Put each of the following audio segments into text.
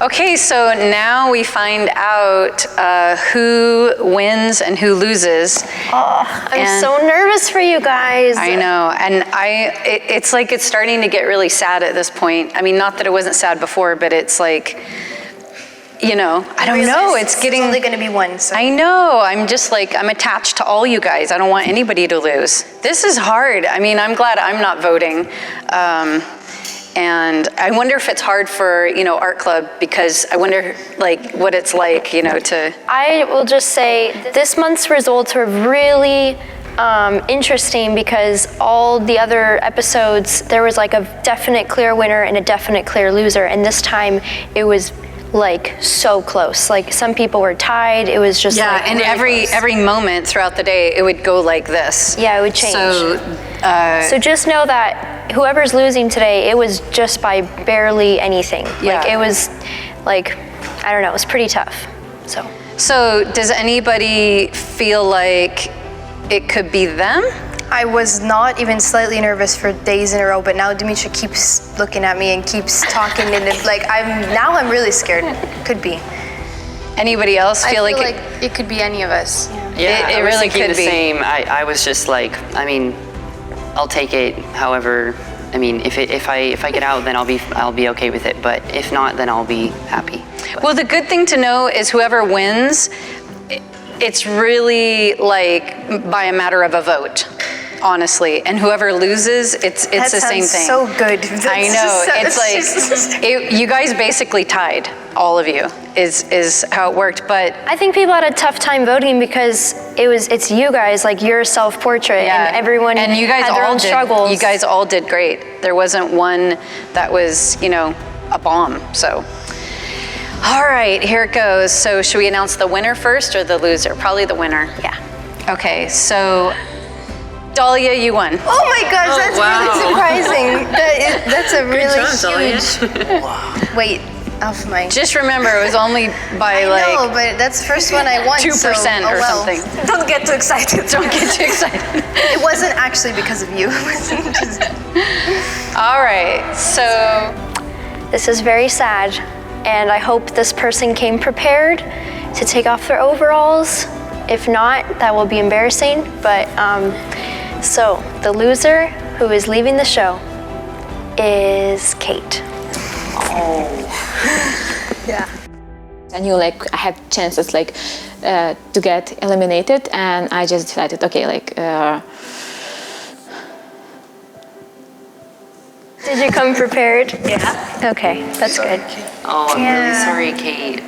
Okay, so now we find out who wins and who loses. Oh, I'm so nervous for you guys. I know, and it's like it's starting to get really sad at this point. I mean, not that it wasn't sad before, but it's like, you know, I don't know, it's getting... There's only gonna be one, so. I know, I'm just like, I'm attached to all you guys. I don't want anybody to lose. This is hard. I mean, I'm glad I'm not voting. And I wonder if it's hard for, you know, art club, because I wonder like what it's like, you know, to... I will just say this month's results were really interesting, because all the other episodes, there was like a definite clear winner and a definite clear loser. And this time it was like so close. Like some people were tied. It was just yeah, like and really every moment throughout the day, it would go like this. Yeah, it would change. So just know that whoever's losing today, it was just by barely anything. Yeah. Like it was like, I don't know, it was pretty tough. So does anybody feel like it could be them? I was not even slightly nervous for days in a row, but now Dimitra keeps looking at me and keeps talking, and like I'm really scared. Could be. Anybody else feel like it could be any of us? Yeah, it I was really thinking could the be. same. I was just like, I mean, I'll take it. However, I mean, if I get out, then I'll be okay with it. But if not, then I'll be happy. Well, the good thing to know is whoever wins, it's really like by a matter of a vote, honestly. And whoever loses, it's the same thing. So good. I know. It's like you guys basically tied, all of you, is how it worked. But I think people had a tough time voting because it's you guys, like your self-portrait, and everyone and you guys had their all own did, struggles. You guys all did great. There wasn't one that was, you know, a bomb. So, all right, here it goes. So should we announce the winner first or the loser? Probably the winner. Yeah. Okay, so Dahlia, you won. Oh my gosh, that's really surprising. That's a really huge. Wait, off my. Just remember, it was only by I know, but that's the first one I won. 2% so, or something. Don't get too excited. Don't get too excited. It wasn't actually because of you. All right, so This is very sad, and I hope this person came prepared to take off their overalls. If not, that will be embarrassing. But so the loser who is leaving the show is Kate. Oh. Yeah. I knew like I had chances like to get eliminated, and I just decided, okay, like. Did you come prepared? Yeah. Okay, that's good. Oh, I'm really sorry, Kate.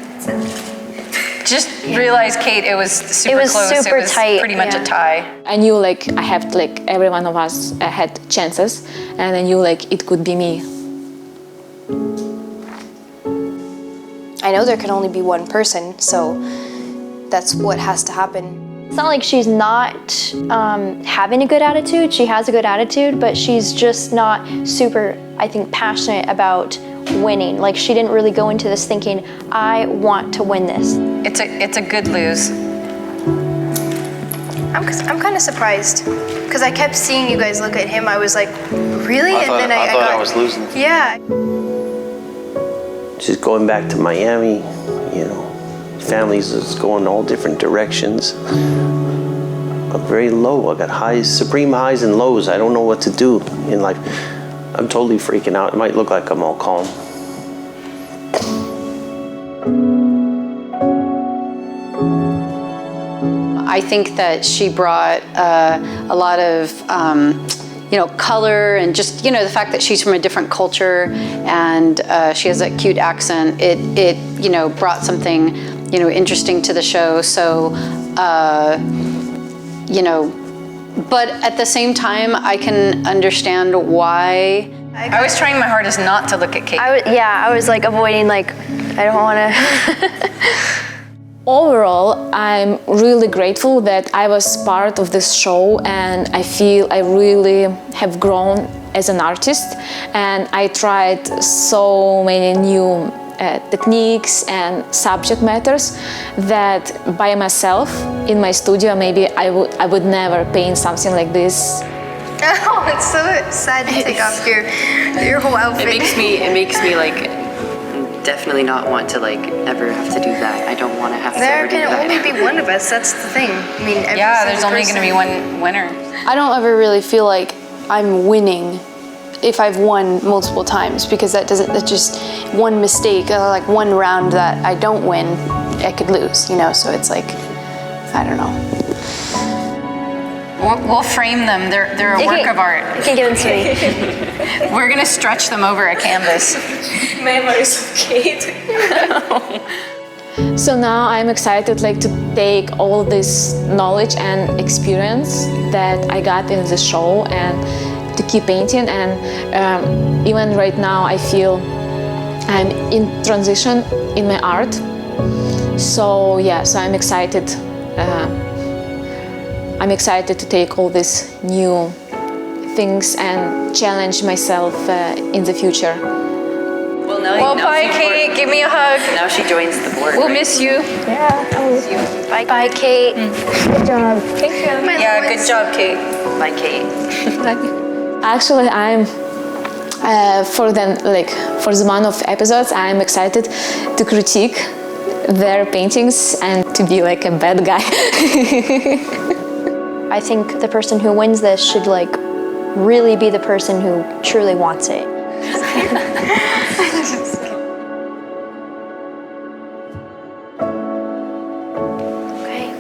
just realize, Kate, it was super close. Super it was tight, pretty much a tie. I knew like I had like every one of us had chances, and I knew like it could be me. I know there can only be one person, so that's what has to happen. It's not like she's not having a good attitude. She has a good attitude, but she's just not super, I think, passionate about winning. Like she didn't really go into this thinking, I want to win this. It's a good lose. I'm kind of surprised because I kept seeing you guys look at him. I was like, really? I thought I was losing. Yeah. Just going back to Miami, you know, families is going all different directions. I'm very low. I got highs, supreme highs and lows. I don't know what to do in life. I'm totally freaking out. It might look like I'm all calm. I think that she brought a lot of you know, color, and just, you know, the fact that she's from a different culture and she has that cute accent, it you know, brought something, you know, interesting to the show. So you know, but at the same time, I can understand why. I was trying my hardest not to look at Kate. I was like avoiding, like, I don't want to. Overall, I'm really grateful that I was part of this show, and I feel I really have grown as an artist, and I tried so many new techniques and subject matters that by myself in my studio maybe I would never paint something like this. Oh, it's so sad to take off your whole outfit. It makes me like definitely not want to like ever have to do that. I don't want to have to There ever do can that. only be one of us. That's the thing. I mean, every Yeah, there's single only going to be one winner. I don't ever really feel like I'm winning if I've won multiple times, because that's just one mistake, like one round that I don't win, I could lose, you know, so it's like, I don't know. We'll frame them. They're a work of art. You can give them to me. We're going to stretch them over a canvas. Memories of Kate. So now I'm excited like to take all this knowledge and experience that I got in the show and to keep painting. And even right now I feel I'm in transition in my art. So yeah, so I'm excited. I'm excited to take all these new things and challenge myself in the future. Well, Well, bye, Kate. Give me a hug. Now she joins the board. We'll right? miss you. Bye, Kate. Yeah, good job, Kate. Bye, Kate. Actually, I'm for the amount of episodes, I'm excited to critique their paintings and to be like a bad guy. I think the person who wins this should like really be the person who truly wants it. Okay.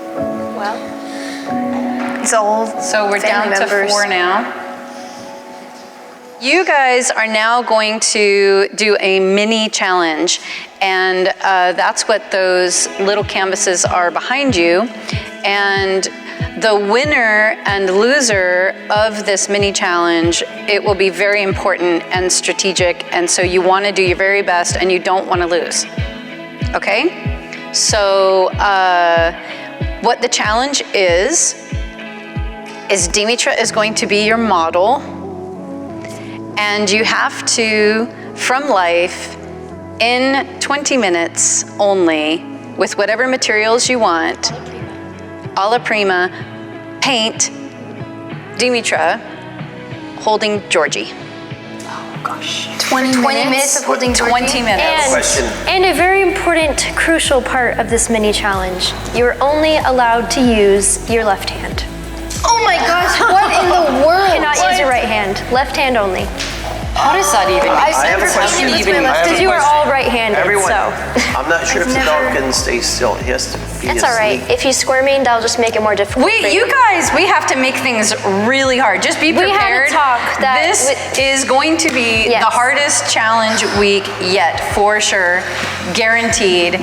Well, It's all So we're down family to members. 4 now. You guys are now going to do a mini challenge, and that's what those little canvases are behind you. And the winner and loser of this mini challenge, it will be very important and strategic, and so you want to do your very best and you don't want to lose. Okay? So what the challenge is Dimitra is going to be your model, and you have to, from life, in 20 minutes only, with whatever materials you want, alla prima, paint Dimitra holding Georgie. 20 minutes of holding 20 minutes. and a very important, crucial part of this mini challenge. You're only allowed to use your left hand. Oh my gosh, what in the world? Cannot use your right hand. Left hand only. How does that even make I've never sense? painted with my left Because you are all right-handed, Everyone, so. I'm not sure if the never- dog can stay still. He has to be It's all right. asleep. If he's squirming, that'll just make it more difficult. for You guys, we have to make things really hard. Just be We had a prepared. talk that this is going to be Yes. the hardest challenge week yet, for sure, guaranteed.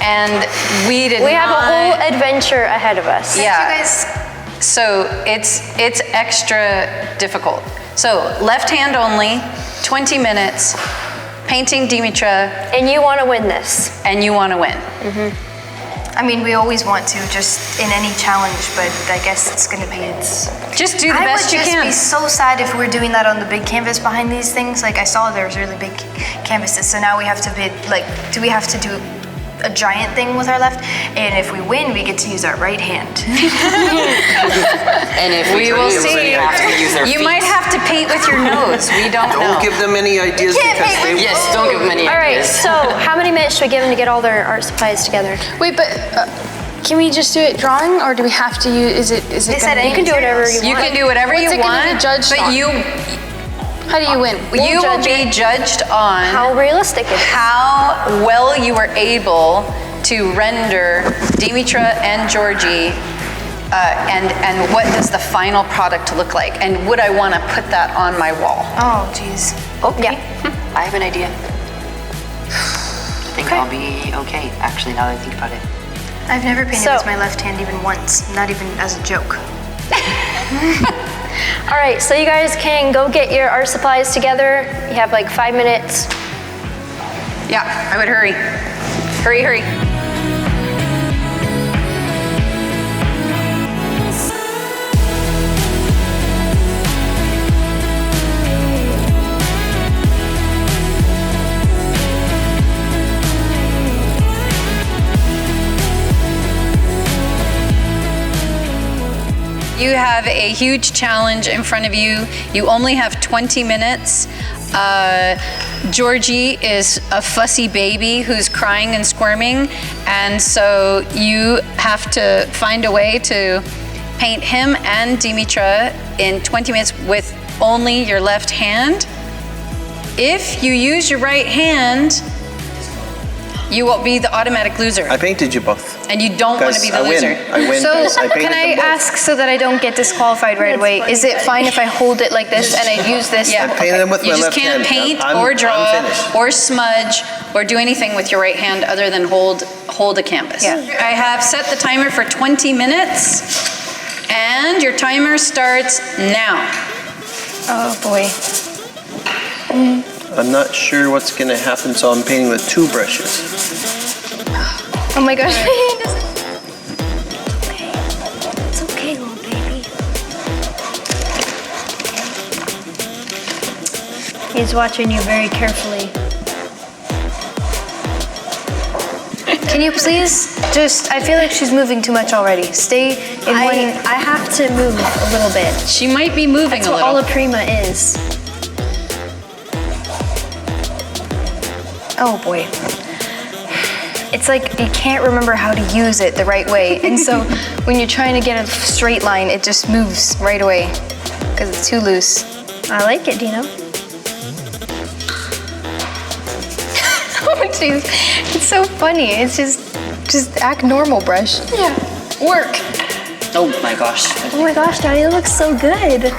And we did We not. have a whole adventure ahead of us. Yeah. You guys, So it's extra difficult. So left hand only, 20 minutes, painting Dimitra, And you want to win this. and you want to win. I mean, we always want to, just in any challenge, but I guess it's gonna be, Just do the I best would you just can. be so sad if we're doing that on the big canvas behind these things. Like I saw there's really big canvases, so now we have to be like, do we have to do a giant thing with our left? And if we win, we get to use our right hand. And if We will lose, see. we have to use our You feet. might have to paint with your nose. We don't know. Don't give them any ideas Can't because make they me- Yes, don't give them any All right, ideas. so how many minutes should we give them to get all their art supplies together? Wait, but can we just do it drawing, or do we have to use? Is it? They said gonna any be- You can do whatever you You want. can do whatever What's you it gonna be want, judged but on? How do you win? you will judge be it. judged on How realistic it is. how well you were able to render Dimitra and Georgie, and what does the final product look like, and would I want to put that on my wall? Oh, jeez. Okay. I have an idea. I think I'll be okay, actually, now that I think about it. I've never painted So- with my left hand even once, not even as a joke. All right, so you guys can go get your art supplies together. You have like 5 minutes. Yeah, I would hurry. Hurry, hurry. You have a huge challenge in front of you. You only have 20 minutes. Georgie is a fussy baby who's crying and squirming, and so you have to find a way to paint him and Dimitra in 20 minutes with only your left hand. If you use your right hand, you will be the automatic loser. I painted you both. And you don't want to be the loser. I win. So guys. I painted can I them both. ask so that I don't get disqualified right away? Is it fine if I hold it like this and I use this? Yeah. I painted them with You my just left can't hand. paint I'm or draw finished. or smudge or do anything with your right hand other than hold a canvas. Yeah. I have set the timer for 20 minutes and your timer starts now. Oh boy. I'm not sure what's going to happen, so I'm painting with 2 brushes. Oh my gosh. It's okay, little baby. He's watching you very carefully. Can you please just, I feel like she's moving too much already. Stay in one. I have to move a little bit. She might be moving That's a what little. Alla Prima is. Oh boy. It's like you can't remember how to use it the right way. And so when you're trying to get a straight line, it just moves right away because it's too loose. I like it, Dino. Oh jeez, it's so funny. It's just act normal, brush. Yeah. Work. Oh my gosh. Oh my gosh, Daddy, it looks so good.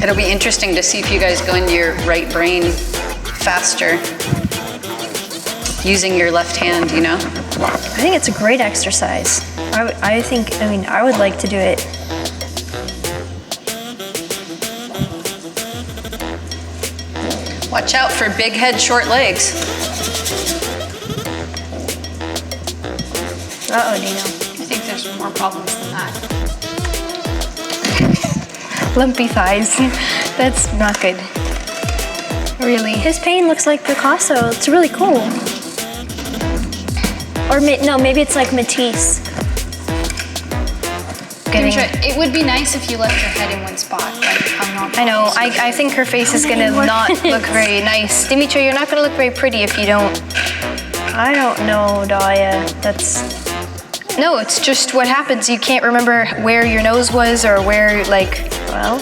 It'll be interesting to see if you guys go into your right brain faster using your left hand, you know? I think it's a great exercise. I would like to do it. Watch out for big head, short legs. Uh-oh, Dino. I think there's more problems than that. Lumpy thighs. That's not good. Really. His paint looks like Picasso. It's really cool. Or no, maybe it's like Matisse. Dimitra, it would be nice if you left your head in one spot, like how normal. I know. I think her face is gonna not look very nice. Dimitra, you're not gonna look very pretty if you don't. I don't know, Dahlia. No, it's just what happens. You can't remember where your nose was or where, like, well.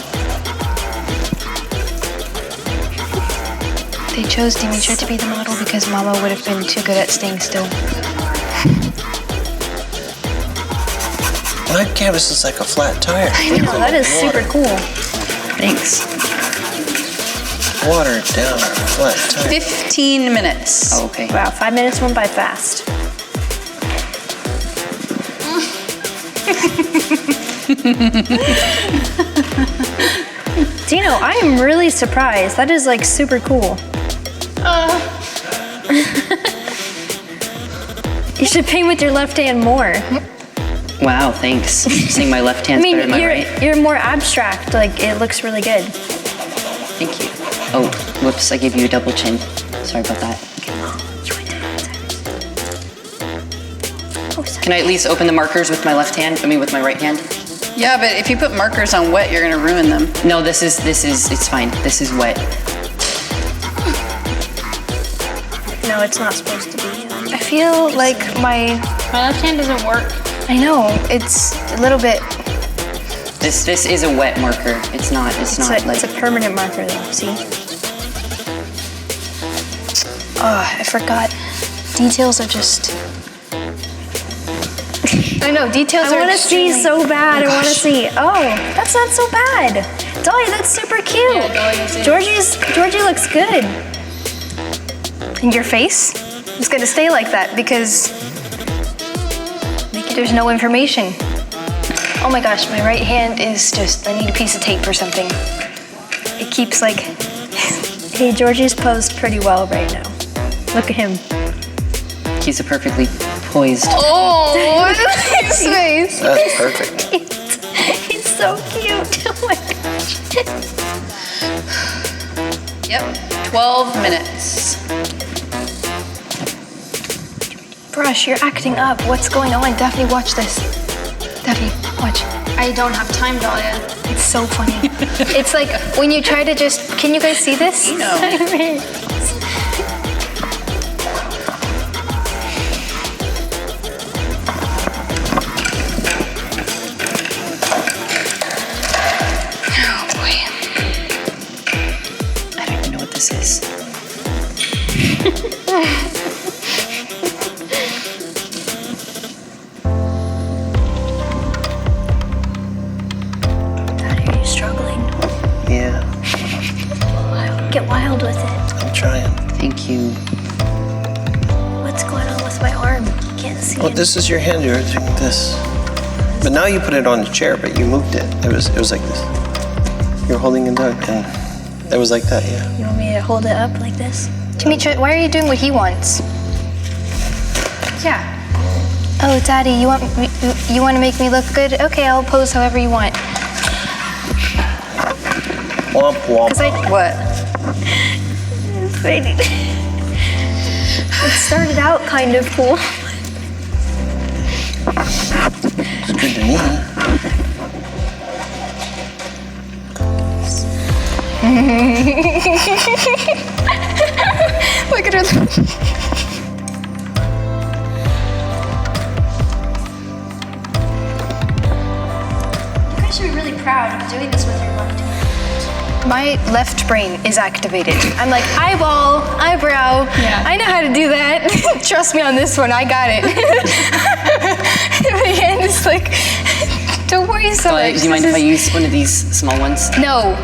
They chose Dimitra to be the model because Mama would have been too good at staying still. My canvas is like a flat tire. I know, that is super cool. Thanks. Watered down flat tire. 15 minutes. Oh, okay. Wow, 5 minutes went by fast. Dino, I am really surprised. That is like super cool. You should paint with your left hand more. Wow, thanks. Saying my left I hand's mean, better than my right. you're more abstract. Like, it looks really good. Thank you. Oh, whoops, I gave you a double chin. Sorry about that. Can I at least open the markers with my left hand? I mean, with my right hand? Yeah, but if you put markers on wet, you're gonna ruin them. No, this is, it's fine. This is wet. No, it's not supposed to be. I feel like my left hand doesn't work. I know, it's a little bit. This is a wet marker. It's not It's like. a permanent marker, though. See? Oh, I forgot. Details are just. I know, details I are want to see extremely- so bad. I want to see. Oh, that's not so bad. Dahlia, that's super cute. Yeah, Dahlia's in. Georgie looks good. And your face is gonna stay like that because there's no information. Oh my gosh, my right hand is just, I need a piece of tape or something. It keeps like, Hey, Georgie's posed pretty well right now. Look at him. He's a perfectly poised. oh, his face. That's perfect. He's so cute. Oh my gosh. Yep, 12 minutes. gosh, you're acting up. What's going on? Daphne, watch this. Daphne, watch. I don't have time, Dahlia. It's so funny. It's like when you try to just, can you guys see this? No. Oh boy. I don't even know what this is. Daddy, are you struggling? Yeah, Get wild with it. I'm trying. Thank you. What's going on with my arm? Can't see Well, it. this is your hand. You're doing this. But now you put it on the chair, but you moved it. It was like this. You're holding it down, and it was like that, yeah. You want me to hold it up like this? Dimitri, why are you doing what he wants? Yeah. Oh, Daddy, you want to make me look good? Okay, I'll pose however you want. Womp womp. What? It started out kind of cool. It's good to me. Look at her. You guys should be really proud of doing this with your left hand. My left brain is activated. I'm like, eyeball, eyebrow. Yeah. I know how to do that. Trust me on this one, I got it. My hand is like, don't worry so much. Do you mind if I use one of these small ones? No,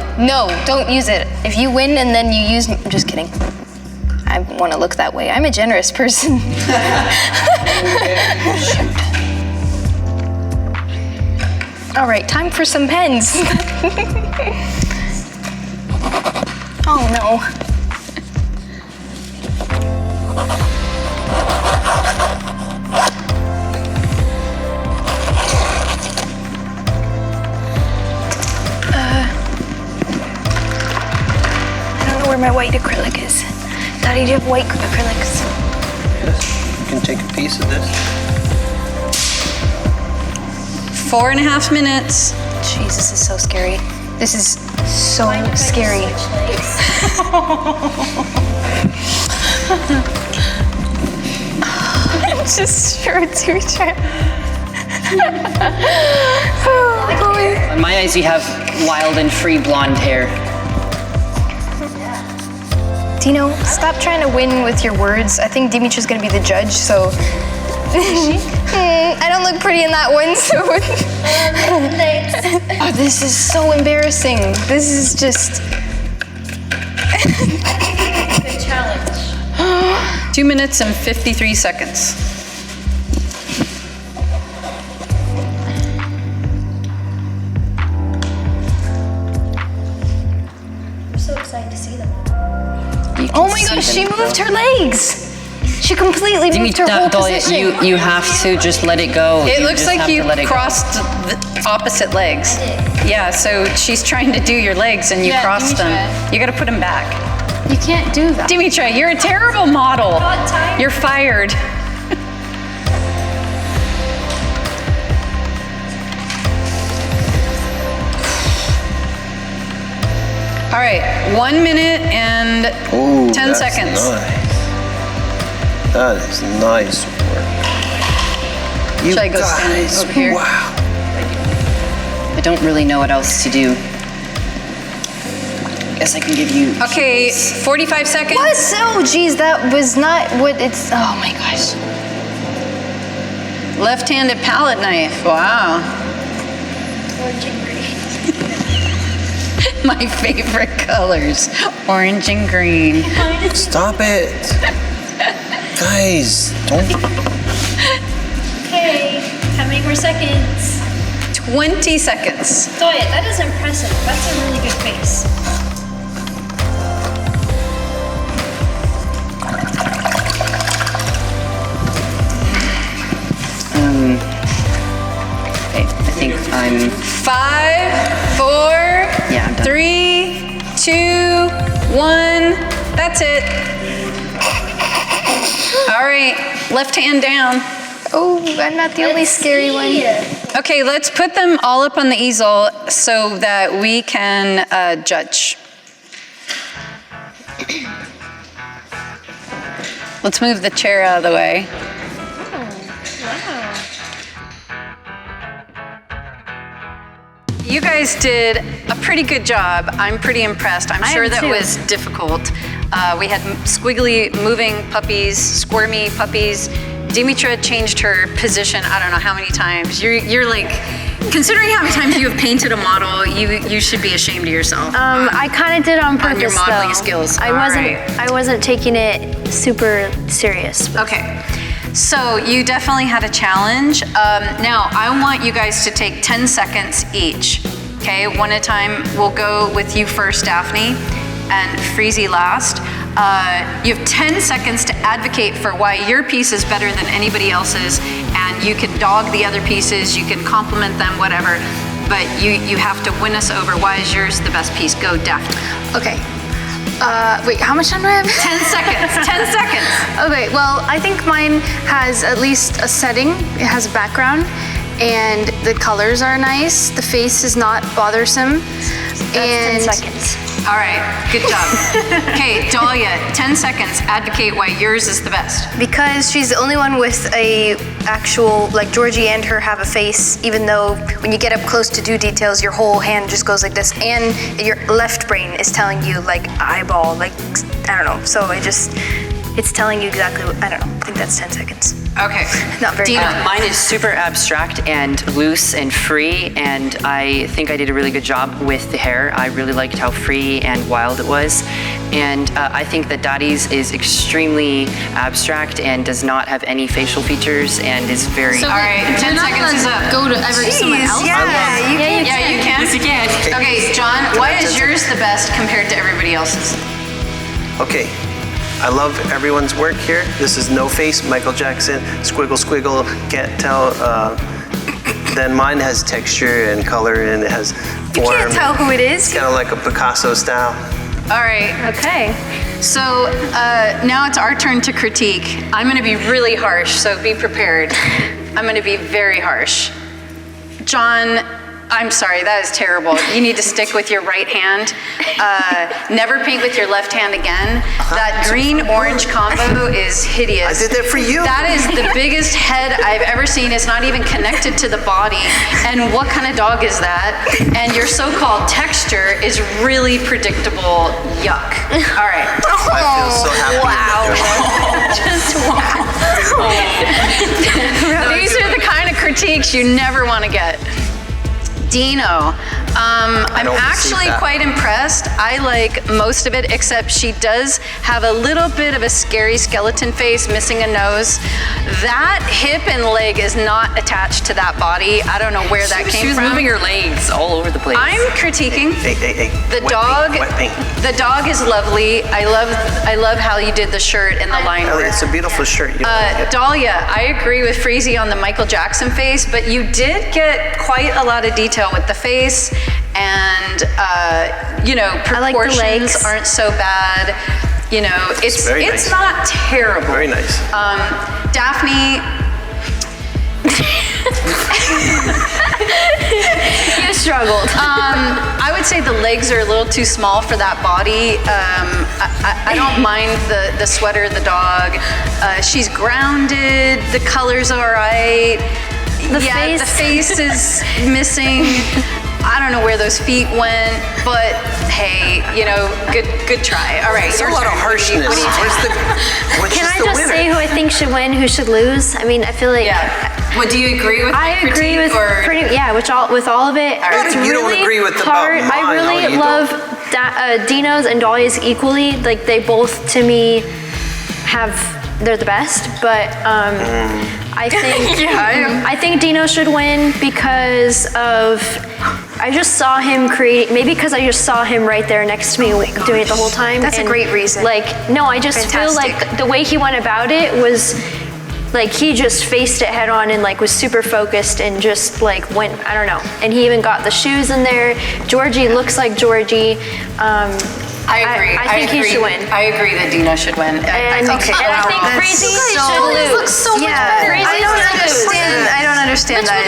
don't use it. If you win and then you use, I'm just kidding. I want to look that way. I'm a generous person. All right, time for some pens. Oh no. I don't know where my white acrylic is. Daddy, do you have white acrylics? Yes, you can take a piece of this. 4.5 minutes. Jeez, this is so scary. This is so scary. Just sure to try. Oh boy. In my eyes, you have wild and free blonde hair. Dino, stop trying to win with your words. I think Dimitri's gonna be the judge, so. I don't look pretty in that one, so. Oh, this is so embarrassing. This is just. Good challenge. 2 minutes and 53 seconds. I'm so excited to see them. You can Oh my see gosh, she them, moved though. her legs. She completely moved her whole Dahlia, position. you have to just let it go. It looks just like have to you let it go. crossed the opposite legs. Yeah, so she's trying to do your legs and you Yeah, crossed them. Dimitra. You gotta put them back. You can't do that. Dimitra, you're a terrible model. Not tired. You're fired. All right, 1 minute and Ooh, 10 that's seconds. Nice. That is nice work. You Should I go stand guys, over here? wow. I don't really know what else to do. Guess I can give you. Okay, 45 seconds. What? Oh, geez, that was not what it's. Oh my gosh. Left-handed palette knife. Wow. My favorite colors, orange and green. Stop it. Guys, don't. Okay, how many more seconds? 20 seconds. Dahlia, that is impressive. That's a really good face. Okay, I think I'm. 5, 4, Yeah, I'm done. 3, 2, 1. That's it. All right, left hand down. Oh, I'm not the only scary one. Okay, let's put them all up on the easel so that we can judge. Let's move the chair out of the way. You guys did a pretty good job. I'm pretty impressed. I'm sure that was difficult. We had squiggly moving puppies, squirmy puppies. Dimitra changed her position I don't know how many times. You're like, considering how many times you have painted a model, you should be ashamed of yourself. I kind of did on purpose, on your modeling though. skills. I wasn't taking it super serious. Okay, so you definitely had a challenge. Now, I want you guys to take 10 seconds each. Okay, one at a time. We'll go with you first, Daphne, and Freezy last. You have 10 seconds to advocate for why your piece is better than anybody else's, and you can dog the other pieces, you can compliment them, whatever, but you have to win us over. Why is yours the best piece? Go, Daphne. Okay. Wait, how much time do I have? 10 seconds, 10 seconds. Okay, well, I think mine has at least a setting. It has a background, and the colors are nice. The face is not bothersome. That's 10 seconds. All right, good job. Okay, Dahlia, 10 seconds. Advocate why yours is the best. Because she's the only one with a actual, like Georgie and her have a face, even though when you get up close to do details, your whole hand just goes like this, and your left brain is telling you like eyeball, like, I don't know. So it's telling you exactly what, I don't know. I think that's 10 seconds. Okay. Not very good. Mine is super abstract and loose and free, and I think I did a really good job with the hair. I really liked how free and wild it was. And I think that Dottie's is extremely abstract and does not have any facial features and is very... All right, 10 seconds is up. Go to someone else? Yeah, you can. Yes, you can. Okay, John, why is yours the best compared to everybody else's? Okay, I love everyone's work here. This is No Face, Michael Jackson, squiggle, squiggle, can't tell. Then mine has texture and color and it has form. You can't tell who it is. It's kind of like a Picasso style. All right. Okay. So now it's our turn to critique. I'm going to be really harsh, so be prepared. I'm going to be very harsh. John, I'm sorry, that is terrible. You need to stick with your right hand. Never paint with your left hand again. That green-orange combo is hideous. I did that for you. That is the biggest head I've ever seen. It's not even connected to the body. And what kind of dog is that? And your so-called texture is really predictable. Yuck. All right. I feel so happy. Wow. Just wow. These are the kind of critiques you never want to get. Dino, I'm actually quite impressed. I like most of it, except she does have a little bit of a scary skeleton face, missing a nose. That hip and leg is not attached to that body. I don't know where that came from. She was moving her legs all over the place. I'm critiquing. Hey. The Wet paint. The dog is lovely. I love how you did the shirt and the line work. It's a beautiful shirt. Dahlia, I agree with Freezy on the Michael Jackson face, but you did get quite a lot of detail with the face, and proportions aren't so bad. You know, it's nice. not terrible. Very nice. Daphne. You struggled. I would say the legs are a little too small for that body. I don't mind the sweater, the dog. She's grounded. The color's all right. The face is missing. I don't know where those feet went, but hey, good try. All right, There's a lot of harshness. Can I just say who I think should win, who should lose? I mean, I feel like. Yeah. Well, do you agree with I agree with with all of it. Right. It's You don't really agree with hard. about mine, I really love Dino's and Dahlia's equally. Like they both, to me, they're the best. But I think I think Dino should win because of. I just saw him create. Maybe because I just saw him right there next to me doing it the whole time. That's a great reason. Like no, I just feel like the way he went about it was. Like he just faced it head on and like was super focused and just like went, I don't know. And he even got the shoes in there. Georgie looks like Georgie. I agree. I think he should win. I agree that Dino should win. And I think Freezy should lose. So yeah, I don't understand that.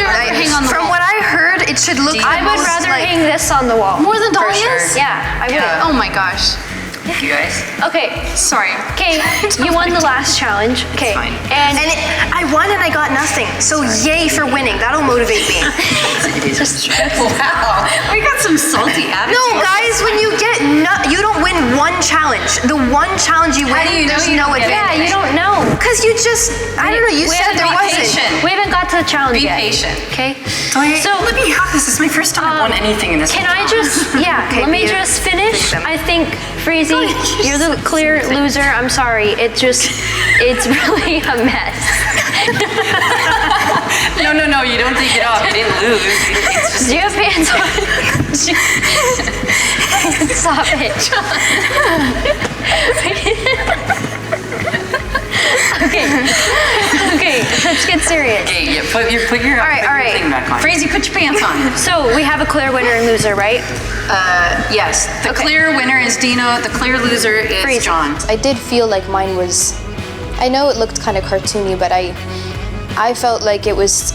From what I heard, it should look. I would rather hang this on the wall. More than Dahlia's? Yeah, I would. Oh my gosh. Thank you guys. Okay, Sorry. okay, you won the last challenge. Okay, fine. and I won and I got nothing. So yay for winning. That'll motivate me. It is. Wow, we got some salty attitude. No, guys, when you get you don't win one challenge. The one challenge you win, do you know there's you no don't get it? advantage. yeah, you don't know. Because you just, I don't know, you said there wasn't. patient. We haven't got to the challenge Be yet. patient. Okay. So let me have this. This is my first time I've won anything in this. Can I just, let me just finish. I think, Freezy, you're the clear loser. I'm sorry. It's really a mess. No, you don't take it off. You didn't lose. It's just, Do you have pants on? Stop it. Okay, let's get serious. okay, yeah, put your All right. thing back on. Freezy, put your pants on. So we have a clear winner and loser, right? Yes, the Okay. clear winner is Dino. The clear loser is Freezy. John. I did feel like mine was, I know it looked kind of cartoony, but I felt like it was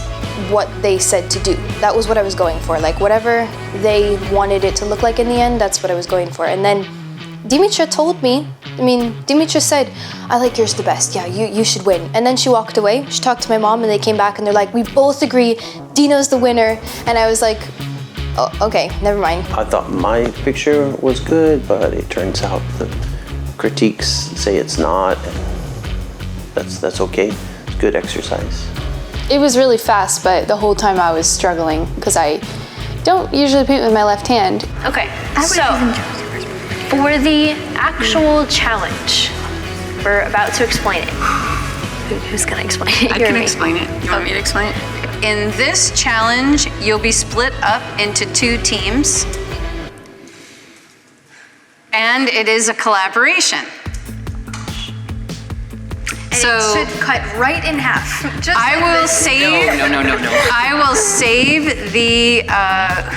what they said to do. That was what I was going for. Like whatever they wanted it to look like in the end, that's what I was going for. And then Dimitra told me, Dimitra said, I like yours the best. Yeah, you should win. And then she walked away. She talked to my mom and they came back and they're like, we both agree, Dino's the winner. And I was like, oh, okay, never mind. I thought my picture was good, but it turns out the critiques say it's not, and that's okay. It's good exercise. It was really fast, but the whole time I was struggling because I don't usually paint with my left hand. Okay, so for the actual challenge, we're about to explain it. Who's gonna explain it? I can explain it. You want me to explain it? In this challenge, you'll be split up into 2 teams. And it is a collaboration. And So it should cut right in half. Just I like will this. save. No. I will save the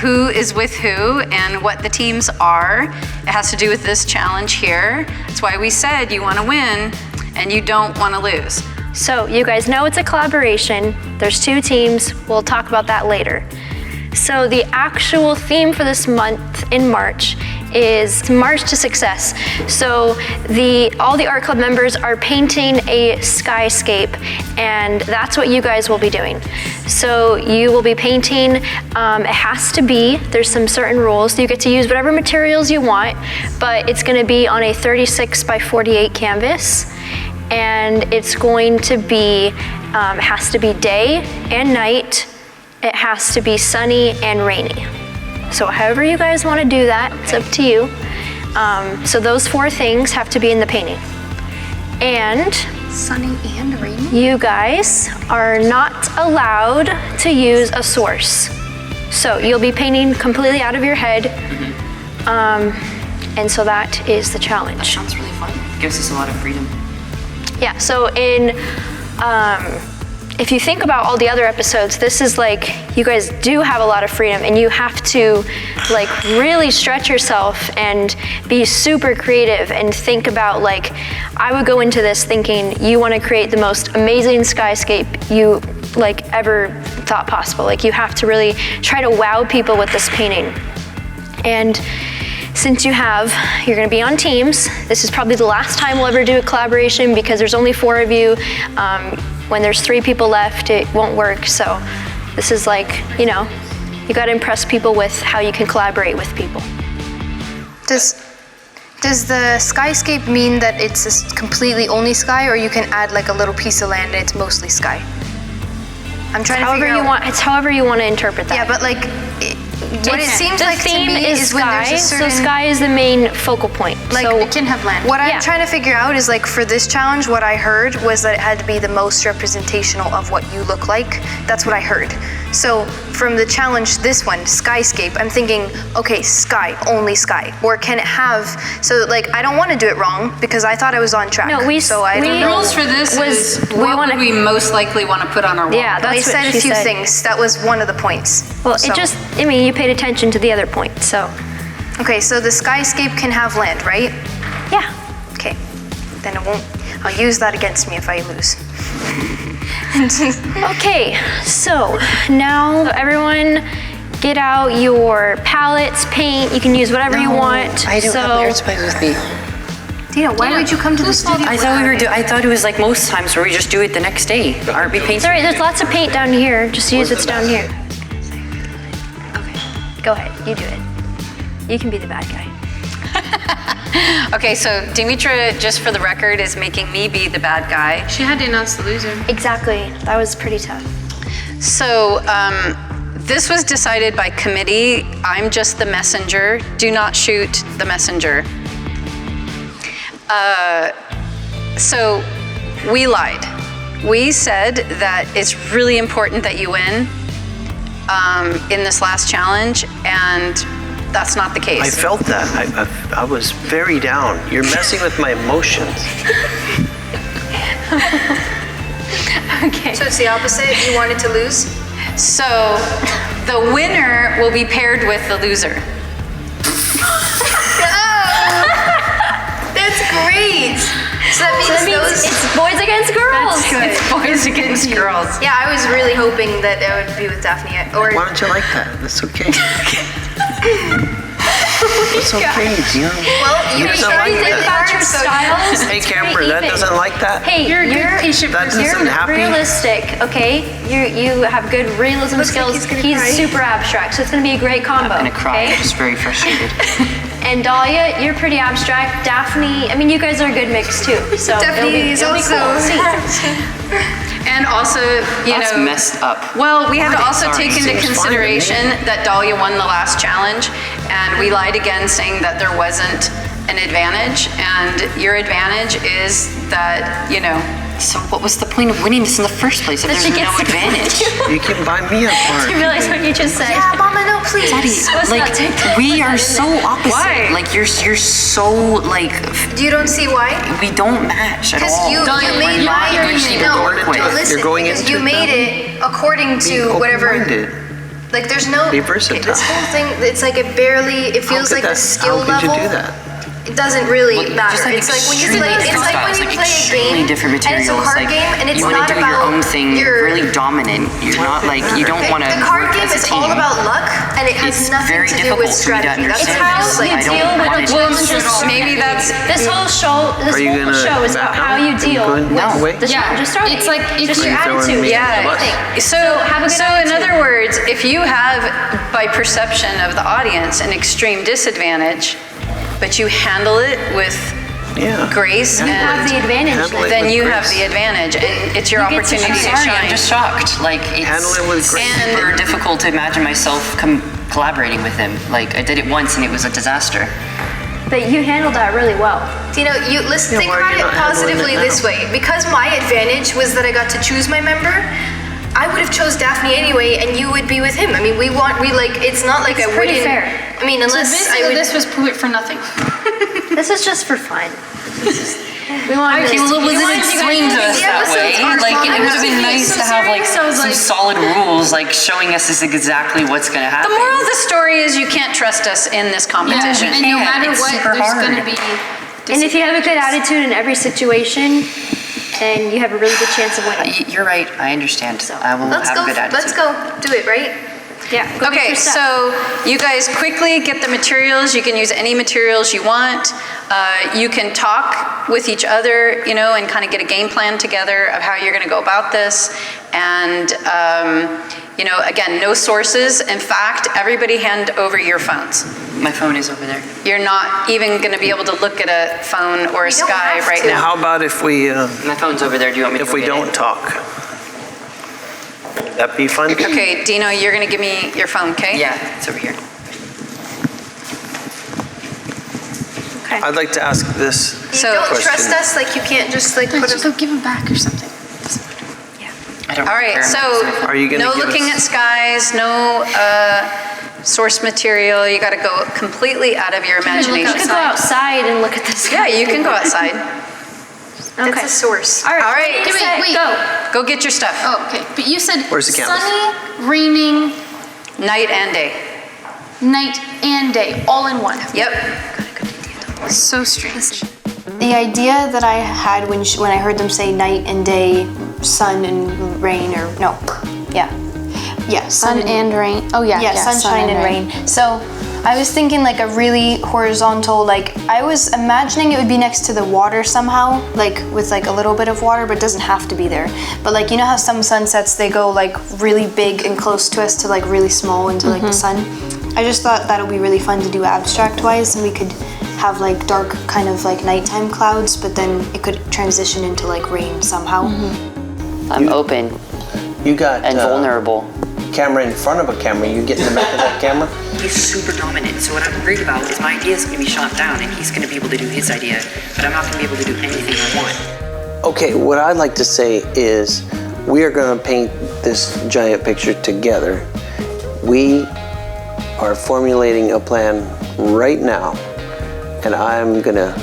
who is with who and what the teams are. It has to do with this challenge here. That's why we said you want to win and you don't want to lose. So you guys know it's a collaboration. There's 2 teams. We'll talk about that later. So the actual theme for this month in March is March to Success. So all the art club members are painting a skyscape, and that's what you guys will be doing. So you will be painting, it has to be, there's some certain rules. You get to use whatever materials you want, but it's gonna be on a 36 by 48 canvas. And it's going to be, has to be day and night. It has to be sunny and rainy. So however you guys want to do that, it's up to you. So those 4 things have to be in the painting. And Sunny and rainy? you guys are not allowed to use a source. So you'll be painting completely out of your head. And so that is the challenge. Sounds really fun. Gives us a lot of freedom. Yeah, so if you think about all the other episodes, this is like, you guys do have a lot of freedom and you have to like really stretch yourself and be super creative and think about like, I would go into this thinking you want to create the most amazing skyscape you like ever thought possible. Like you have to really try to wow people with this painting. And since you're gonna be on teams, this is probably the last time we'll ever do a collaboration because there's only 4 of you. When there's 3 people left, it won't work. So this is like, you gotta impress people with how you can collaborate with people. Does the skyscape mean that it's a completely only sky, or you can add like a little piece of land and it's mostly sky? I'm trying to figure out. It's however you want to interpret that. Yeah, but like, what it seems the like to theme me is when there's a certain. So sky is the main focal point. Like, so it can have land. What I'm trying to figure out is like for this challenge, what I heard was that it had to be the most representational of what you look like. That's what I heard. So from the challenge, this one, skyscape, I'm thinking, okay, sky, only sky. Or can it have, so like, I don't want to do it wrong because I thought I was on track. No, so I don't The know. rules for this is what would we most likely want to put on our wall. Yeah, They that's said what a she few said. things. That was one of the points. Well, So- you paid attention to the other point, so. Okay, so the skyscape can have land, right? Yeah. Okay, then it won't. I'll use that against me if I lose. Okay, so now everyone get out your palettes, paint. You can use whatever you want. I don't have my art supplies with me. Dina, why would you come to the studio? I thought it was like most times where we just do it the next day. Aren't we painting? Sorry, there's lots of paint down here. Just use what's down here. Okay, go ahead. You do it. You can be the bad guy. Okay, so Dimitra, just for the record, is making me be the bad guy. She had to announce the loser. Exactly. That was pretty tough. So this was decided by committee. I'm just the messenger. Do not shoot the messenger. So we lied. We said that it's really important that you win in this last challenge, and that's not the case. I felt that. I was very down. You're messing with my emotions. Okay. So it's the opposite. You wanted to lose. So the winner will be paired with the loser. That's great. So that means, it's boys against girls. That's good. It's boys against girls. Yeah, I was really hoping that I would be with Daphne. Or Why don't you like that? That's okay. It's okay, Gina. well, you doesn't tried like really that. hard, Your so styles. Hey, it's Camper, pretty that even. doesn't like that? Hey, You're a good patient That person. doesn't happy? realistic, okay? You have good realism Looks like skills. he's gonna He's cry. super abstract, so it's gonna be a great combo. I'm gonna cry. Okay? I'm just very frustrated. And Dahlia, you're pretty abstract. Daphne, I mean, you guys are a good mix too. So Daphne is it'll be also. cool. See. And also, That's know, messed up. well, we had to Why? also Sorry. take into Seems fine to me. consideration that Dahlia won the last challenge, and we lied again saying that there wasn't an advantage, and your advantage is that, So what was the point of winning this in the first place if That there's she no gets to advantage? You can buy me a You part. realize what you just said? Yeah, Mama, no, please. Let's Like, not take that. we Put that are in so there. opposite. Why? Like you're so like You don't see why? we don't match at Because all. you We're made not my good people to work with. listen, You're going because into you it made that it according to whatever. Open-minded. Like there's no. Be Okay, versatile. this whole thing, it's like it barely. It feels like the skill How could level. you do that? It doesn't really Well, matter. just like It's like when you extremely play. It's different like when you styles, like play a extremely game, different and it's a materials. card Like, game, and it's you not want to do about your own thing. your. You're really dominant. You're not like you don't want to. The card game is all about luck, and it has It's nothing very to do with difficult for me to strategy. That's It's understand how how this. you I don't deal with want a it. challenge at all. maybe that's. This whole show, Are you gonna show is about back how out? you Are you deal going with away? the challenge. Just starting. It's like if just you- your Are you throwing attitude. me Yeah. under the bus? So, have a good in attitude. other words, if you have, by perception of the audience, an extreme disadvantage, but you handle it with Yeah. grace You have and the advantage. Handle it then with you grace. have the advantage, and it's your You get to opportunity to shine. shine. I'm just shocked. Like it's Handle it with grace. super difficult to imagine myself collaborating with him. Like I did it once and it was a disaster. But you handled that really well. You listen. Yeah, Think why are about you it not handling positively it this now? way. Because my advantage was that I got to choose my member. I would have chose Daphne anyway, and you would be with him. I mean, we like. It's not like I pretty wouldn't. fair. I mean, So unless I basically, would. this was put for nothing. This is just for fun. We wanted Okay, well, it wasn't explained to us The that way. episodes are Like, fun. it would have been nice to have like So some like- solid rules, like showing us this is exactly what's gonna happen. The moral of the story is you can't trust us in this competition. And no Yeah, matter it's what, super there's hard. going to be. And if you have a good attitude in every situation, then you have a really good chance of winning. You're right. I understand. I will Let's have go. a good attitude. Let's go. Do it, right? Yeah. Go get Okay, your stuff. so you guys quickly get the materials. You can use any materials you want. You can talk with each other, and kind of get a game plan together of how you're going to go about this. And, again, no sources. In fact, everybody hand over your phones. My phone is over there. You're not even going to be able to look at a phone or a don't sky have right to. now. How about if we My phone's over there. Do you want me to if go we get don't it? talk? Would that be fun? Okay, Dino, you're going to give me your phone, okay? Yeah, it's over here. Okay. I'd like to ask this. You So- don't Question. trust us. Like you can't just like put Just a. go give them back or something. I don't All right, care. so Are you gonna no give looking us- at skies, no source material. You got to go completely out of your You could imagination. go outside and look at the sky. Yeah, you can go outside. That's Okay. a source. All right. All right. Ready, set, Wait. go. Go get your stuff. Oh, okay. But you said Where's the canvas? sunny, raining. Night and day. night and day, all in one. Yep. So strange. The idea that I had when I heard them say night and day, sun and rain, or no, yeah, sun and rain. Oh yeah, sunshine and rain. So I was thinking like a really horizontal, like I was imagining it would be next to the water somehow, like with like a little bit of water, but it doesn't have to be there. But like, you know how some sunsets, they go like really big and close to us to like really small into like the sun. I just thought that would be really fun to do abstract wise, and we could have like dark kind of like nighttime clouds, but then it could transition into like rain somehow. I'm open You got and vulnerable. camera in front of a camera. You get in the back of that camera. He's super dominant, so what I'm worried about is my idea is going to be shot down and he's going to be able to do his idea, but I'm not going to be able to do anything I want. Okay, what I'd like to say is we are going to paint this giant picture together. We are formulating a plan right now, and I'm going to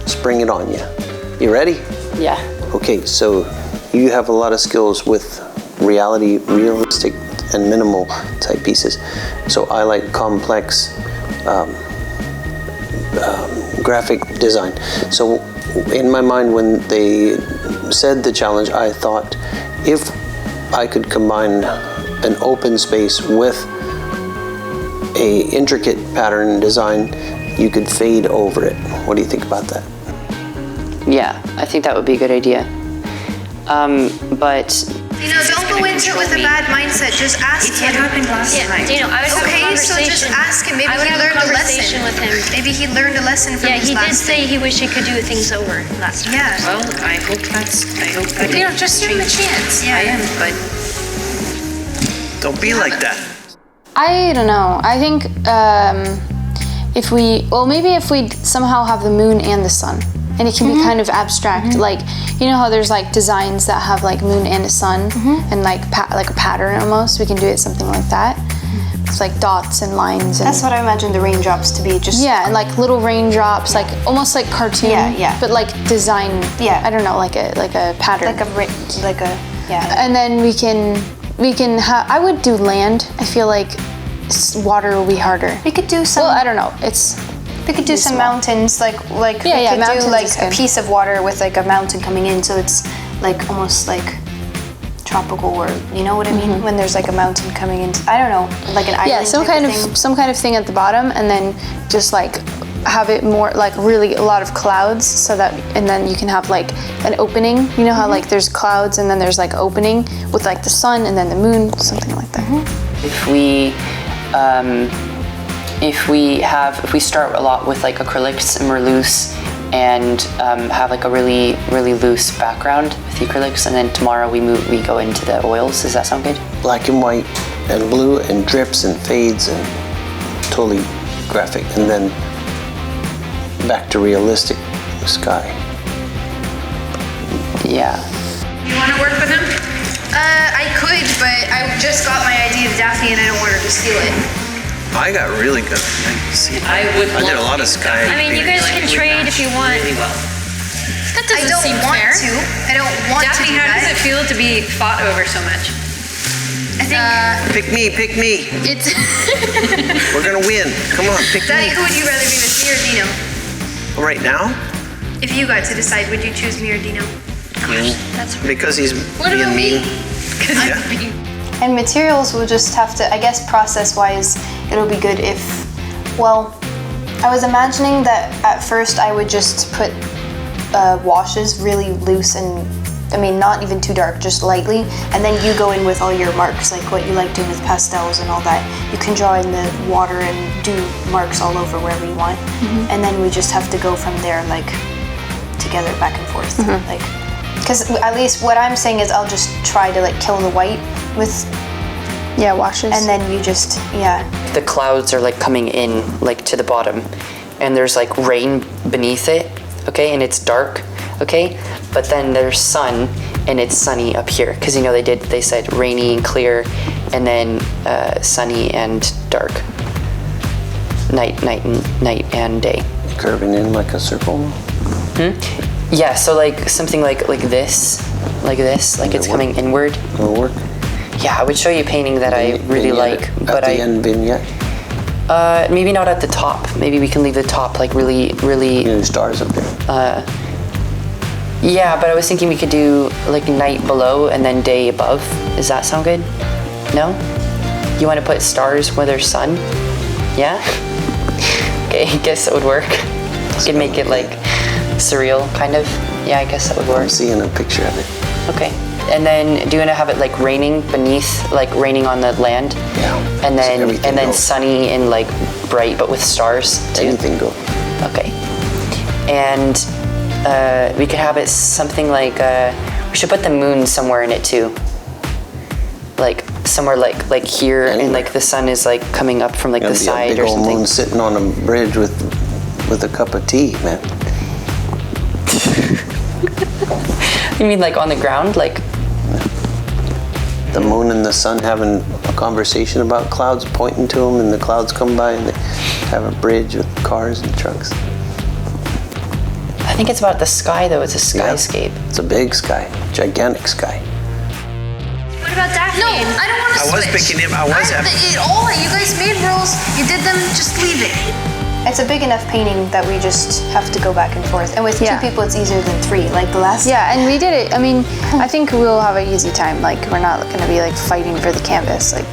spring it on you. You ready? Yeah. Okay, so you have a lot of skills with realistic and minimal type pieces. So I like complex graphic design. So in my mind, when they said the challenge, I thought if I could combine an open space with a intricate pattern design, you could fade over it. What do you think about that? Yeah, I think that would be a good idea. But You know, don't go into it with a bad mindset. Just ask him. Yeah, Dino, I would have a Okay, so conversation. just ask him. Maybe I would he have a learned a conversation lesson. with him. Maybe he learned a lesson from Yeah, his he did last say he wished he could do things over last time. Yeah. well, I hope that You know, just give him a chance. Yeah. I am, but Don't be like that. I don't know. I think if we somehow have the moon and the sun, and it can be kind of abstract, like, you know how there's like designs that have like moon and a sun, and like like a pattern almost. We can do it something like that. It's like dots and lines. And That's what I imagine the raindrops to be. Just yeah, and like little raindrops, like almost like cartoon. Yeah. But like design. Yeah. I don't know, like a pattern. yeah. And then we can have. I would do land. I feel like water will be harder. We could do some. Well, I don't know. We could do some small. mountains, like we could mountains do like is a good. piece of water with like a mountain coming in, so it's like almost like tropical, or you know what I mean? When there's like a mountain coming in, I don't know, like an island. Yeah, some type kind thing. of some kind of thing at the bottom, and then just like have it more like really a lot of clouds, so that, and then you can have like an opening. You know how like there's clouds and then there's like opening with like the sun and then the moon, something like that. if we start a lot with like acrylics and we're loose and have like a really loose background with the acrylics, and then tomorrow we go into the oils. Does that sound good? Black and white and blue and drips and fades and totally graphic, and then back to realistic sky. Yeah. You want to work with him? I could, but I just got my idea to Daphne, and I don't want her to steal it. I got really good. I did a lot of sky. I mean, you guys can trade if you want. Really well. That doesn't seem fair. I don't want to do that. feel to be fought over so much? I think Pick me. it's. We're gonna win. Come on, pick Daddy, who would you rather be with, me or Dino? me. Right now? If you got to decide, would you choose me or Dino? Because he's What being about me? mean. Yeah. And materials will just have to, I guess process-wise, it'll be good if, well, I was imagining that at first I would just put washes really loose and, I mean, not even too dark, just lightly, and then you go in with all your marks, like what you like doing with pastels and all that. You can draw in the water and do marks all over wherever you want, and then we just have to go from there, like, together, back and forth, like, because at least what I'm saying is I'll just try to like kill the white with washes. and then you just The clouds are like coming in like to the bottom, and there's like rain beneath it, okay, and it's dark, okay, but then there's sun and it's sunny up here, because you know they said rainy and clear, and then sunny and dark, night and day. Curving in like a circle. Yeah, so like something like this, like it's coming inward. Will work. Yeah, I would show you a painting that I really Vignette. like, but At the end vignette. Maybe not at the top. Maybe we can leave the top like really. Stars up there. Yeah, but I was thinking we could do like night below and then day above. Does that sound good? No? You want to put stars where there's sun? Yeah? Okay, I guess that would work. You can make it like surreal, kind of. Yeah, I guess that would work. I'm seeing a picture of it. Okay. And then do you want to have it like raining beneath, like raining on the land? Yeah. And then So everything goes. sunny and like bright, but with stars too. Anything go. Okay. And we could have it something like we should put the moon somewhere in it too. Like somewhere like here, and like the sun is like coming up from like the side big or old something. moon sitting on a bridge with a cup of tea, man. You mean like on the ground, like? The moon and the sun having a conversation about clouds, pointing to them, and the clouds come by and they have a bridge with cars and trucks. I think it's about the sky though. It's a skyscape. Yeah, it's a big sky, gigantic sky. What about Daphne? No, I don't want to I was picking him. I was having. You guys made rules. You did them. Just leave it. It's a big enough painting that we just have to go back and forth. And with Yeah. 2 people, it's easier than 3. Like the last. Yeah, and we did it. I mean, I think we'll have an easy time. Like we're not gonna be like fighting for the canvas. Like,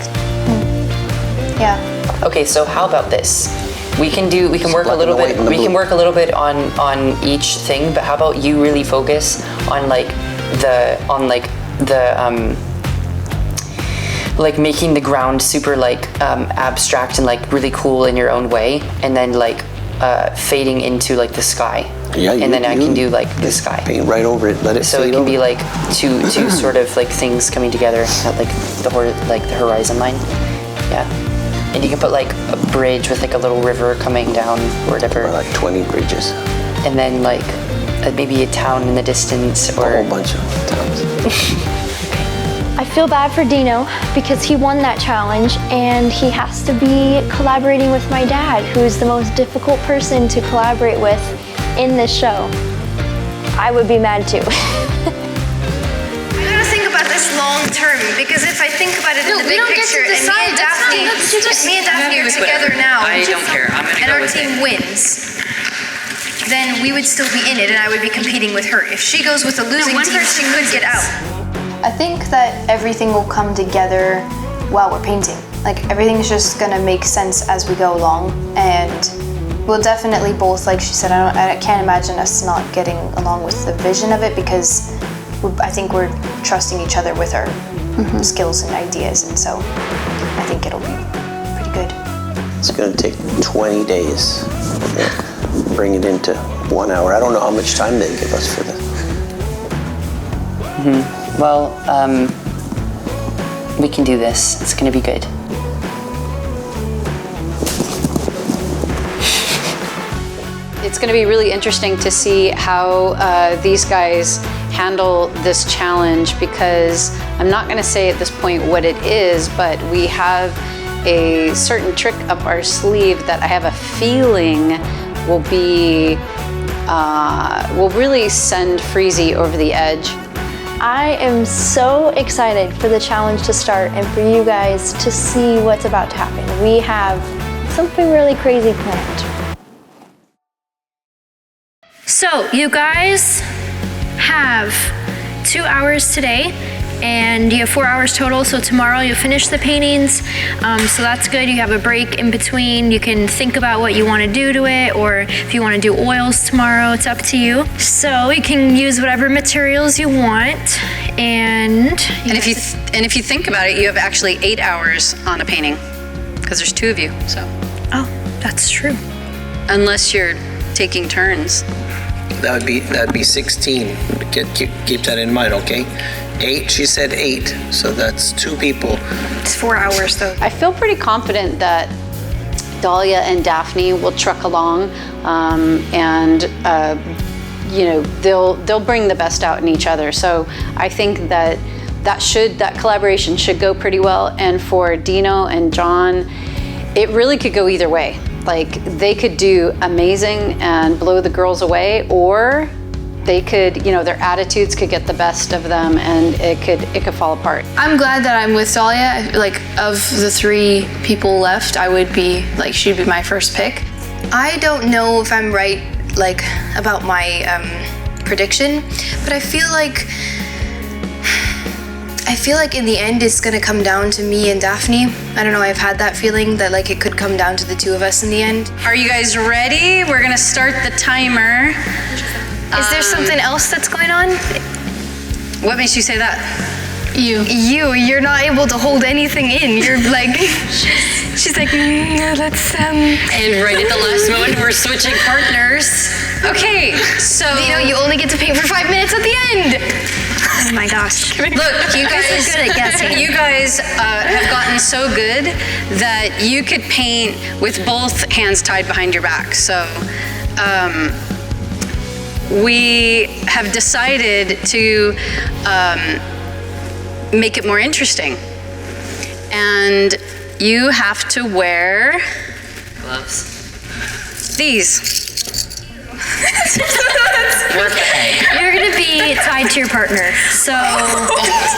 yeah. Okay, so how about this? We can work a black little and white bit. and the We can blue. work a little bit on each thing. But how about you really focus on like making the ground super like abstract and like really cool in your own way, and then like fading into like the sky. Yeah, and then I can do like the sky. Paint right over it, let it So fade it can over. be like two sort of like things coming together at like the horizon line. Yeah. And you can put like a bridge with like a little river coming down or whatever. Or like 20 bridges, And then like maybe a town in the distance a or whole bunch of towns. I feel bad for Dino because he won that challenge and he has to be collaborating with my dad, who's the most difficult person to collaborate with in this show. I would be mad too. I gotta think about this long term because if I think about it in the we big don't get to picture, and decide. me and Daphne are together now, I don't care. I'm gonna and go our with team it. wins, then we would still be in it, and I would be competing with her. If she goes with the losing one team, she person could get out. I think that everything will come together while we're painting. Like everything's just gonna make sense as we go along, and we'll definitely both, like she said, I can't imagine us not getting along with the vision of it because I think we're trusting each other with our skills and ideas, and so I think it'll be pretty good. It's gonna take 20 days. Bring it into 1 hour. I don't know how much time they give us for this. Well, we can do this. It's gonna be good. It's going to be really interesting to see how these guys handle this challenge, because I'm not going to say at this point what it is, but we have a certain trick up our sleeve that I have a feeling will be will really send Freezy over the edge. I am so excited for the challenge to start and for you guys to see what's about to happen. We have something really crazy planned. So, you guys have 2 hours today, and you have 4 hours total, so tomorrow you'll finish the paintings, so that's good. You have a break in between. You can think about what you want to do to it, or if you want to do oils tomorrow, it's up to you. So you can use whatever materials you want, and if you think about it, you have actually 8 hours on a painting, because there's 2 of you, so. oh, that's true. Unless you're taking turns. That'd be 16. Keep that in mind, okay? 8. She said 8, so that's 2 people. It's 4 hours though. I feel pretty confident that Dahlia and Daphne will truck along, and you know, they'll bring the best out in each other. So I think that collaboration should go pretty well. And for Dino and John, it really could go either way. Like they could do amazing and blow the girls away, or they could, their attitudes could get the best of them, and it could fall apart. I'm glad that I'm with Dahlia. Like, of the 3 people left, I would be, like, she'd be my first pick. I don't know if I'm right, like, about my prediction, but I feel like in the end it's gonna come down to me and Daphne. I don't know, I've had that feeling that, like, it could come down to the 2 of us in the end. Are you guys ready? We're gonna start the timer. Is there something else that's going on? What makes you say that? You're not able to hold anything in. You're like, she's like, let's And right at the last moment, we're switching partners. Okay, so you only get to paint for 5 minutes at the end. Oh my gosh. look, you guys, good at guessing. you guys have gotten so good that you could paint with both hands tied behind your back. So we have decided to make it more interesting. And you have to wear Gloves. these. What the heck? You're gonna be tied to your partner. So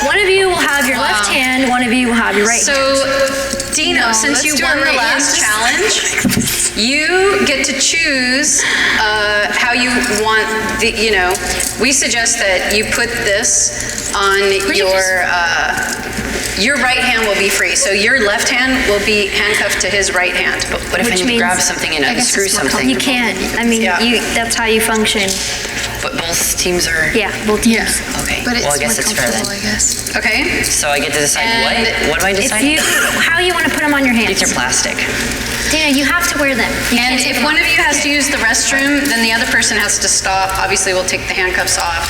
one of you will have your left hand, one of you will have your right hand. So, Dino, since you won the last challenge, you get to choose how you want we suggest that you put this on your right hand will be free. So your left hand will be handcuffed to his right hand. But what if I need to grab something and unscrew something? You can't. I mean, that's how you function. But both teams are... Yeah, both teams. Okay, But it's well, I guess more it's fair then. comfortable, I guess. Okay? So I get to decide what do I decide? How you want to put them on your hands. These are plastic. Dana, you have to wear them. You And can't take if them one off. of you has to use the restroom, then the other person has to stop. Obviously, we'll take the handcuffs off.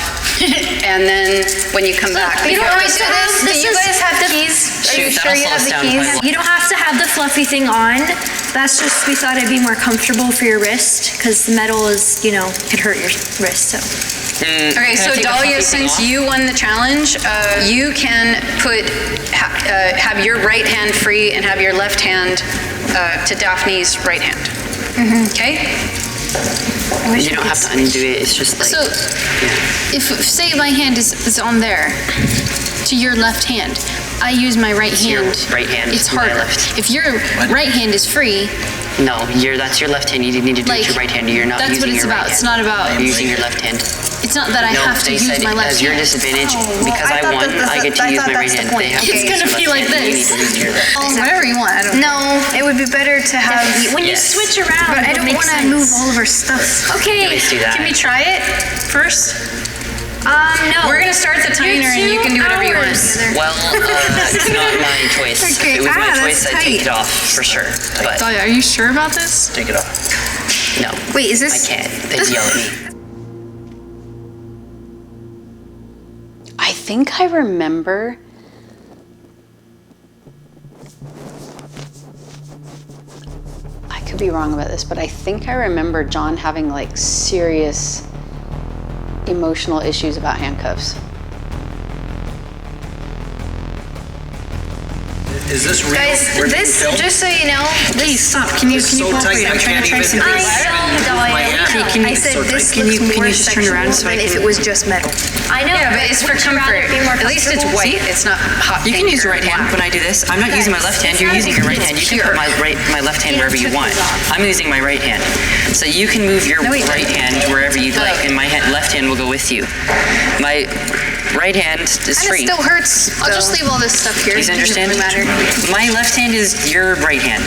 And then when you come back... You don't have to Do have, you guys have the keys? Are you Shoot, sure you that'll have slow the us down keys? quite a lot. You don't have to have the fluffy thing on. That's just, we thought it'd be more comfortable for your wrist because the metal is, could hurt your wrist, so. Okay, so take the Dahlia, fluffy thing since off? you won the challenge, you can have your right hand free and have your left hand to Daphne's right hand. Okay? You don't have to undo it. It's just like... So, if say my hand is on there, to your left hand, I use my right your hand. right hand, It's my harder. left. If your right hand is free, No, that's your left hand. You need to do it with your right hand. You're not that's what using it's your about. right It's hand. not about. You're using your left hand. It's not that I No, have to they use said my left as your hand. disadvantage, because I I thought won, that- I get to I use thought my right that's the hand. point. They have to It's use gonna their feel left like hand. You this. need to use your left hand. Whatever you want. I don't. No, it would be better to have. When you Yes. switch around, But I it'll don't make want to sense. move all of our stuff. Okay. Let's do that. Can we try it first? No. We're gonna start the timer and you can do whatever you want. hours. Well, it's not my choice. Okay. If it was my Ah, choice, that's I'd take tight. it off for sure. But Dahlia, are you sure about this? Take it off. no, Wait, is I this? can't. They'd yell at me. I think I remember I could be wrong about this, but I think I remember John having like serious emotional issues about handcuffs. Is this real? Guys, We're being this, filmed? just so you know, Please stop. Can you It's so tight, I can't even. I know, my hand. Dahlia. I said this looks more sexual than if it was just metal. I know. Yeah, but it's for Would you rather comfort. be more At least it's comfortable? white. It's not hot. You can pink use your or right hand black. when I do this. I'm not using my left hand. You're using your right hand. You can put my left hand wherever you want. I'm using my right hand. So you can move your right hand wherever you'd like, and my left hand will go with you. My right hand is And free. it still hurts. I'll just leave all this stuff here. Please It doesn't understand? really matter. My left hand is your right hand.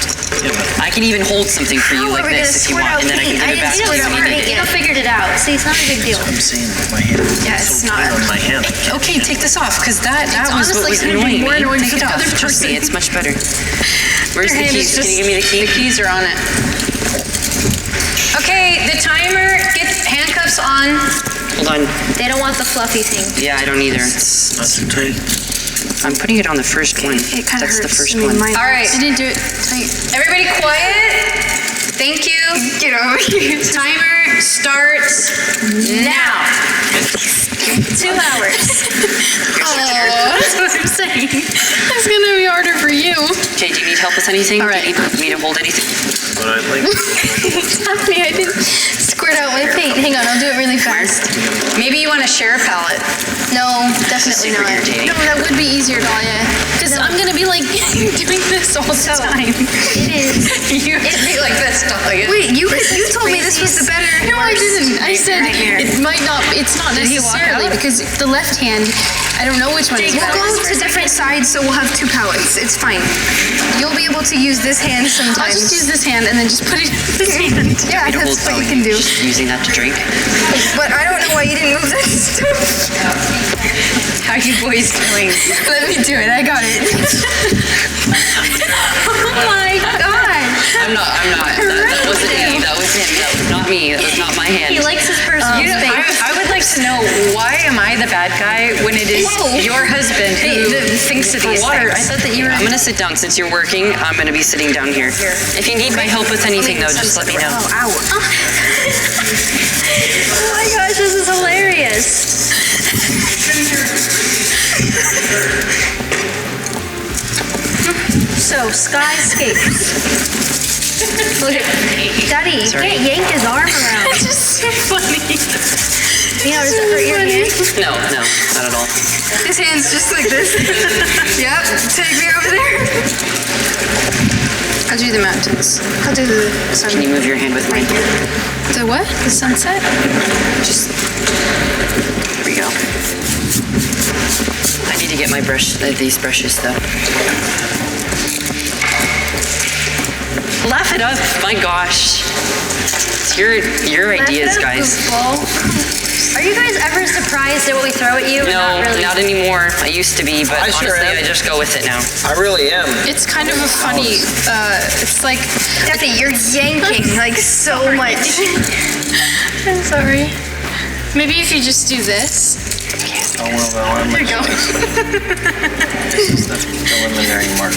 I can even hold something for you How like are we this gonna if you sort want, out and then I can paint? give it back to didn't you know when you we were need gonna it. You figured it out. See, it's not a big deal. I'm saying with my hand. Yeah, it's so not. tight on my hand. Okay, take this off, because that was what honestly was gonna be annoying more me. annoying Take for it the off. other Trust me, person. it's much better. Where's the hand keys? is Can you give me the key? The keys are on it. Okay, the timer. Get handcuffs on. Hold on. They don't want the fluffy thing. Yeah, I don't either. It's, Not too tight. I'm putting it on the first one. It kind of That's hurts. the first I mean, one. mine All right. I didn't do it tight. Everybody quiet. Thank you. Get over here. Timer starts now. 2 hours. That's what I'm saying. It's gonna be harder for you. Okay, do you need help with anything? All right. Do you need me to hold anything? But I like. Daphne, I didn't square squirt out my paint. Hang on, I'll do it really fast. Maybe you want to share a palette. No, definitely Super not. irritating. No, that would be easier, Dahlia. Because I'm gonna be like doing this all the time. It is. You have to be like this, Dahlia. Wait, you told me this was the better. No, I didn't. I said it might not. It's not Did he walk necessarily out? because the left hand. I don't know which one is better. We'll go to different sides, so we'll have two palettes. It's fine. You'll be able to use this hand sometimes. I'll just use this hand and then just put it in this hand. Yeah, Hold that's what on. you can do. Just using that to drink. But I don't know why you didn't move that stuff. How you boys doing? Let me do it. I got it. Oh my god. I'm not. That wasn't me. That was him. That was not me. That was not my hand. He likes his personal You know, space. I would like to know, why am I the bad guy when it is your husband who thinks of these Water. I things? thought that you were. I'm gonna sit down since you're working. I'm gonna be sitting down here. If you need my help with anything, though, just let me know. Oh, ow. Oh my gosh, this is hilarious. So, skyscapes. Look at Daddy, you Sorry. can't yank his arm around. It's just so funny. You know, does it hurt your hand? No, not at all. His hand's just like this. Yep, take me over there. I'll do the mountains. I'll do the sun. Can you move your hand with mine? The what? The sunset? Just. Here we go. I need to get my brush. These brushes though. Laugh it up. My gosh. It's your ideas, guys. Are you guys ever surprised at what we throw at you? No, Not really. not anymore. I used to be, but I sure honestly, am. I just go with it now. I really am. It's kind of a funny, it's like, Daddy, you're yanking like so much. I'm sorry. Maybe if you just do this. Oh, well, I'm There you go. This is the preliminary mark.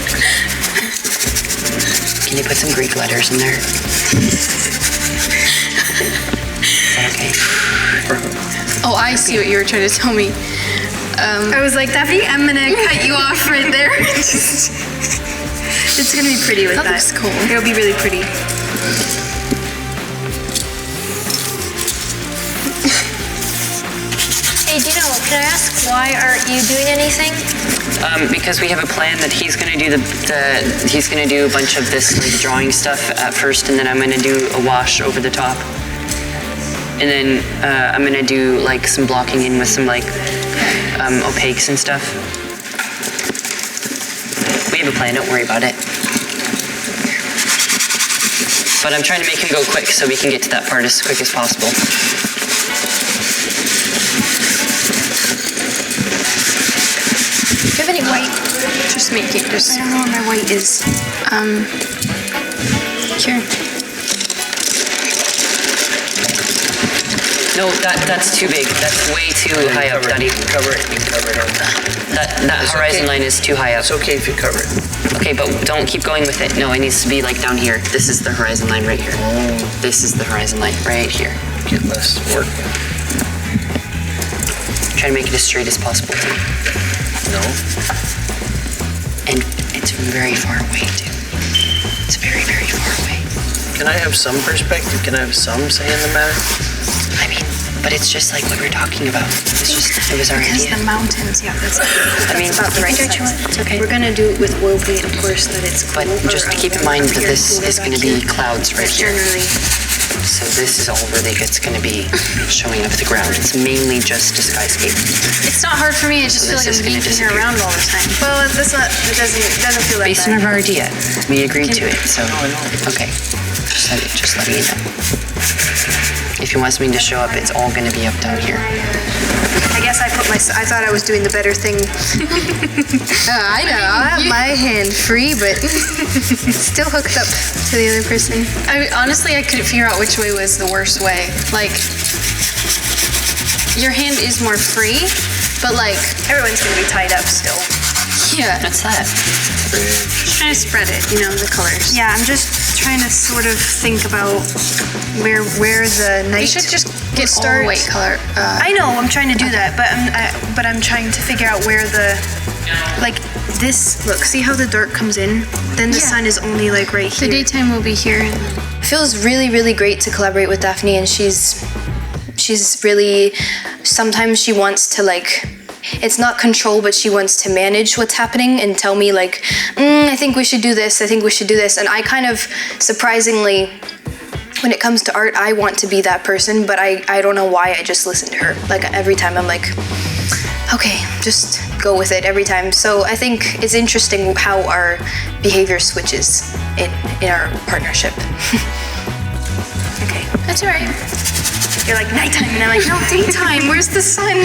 Can you put some Greek letters in there? Is that okay? Oh, I see what you were trying to tell me. I was like, Daffy, I'm gonna cut you off right there. It's gonna be pretty with that. That looks cool. It'll be really pretty. Hey, Dino, can I ask why aren't you doing anything? Because we have a plan that he's gonna do he's gonna do a bunch of this like drawing stuff at first, and then I'm gonna do a wash over the top, and then I'm gonna do like some blocking in with some like opaques and stuff. We have a plan. Don't worry about it. But I'm trying to make him go quick so we can get to that part as quick as possible. Do you have any white? Just make it. Just. I don't know where my white is. Here. No, that's too big. That's way too high up, Daddy. Cover it. You can cover it on that. That horizon line is too high up. It's okay if you cover it. Okay, but don't keep going with it. No, it needs to be like down here. This is the horizon line right here. This is the horizon line right here. Get less work. Try to make it as straight as possible too. No. And it's very far away too. It's very, very far away. Can I have some perspective? Can I have some say in the matter? I mean, but it's just like what we were talking about. It was our Because idea. the mountains, yeah, that's about the right size. It's okay. We're gonna do it with oil paint, of course, that it's But cool, just or, keep in mind that here, this cooler is going to back be here. clouds right here. Generally, So this is all really it's going to be showing up the ground. It's mainly just a skyscape. it's not hard for me. I just So feel like this I'm is gonna yanking her disappear. around all the time. Well, that's not. It doesn't feel like Based that. on our idea, we agreed to it. So okay, just letting you know. If he wants me to show up, it's all going to be up down here. I guess I thought I was doing the better thing. I know. I have my hand free, but still hooked up to the other person. Honestly, I couldn't figure out which way was the worst way. Like, your hand is more free, but like everyone's gonna be tied up still. Yeah. What's that? Just trying to spread it, the colors. Yeah, I'm just trying to sort of think about where the night. You should just get all white color. I know, I'm trying to do that, but I'm trying to figure out where the this. Look, see how the dark comes in? Then the sun is only like right here. The daytime will be here. It feels really, really great to collaborate with Daphne, and she's really, sometimes she wants to like, it's not control, but she wants to manage what's happening and tell me like, I think we should do this, I think we should do this. And I kind of, surprisingly, when it comes to art, I want to be that person, but I don't know why, I just listen to her. Like every time I'm like, okay, just go with it every time. So I think it's interesting how our behavior switches in our partnership. Okay. That's all right. You're like nighttime, and I'm like, no, daytime. Where's the sun?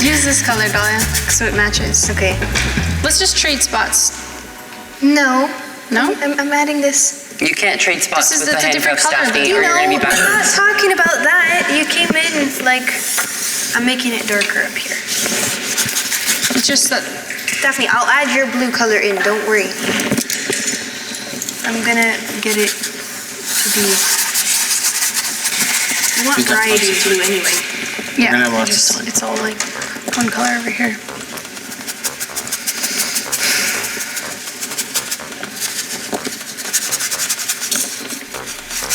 Use this color, Dahlia, so it matches. Okay. Let's just trade spots. No. No? I'm adding this. You can't trade spots This is- with the it's a different handcuffs, color, Daphne, though. or you're gonna be I'm not backwards. talking about that. You came in like, I'm making it darker up here. It's just that Daphne, I'll add your blue color in, don't worry. I'm gonna get it to be, I want variety of blue anyway. yeah, gonna have lots of it's all like one color over here.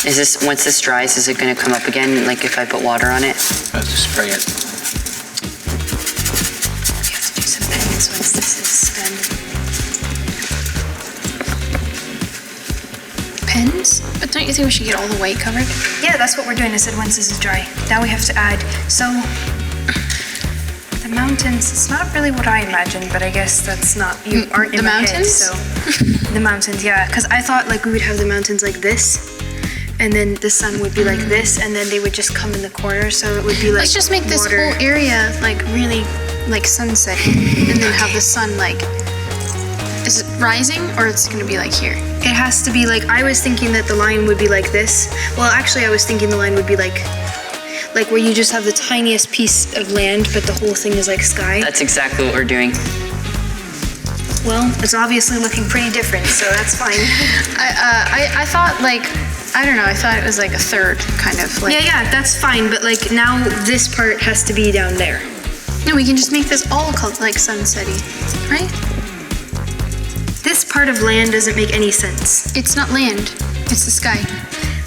Is this, once this dries, is it gonna come up again, like if I put water on it? I have to spray it. You have to do some pens once this is done. Pens? But don't you think we should get all the white covered? Yeah, that's what we're doing. I said once this is dry. Now we have to add, so the mountains, it's not really what I imagined, but I guess that's not, you aren't in the my head, mountains? so. The mountains, yeah, because I thought like we would have the mountains like this, and then the sun would be like this, and then they would just come in the corner, so it would be like Let's just make this water. whole area like really like sunset, and then have the sun like, is it rising or it's gonna be like here? It has to be like, I was thinking that the line would be like this. Well, actually I was thinking the line would be like where you just have the tiniest piece of land, but the whole thing is like sky. That's exactly what we're doing. Well, it's obviously looking pretty different, so that's fine. I thought like, I don't know, I thought it was like a third kind of like. Yeah, that's fine, but like now this part has to be down there. No, we can just make this all called like sunsetty, right? This part of land doesn't make any sense. It's not land, it's the sky.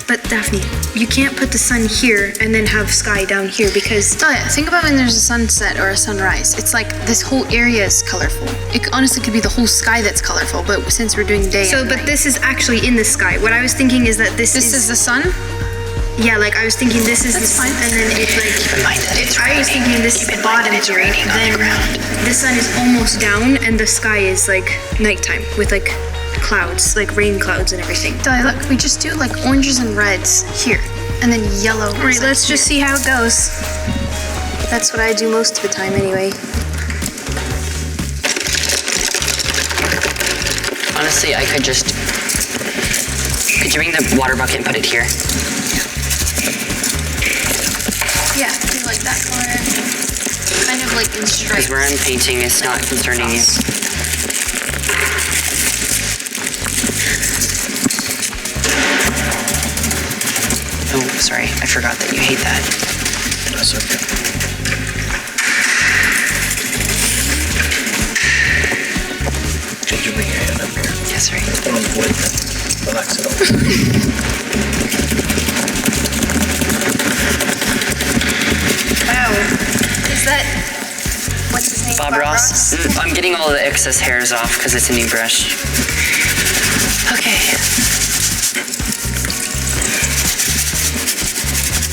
But Daphne, you can't put the sun here and then have sky down here because Dahlia, think about when there's a sunset or a sunrise. It's like this whole area is colorful. It honestly could be the whole sky that's colorful, but since we're doing day so, and but night. this is actually in the sky. What I was thinking is that this This is the sun? yeah, like I was thinking this is That's the fine. and then it like Keep in mind that it's I was thinking this is the bottom here. Then the sun is almost down and the sky is like nighttime with like clouds, like rain clouds and everything. Dahlia, look, we just do like oranges and reds here, and then yellow. All right, let's just see how it goes. That's what I do most of the time anyway. Honestly, I could just, could you bring the water bucket and put it here? Yeah, do like that color. Kind of like in stripes. Because where I'm painting is not concerning you. Oh, sorry, I forgot that you hate that. That's okay. Could you bring your hand up here? Yeah, sorry. Don't avoid that. Relax it over. Wow. Is that what's his name? Bob Ross. I'm getting all the excess hairs off because it's a new brush. Okay.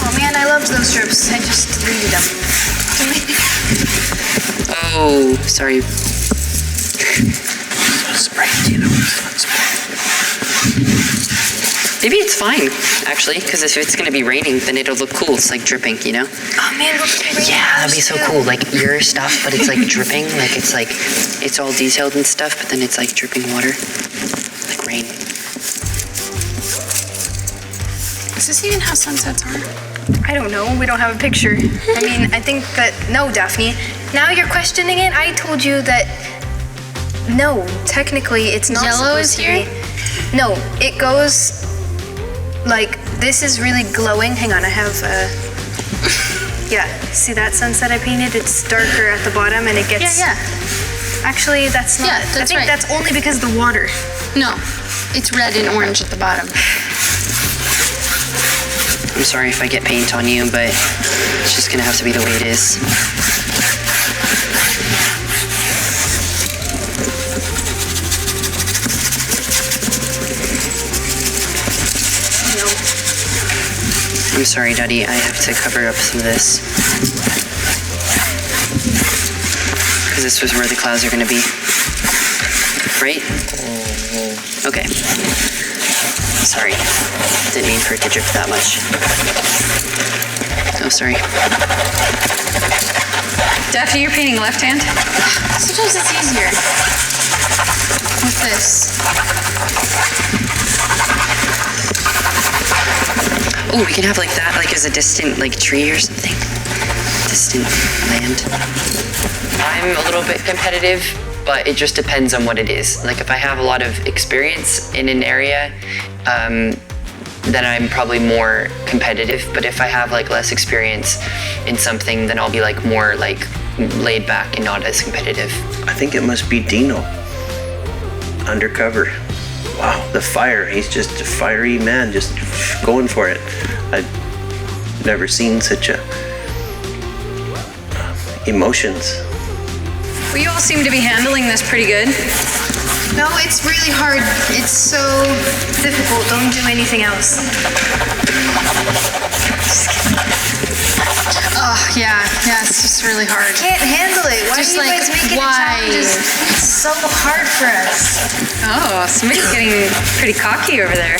Oh man, I loved those strips. I just deleted them. Oh, sorry. Spray it, you know. Maybe it's fine, actually, because if it's going to be raining, then it'll look cool. It's like dripping, you know? Oh man, look at the Yeah, that'd be so cool. Like your stuff, but it's like dripping. Like, it's all detailed and stuff, but then it's like dripping water. Like rain. Is this even how sunsets are? I don't know. We don't have a picture. I mean, I think that no, Daphne. Now you're questioning it. I told you that no, technically it's not. Yellow is supposed to here? be. No, it goes like this is really glowing. Hang on, I have yeah, see that sunset I painted? It's darker at the bottom and it gets Yeah. Actually, that's not. Yeah, I that's think right. that's only because of the water. No, It's red and orange at the bottom. I'm sorry if I get paint on you, but it's just gonna have to be the way it is. I'm sorry, Daddy, I have to cover up some of this. Because this was where the clouds are gonna be. Right? Okay. Sorry. Didn't mean for it to drip that much. Oh, sorry. Daphne, you're painting left hand? Sometimes it's easier with this. Oh, we can have like that, like as a distant like tree or something. Distant land. I'm a little bit competitive, but it just depends on what it is. Like if I have a lot of experience in an area, then I'm probably more competitive. But if I have like less experience in something, then I'll be like more like laid back and not as competitive. I think it must be Dino. Undercover. Wow, the fire. He's just a fiery man, just going for it. I've never seen such a emotions. Well, you all seem to be handling this pretty good. No, it's really hard. It's so difficult. Don't do anything else. Oh, yeah, it's just really hard. Can't handle it. Why Just are you like, guys making why? the challenges so hard for us? Oh, somebody's getting pretty cocky over there.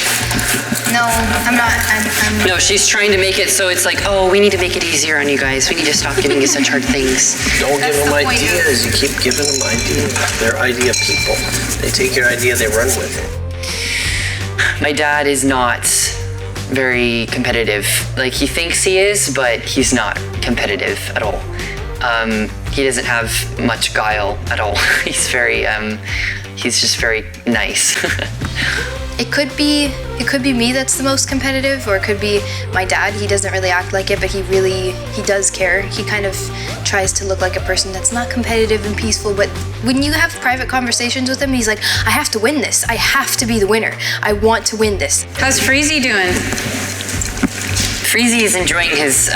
No, I'm not. I'm No, she's trying to make it so it's like, oh, we need to make it easier on you guys. We need to stop giving you such hard things. Don't give them the point. ideas. You keep giving them ideas. They're idea people. They take your idea, they run with it. My dad is not very competitive. Like he thinks he is, but he's not competitive at all. He doesn't have much guile at all. He's very, he's just very nice. It could be me that's the most competitive, or it could be my dad. He doesn't really act like it, but he does care. He kind of tries to look like a person that's not competitive and peaceful, but when you have private conversations with him, he's like, I have to win this. I have to be the winner. I want to win this. How's Freezy doing? Freezy is enjoying his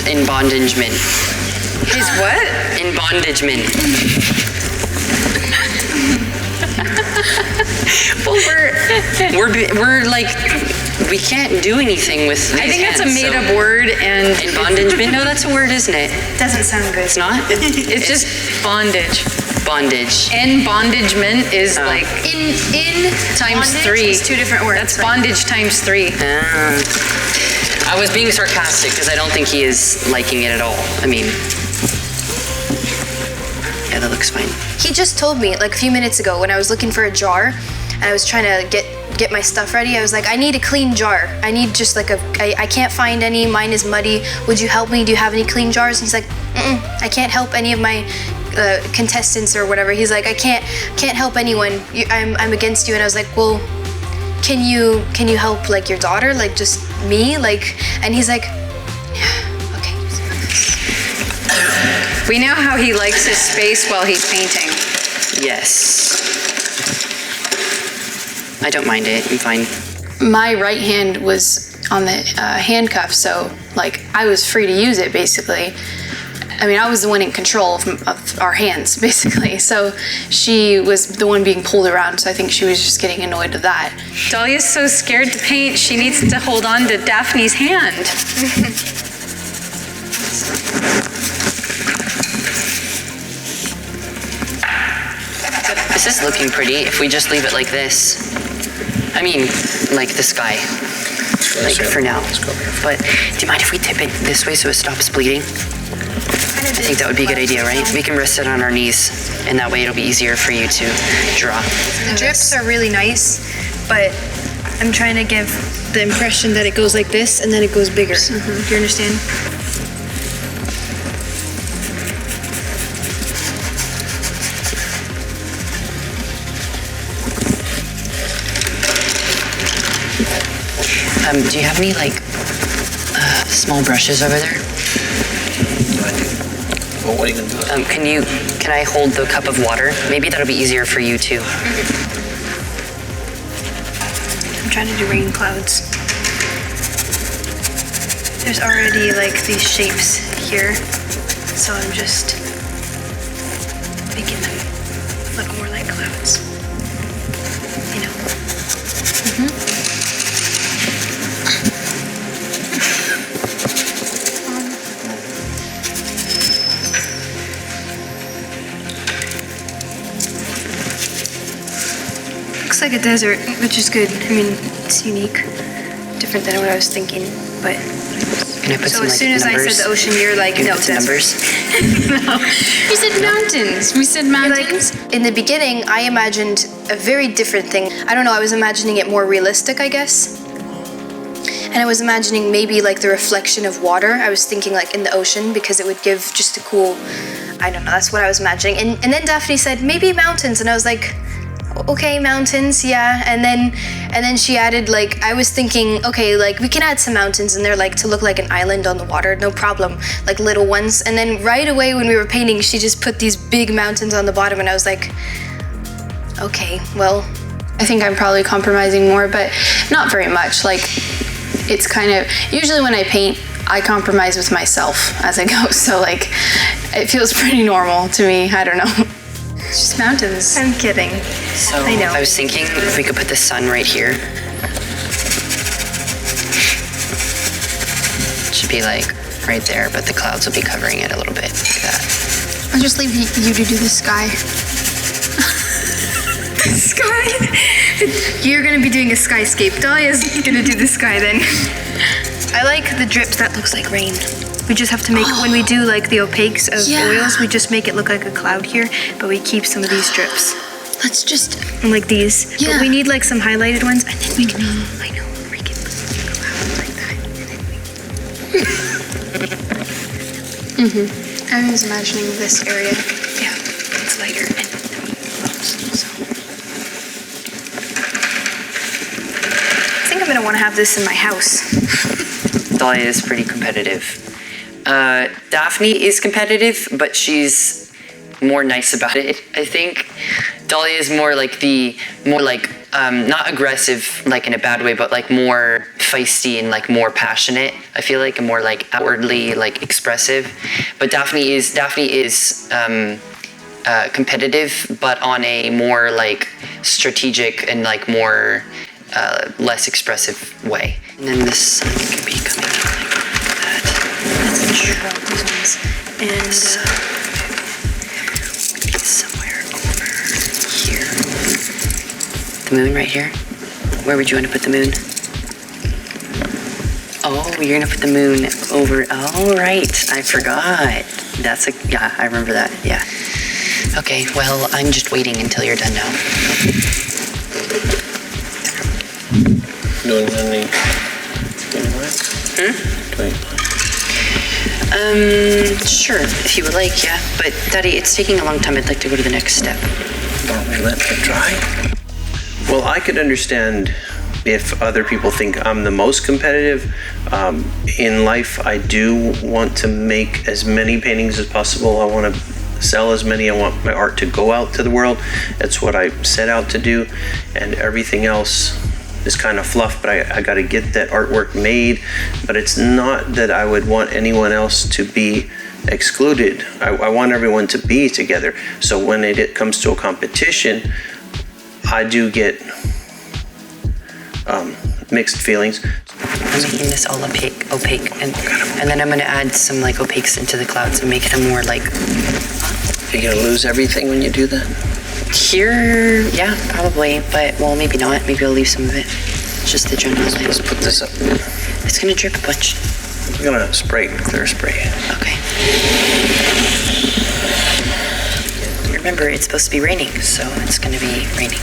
in bondagement. His what? In bondagement. Well, we're like, we can't do anything with these I think that's a hands, made-up so- word, and In bondagement? No, that's a word, isn't it? Doesn't sound good. It's not? it's just bondage. Bondage. In bondagement is like In times bondage 3. is two different words. That's bondage times 3. I was being sarcastic because I don't think he is liking it at all. I mean, yeah, that looks fine. He just told me like a few minutes ago when I was looking for a jar and I was trying to get my stuff ready. I was like, I need a clean jar. I need just like I can't find any. Mine is muddy. Would you help me? Do you have any clean jars? And he's like, I can't help any of my contestants or whatever. He's like, I can't help anyone. I'm against you. And I was like, well, can you help like your daughter? Like just me? Like, and he's like, yeah, okay. We know how he likes his space while he's painting. Yes. I don't mind it. I'm fine. My right hand was on the handcuff, so like I was free to use it basically. I mean, I was the one in control of our hands basically. So she was the one being pulled around. So I think she was just getting annoyed with that. Dahlia's so scared to paint, she needs to hold on to Daphne's hand. This is looking pretty if we just leave it like this. I mean, like the sky. Like for now. But do you mind if we tip it this way so it stops bleeding? I think that would be a good idea, right? We can rest it on our knees, and that way it'll be easier for you to draw. The drips are really nice, but I'm trying to give the impression that it goes like this and then it goes bigger. Do you understand? Do you have any like small brushes over there? Well, what are you gonna do? Can I hold the cup of water? Maybe that'll be easier for you too. I'm trying to do rain clouds. There's already like these shapes here, so I'm just making them look more like clouds. You know? Looks like a desert, which is good. I mean, it's unique. Different than what I was thinking, but... Can I put So some as soon as I said the ocean, you're like, no, put some desert. numbers? No. We said mountains. We said mountains. Like, in the beginning, I imagined a very different thing. I don't know, I was imagining it more realistic, I guess. And I was imagining maybe like the reflection of water. I was thinking like in the ocean because it would give just a cool, I don't know, that's what I was imagining. And then Daphne said, maybe mountains. And I was like, okay, mountains, yeah. And then she added like, I was thinking, okay, like we can add some mountains in there like to look like an island on the water, no problem, like little ones. And then right away when we were painting, she just put these big mountains on the bottom and I was like, okay, well, I think I'm probably compromising more, but not very much. Like, it's kind of, usually when I paint, I compromise with myself as I go. So like, it feels pretty normal to me, I don't know. It's just mountains. I'm kidding. So I know. I was thinking if we could put the sun right here. It should be like right there, but the clouds will be covering it a little bit, like that. I'll just leave you to do the sky. The sky? You're gonna be doing a skyscape. Dahlia's gonna do the sky then. I like the drips that looks like rain. We just have to make, when we do like the opaques of oils, we just make it look like a cloud here, but we keep some of these drips. Let's just. And like these. Yeah. But we need like some highlighted ones, and then we can, I know, make it look like a cloud like that. And then we... I was imagining this area. Yeah, it's lighter and so. I think I'm gonna want to have this in my house. Dahlia is pretty competitive. Daphne is competitive, but she's more nice about it, I think. Dahlia is more like not aggressive, like in a bad way, but like more feisty and like more passionate, I feel like, and more like outwardly like expressive. But Daphne is competitive, but on a more like strategic and like more less expressive way. And then this sun could be coming in like that. That's interesting. These ones. And Maybe somewhere over here. The moon right here? Where would you want to put the moon? Oh, you're gonna put the moon over, oh right, I forgot. Yeah, I remember that, yeah. Okay, well, I'm just waiting until you're done now. Doing any black? Doing Sure, if you would like, yeah. But Daddy, it's taking a long time. I'd like to go to the next step. Don't we let it dry? Well, I could understand if other people think I'm the most competitive. In life, I do want to make as many paintings as possible. I want to sell as many. I want my art to go out to the world. That's what I set out to do. And everything else is kind of fluff, but I got to get that artwork made. But it's not that I would want anyone else to be excluded. I want everyone to be together. So when it comes to a competition, I do get mixed feelings. I'm making this all opaque, and then I'm gonna add some like opaques into the clouds and make them more like. You're gonna lose everything when you do that? Here, yeah, probably, but well, maybe not. Maybe I'll leave some of it. It's just the general. Let's put this up. It's gonna drip a bunch. We're gonna spray clear spray. Okay. Remember, it's supposed to be raining, so it's gonna be raining.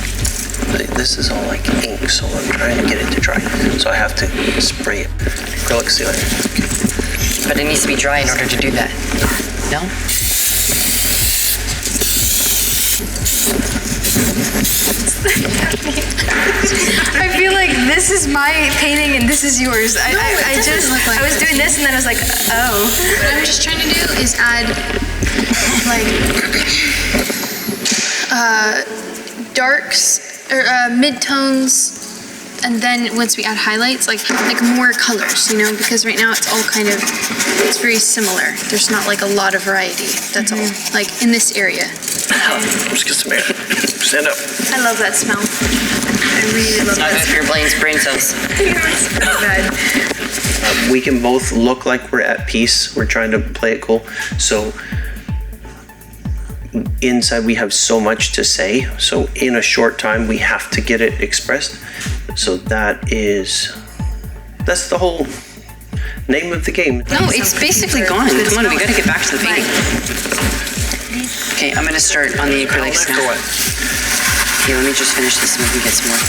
This is all like ink, so I'm trying to get it to dry. So I have to spray it. Acrylic sealer. Okay. But it needs to be dry in order to do that. No? I feel like this is my painting and this is yours. I was doing this and then I was like, oh. What I'm just trying to do is add Like darks or midtones and then once we add highlights, like more colors, you know, because right now it's all kind of, it's very similar. There's not like a lot of variety, that's all, like in this area. Let's get some air. Stand up. I love that smell. I really love It's not that good for your brain cells. It's so bad. We can both look like we're at peace. We're trying to play it cool. So inside we have so much to say. So in a short time we have to get it expressed. So that's the whole name of the game. No, it's basically gone. Come on, we gotta get back to the painting. Okay, I'm gonna start on the acrylics now. Okay, let me just finish this and we can get some more.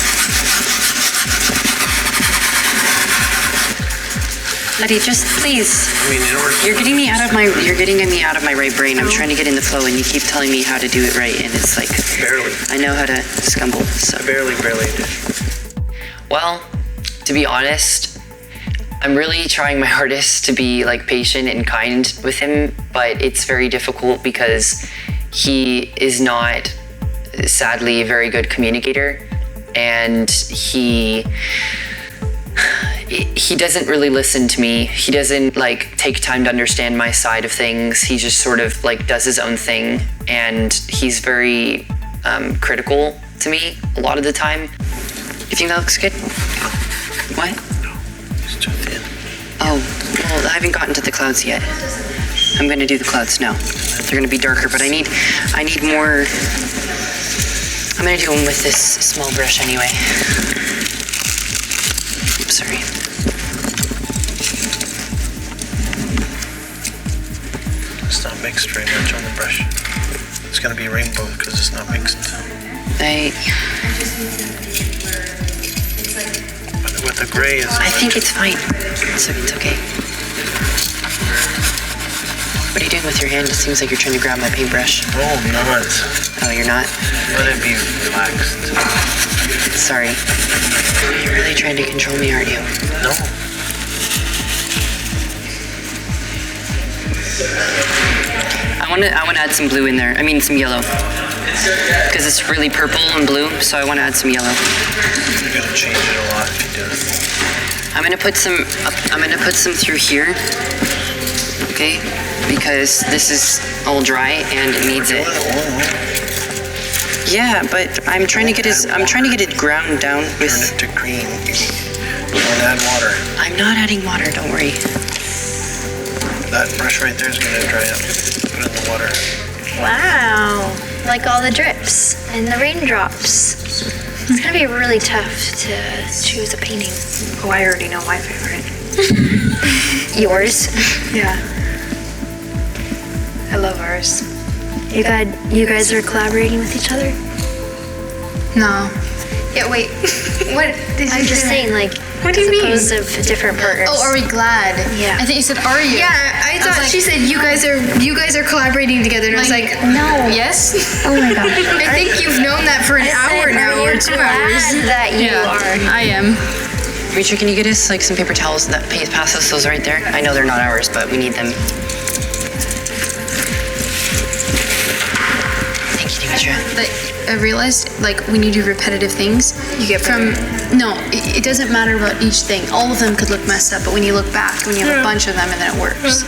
Letty, just please. I mean, You're getting me out of my right brain. I'm trying to get in the flow and you keep telling me how to do it right and it's like barely. I know how to scumble. So Barely did. well, to be honest, I'm really trying my hardest to be like patient and kind with him, but it's very difficult because he is not, sadly, a very good communicator, and he doesn't really listen to me. He doesn't like take time to understand my side of things. He just sort of like does his own thing, and he's very critical to me a lot of the time. You think that looks good? What? It's too thin. Oh, well, I haven't gotten to the clouds yet. I'm gonna do the clouds now. They're gonna be darker, but I need more. I'm gonna do them with this small brush anyway. Oops, sorry. It's not mixed very much on the brush. It's gonna be rainbow because it's not mixed. But with the gray is. I think it's fine. It's okay. What are you doing with your hand? It seems like you're trying to grab my paintbrush. Oh, I'm not. Oh, you're not? Let it be relaxed. Sorry. You're really trying to control me, aren't you? No. I want to add some blue in there. I mean, some yellow. Because it's really purple and blue, so I want to add some yellow. You're gonna change it a lot if you do it. I'm gonna put some through here. Okay? Because this is all dry and it needs it. Yeah, but I'm trying to get it ground down with. Turn it to green. Don't add water. I'm not adding water. Don't worry. That brush right there is gonna dry up. Put it in the water. Wow, like all the drips and the raindrops. It's gonna be really tough to choose a painting. Oh, I already know my favorite. Yours? Yeah. I love ours. You guys are collaborating with each other? No. Yeah, wait, what did you I'm just saying, like, what do you mean? as opposed to different partners. Oh, are we glad? Yeah. I think you said, are you? Yeah, I thought like- she said you guys are collaborating together, and I was like, no. Yes? Oh my gosh. I think you've known that for an hour now or 2 hours. That you are. I am. Rachel, can you get us like some paper towels that pass us those right there? I know they're not ours, but we need them. Thank you, Demetra. Like, I realized, like, when you do repetitive things, you get it doesn't matter about each thing. All of them could look messed up, but when you look back, when you have a bunch of them, and then it works.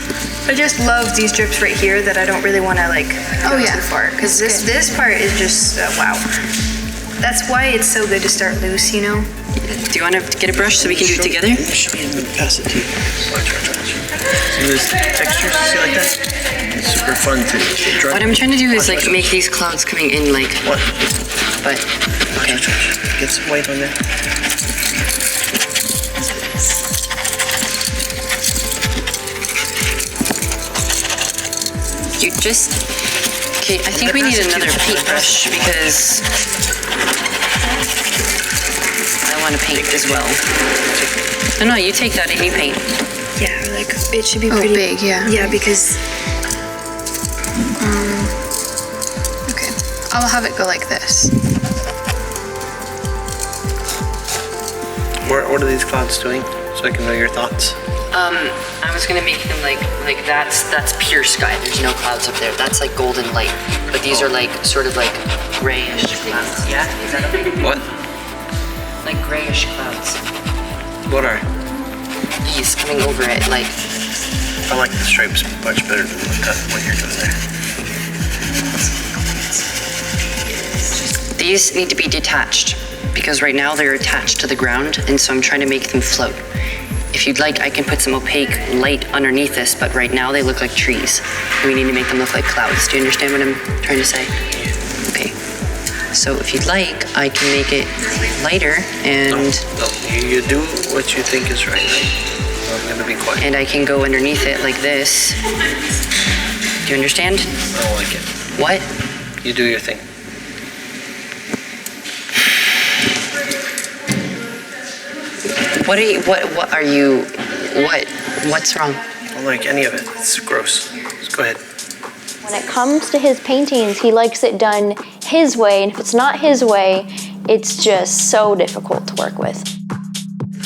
I just love these drips right here that I don't really want to like go too far because this part is just wow. That's why it's so good to start loose, you know. Do you want to get a brush so we can do it together? Show me and pass it to you. Watch. See this texture? See like that? It's super fun to draw. What I'm trying to do is like make these clouds coming in like. What? But okay. Get some white on there. You just. Okay, I think we need another paintbrush because I want to paint as well. No, you take that and you paint. Yeah, like it should be Oh, pretty big, yeah. Yeah, because Okay. I'll have it go like this. What are these clouds doing? So I can know your thoughts. I was gonna make them like that's pure sky. There's no clouds up there. That's like golden light. But these are like sort of like grayish clouds. Yeah? Is that okay? What? Like grayish clouds. What are? He's coming over it like. I like the stripes much better than what you're doing there. These need to be detached because right now they're attached to the ground, and so I'm trying to make them float. If you'd like, I can put some opaque light underneath this, but right now they look like trees. We need to make them look like clouds. Do you understand what I'm trying to say? Okay. So if you'd like, I can make it lighter and... No, you do what you think is right. I'm gonna be quiet. And I can go underneath it like this. Do you understand? I don't like it. What? You do your thing. What's wrong? I don't like any of it. It's gross. Just go ahead. When it comes to his paintings, he likes it done his way, and if it's not his way, it's just so difficult to work with.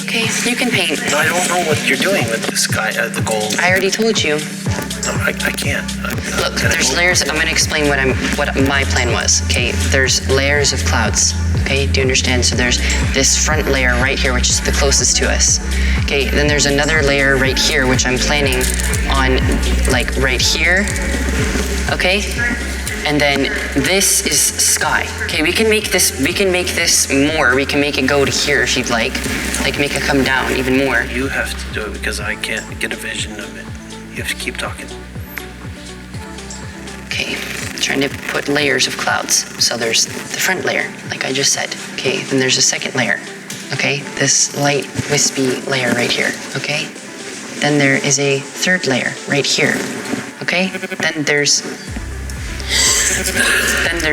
Okay, you can paint. No, I don't know what you're doing with the sky, the gold. I already told you. No, I can't. Look, there's layers. I'm gonna explain what my plan was. Okay, there's layers of clouds. Okay, do you understand? So there's this front layer right here, which is the closest to us. Okay, then there's another layer right here, which I'm planning on, like right here. Okay, and then this is sky. Okay, we can make this more. We can make it go to here if you'd like make it come down even more. You have to do it because I can't get a vision of it. You have to keep talking. Okay, trying to put layers of clouds. So there's the front layer, like I just said. Okay, then there's a second layer. Okay, this light wispy layer right here. Okay, then there is a third layer right here. Okay, then there's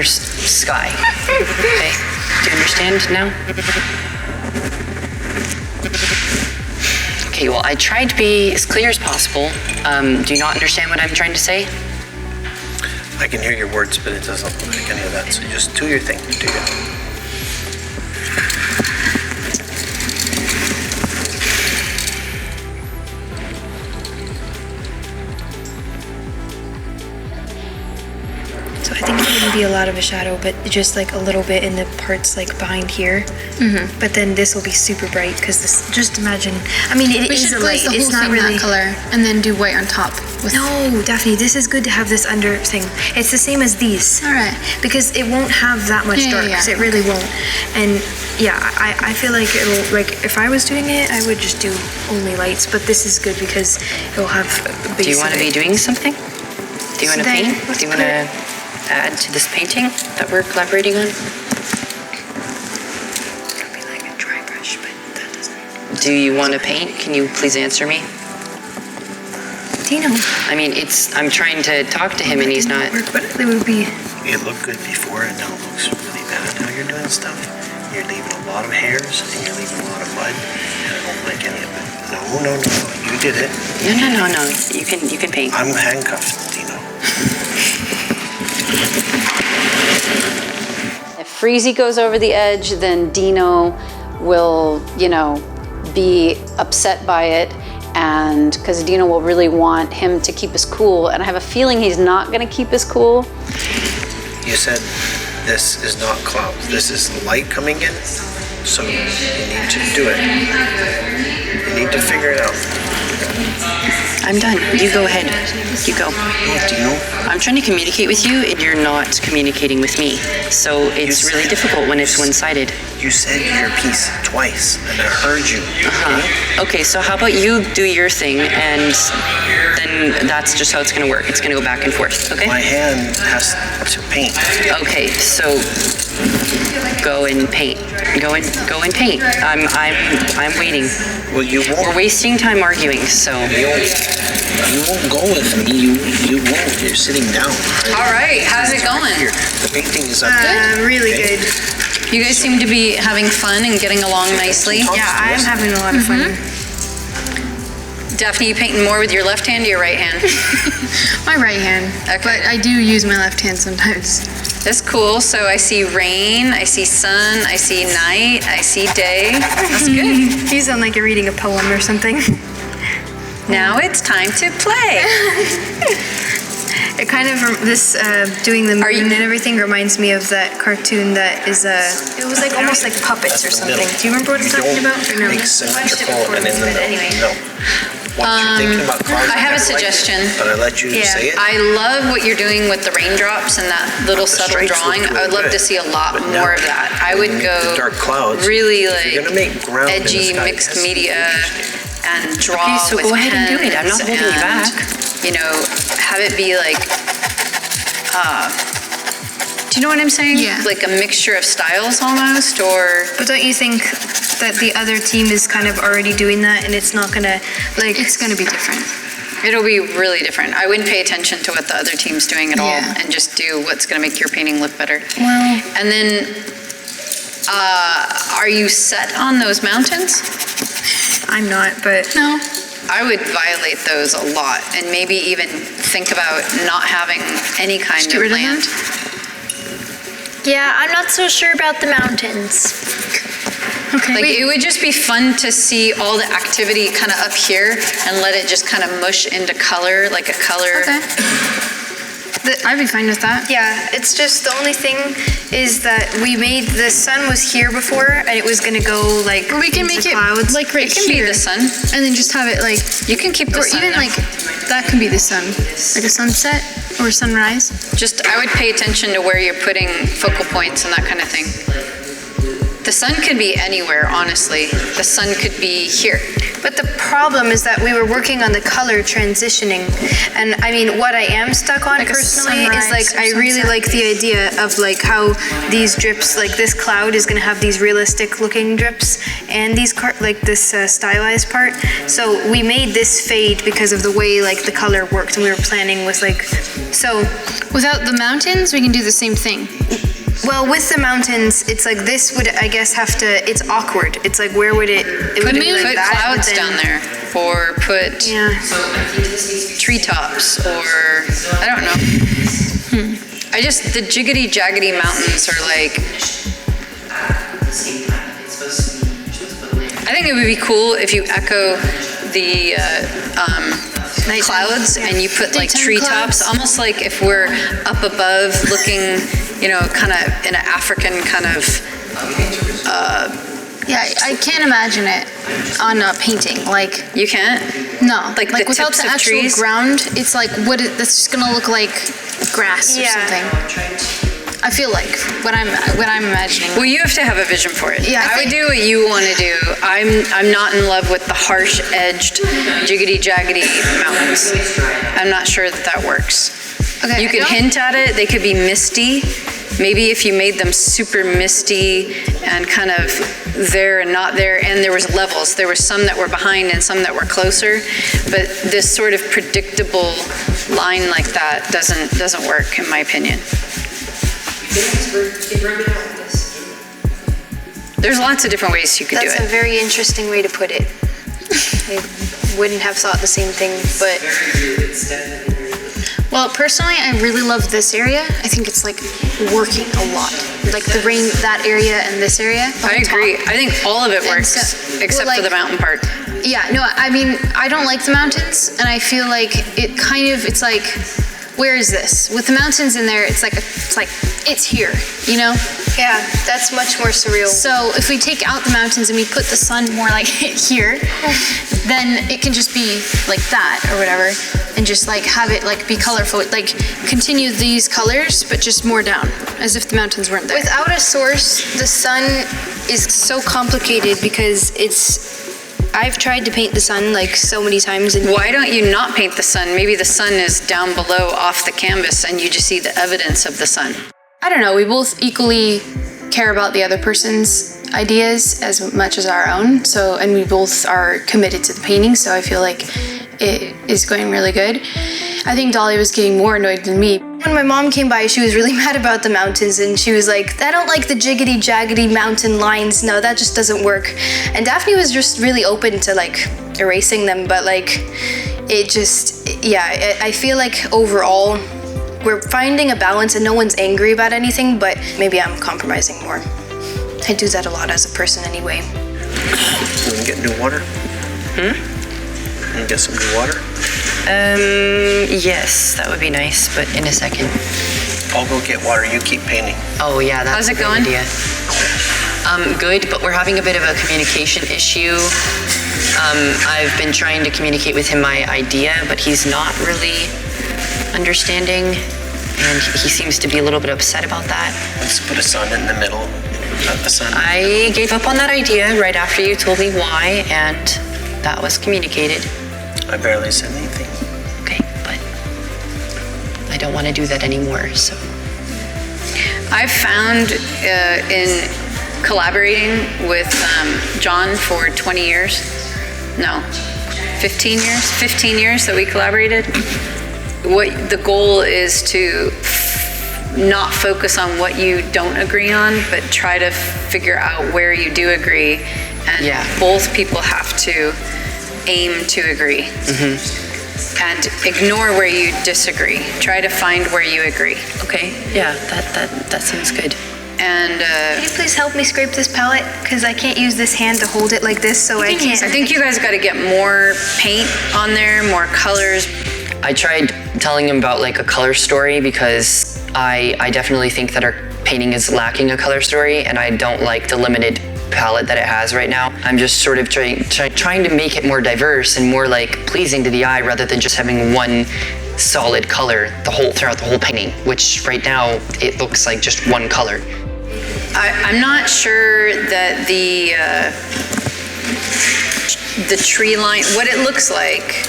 sky. Okay, do you understand now? Okay, well, I tried to be as clear as possible. Do you not understand what I'm trying to say? I can hear your words, but it doesn't look like any of that. So just do your thing. Do your thing. So I think it wouldn't be a lot of a shadow, but just like a little bit in the parts like behind here. But then this will be super bright because this. Just imagine. I mean, it is a light. The whole It's not thing really that color, and then do white on top. No, Daphne, this is good to have this under thing. It's the same as these. All right. Because it won't have that much Yeah, dark. yeah, yeah. It really won't. And yeah, I feel like it'll, like, if I was doing it, I would just do only lights. But this is good because it'll have a base. Do you want to be doing something? Do you want to Then paint? let's Do you want to add to this painting that we're collaborating on? It'll be like a dry brush, but that doesn't. Do you want to paint? Can you please answer me? Dino. I mean, I'm trying to talk to him and he's not. Work, but it would be. It looked good before, and now it looks really bad. How you're doing stuff. You're leaving a lot of hairs, and you're leaving a lot of mud, and I don't like any of it. No. You did it. No. You can paint. I'm handcuffed, Dino. If Freezy goes over the edge, then Dino will, be upset by it, and because Dino will really want him to keep us cool, and I have a feeling he's not going to keep us cool. You said this is not clouds. This is light coming in. So you need to do it. You need to figure it out. I'm done. You go ahead. You go. No, Dino. I'm trying to communicate with you and you're not communicating with me. So it's really difficult when it's one-sided. You said your piece twice, and I heard you. Okay, so how about you do your thing, and then that's just how it's going to work. It's going to go back and forth, okay? My hand has to paint. Okay, so go and paint. Go and paint. I'm waiting. Well, you won't. We're wasting time arguing, so. You won't go with me. You won't. You're sitting down. All right, how's it going? Here, the painting is up there. Really Okay? good. You guys seem to be having fun and getting along nicely. Yeah, I am having a lot of fun. Daphne, you painting more with your left hand or your right hand? My right hand, but I do use my left hand sometimes. That's cool. So I see rain, I see sun, I see night, I see day. That's good. You sound like you're reading a poem or something. Now it's time to play. It kind of this doing the moon and everything reminds me of that cartoon that is it was like almost like puppets or something. Do you remember what I'm talking about? Or no? Make symmetrical and in the middle. Anyway. No. Once you're thinking about clouds, I have a never liked it, suggestion. But I let you say it. I love what you're doing with the raindrops and that little subtle stripes look drawing. really I would love good. to see a lot But more now, of that. I would the go dark clouds, really if like you're gonna make ground in the edgy sky, it mixed has to be media interesting. and draw Okay, so with go ahead and do it. I'm pens not holding you and, back. You know, have it be like, do you know what I'm saying? Yeah. Like a mixture of styles almost, or But don't you think that the other team is kind of already doing that and it's not gonna like It's gonna be different. it'll be really different. I wouldn't pay attention to what the other team's doing at all Yeah. and just do what's gonna make your painting look better. Well, And then, are you set on those mountains? I'm not, but No. I would violate those a lot and maybe even think about not having any kind get of rid of land. Yeah, I'm not so sure about the mountains. Okay. Like, it would just be fun to see all the activity kind of up here and let it just kind of mush into color, like a color. Okay. I'd be fine with that. yeah, it's just the only thing is that we made the sun was here before and it was gonna go like Or we can into make it clouds. like right It can here. be the sun. And then just have it like, You can keep the or sun even there. like, that can be the sun. Like a sunset or sunrise. Just, I would pay attention to where you're putting focal points and that kind of thing. The sun could be anywhere, honestly. The sun could be here. But the problem is that we were working on the color transitioning. And I mean, what I am stuck on Like a personally is like, sunrise or I really sunset. like the idea of like how these drips, like this cloud is gonna have these realistic looking drips and these, like this stylized part. So we made this fade because of the way like the color worked and we were planning with like, so Without the mountains, we can do the same thing. well, with the mountains, it's like this would, I guess, have to, it's awkward. It's like, where would it would be like Put that, but clouds then- down there, or put Yeah. treetops, or, I don't know. I just, the jiggity jaggedy mountains are like, I think it would be cool if you echo the clouds and you put like Daytime treetops, clouds. almost like if we're up above looking, you know, kind of in an African kind of, Yeah, I can't imagine it on a painting. Like, you can't? no. Like the without tips the of actual trees? ground, it's like, that's just gonna look like grass or Yeah. something. I feel like when I'm imagining. Well, you have to have a vision for it. Yeah, I I would think- do what you want to do. I'm not in love with the harsh-edged, jiggity-jaggedy mountains. I'm not sure that that works. Okay, You I could don't- hint at it. They could be misty. Maybe if you made them super misty and kind of there and not there, and there was levels. There were some that were behind and some that were closer. But this sort of predictable line like that doesn't work, in my opinion. There's lots of different ways you could do That's a it. very interesting way to put it. I wouldn't have thought the same thing, but Well, personally, I really love this area. I think it's like working a lot. Like the rain, that area and this area. I on top. agree. I think all of it And works, so- except well, for the like- mountain part. Yeah, no, I mean, I don't like the mountains, and I feel like it kind of, it's like, where is this? With the mountains in there, it's like, it's here, you know? yeah, that's much more surreal. So if we take out the mountains and we put the sun more like here, then it can just be like that or whatever, and just like have it like be colorful, like continue these colors, but just more down, as if the mountains weren't there. Without a source, the sun is so complicated because I've tried to paint the sun like so many times and Why don't you not paint the sun? Maybe the sun is down below off the canvas and you just see the evidence of the sun. I don't know, we both equally care about the other person's ideas as much as our own, so, and we both are committed to the painting, so I feel like it is going really good. I think Dolly was getting more annoyed than me. when my mom came by, she was really mad about the mountains and she was like, I don't like the jiggity jaggedy mountain lines. No, that just doesn't work. And Daphne was just really open to like erasing them, but like it just, yeah, I feel like overall we're finding a balance and no one's angry about anything, but maybe I'm compromising more. I do that a lot as a person anyway. You wanna get new water? You wanna get some new water? Yes, that would be nice, but in a second. I'll go get water. You keep painting. Oh yeah, that's How's a it good going? idea. Good, but we're having a bit of a communication issue. I've been trying to communicate with him my idea, but he's not really understanding, and he seems to be a little bit upset about that. Let's put a sun in the middle. A sun. I gave up on that idea right after you told me why, and that was communicated. I barely said anything. Okay, but I don't want to do that anymore, so. I've found in collaborating with John for 20 years, no, 15 years that we collaborated, what the goal is to not focus on what you don't agree on, but try to figure out where you do agree. And both people have to aim to agree. And ignore where you disagree. Try to find where you agree. Okay, yeah, that sounds good. And Can you please help me scrape this palette? Because I can't use this hand to hold it like this, so I can't. I think you guys got to get more paint on there, more colors. I tried telling him about like a color story because I definitely think that our painting is lacking a color story, and I don't like the limited palette that it has right now. I'm just sort of trying to make it more diverse and more like pleasing to the eye rather than just having one solid color throughout the whole painting, which right now it looks like just one color. I'm not sure that the tree line, what it looks like.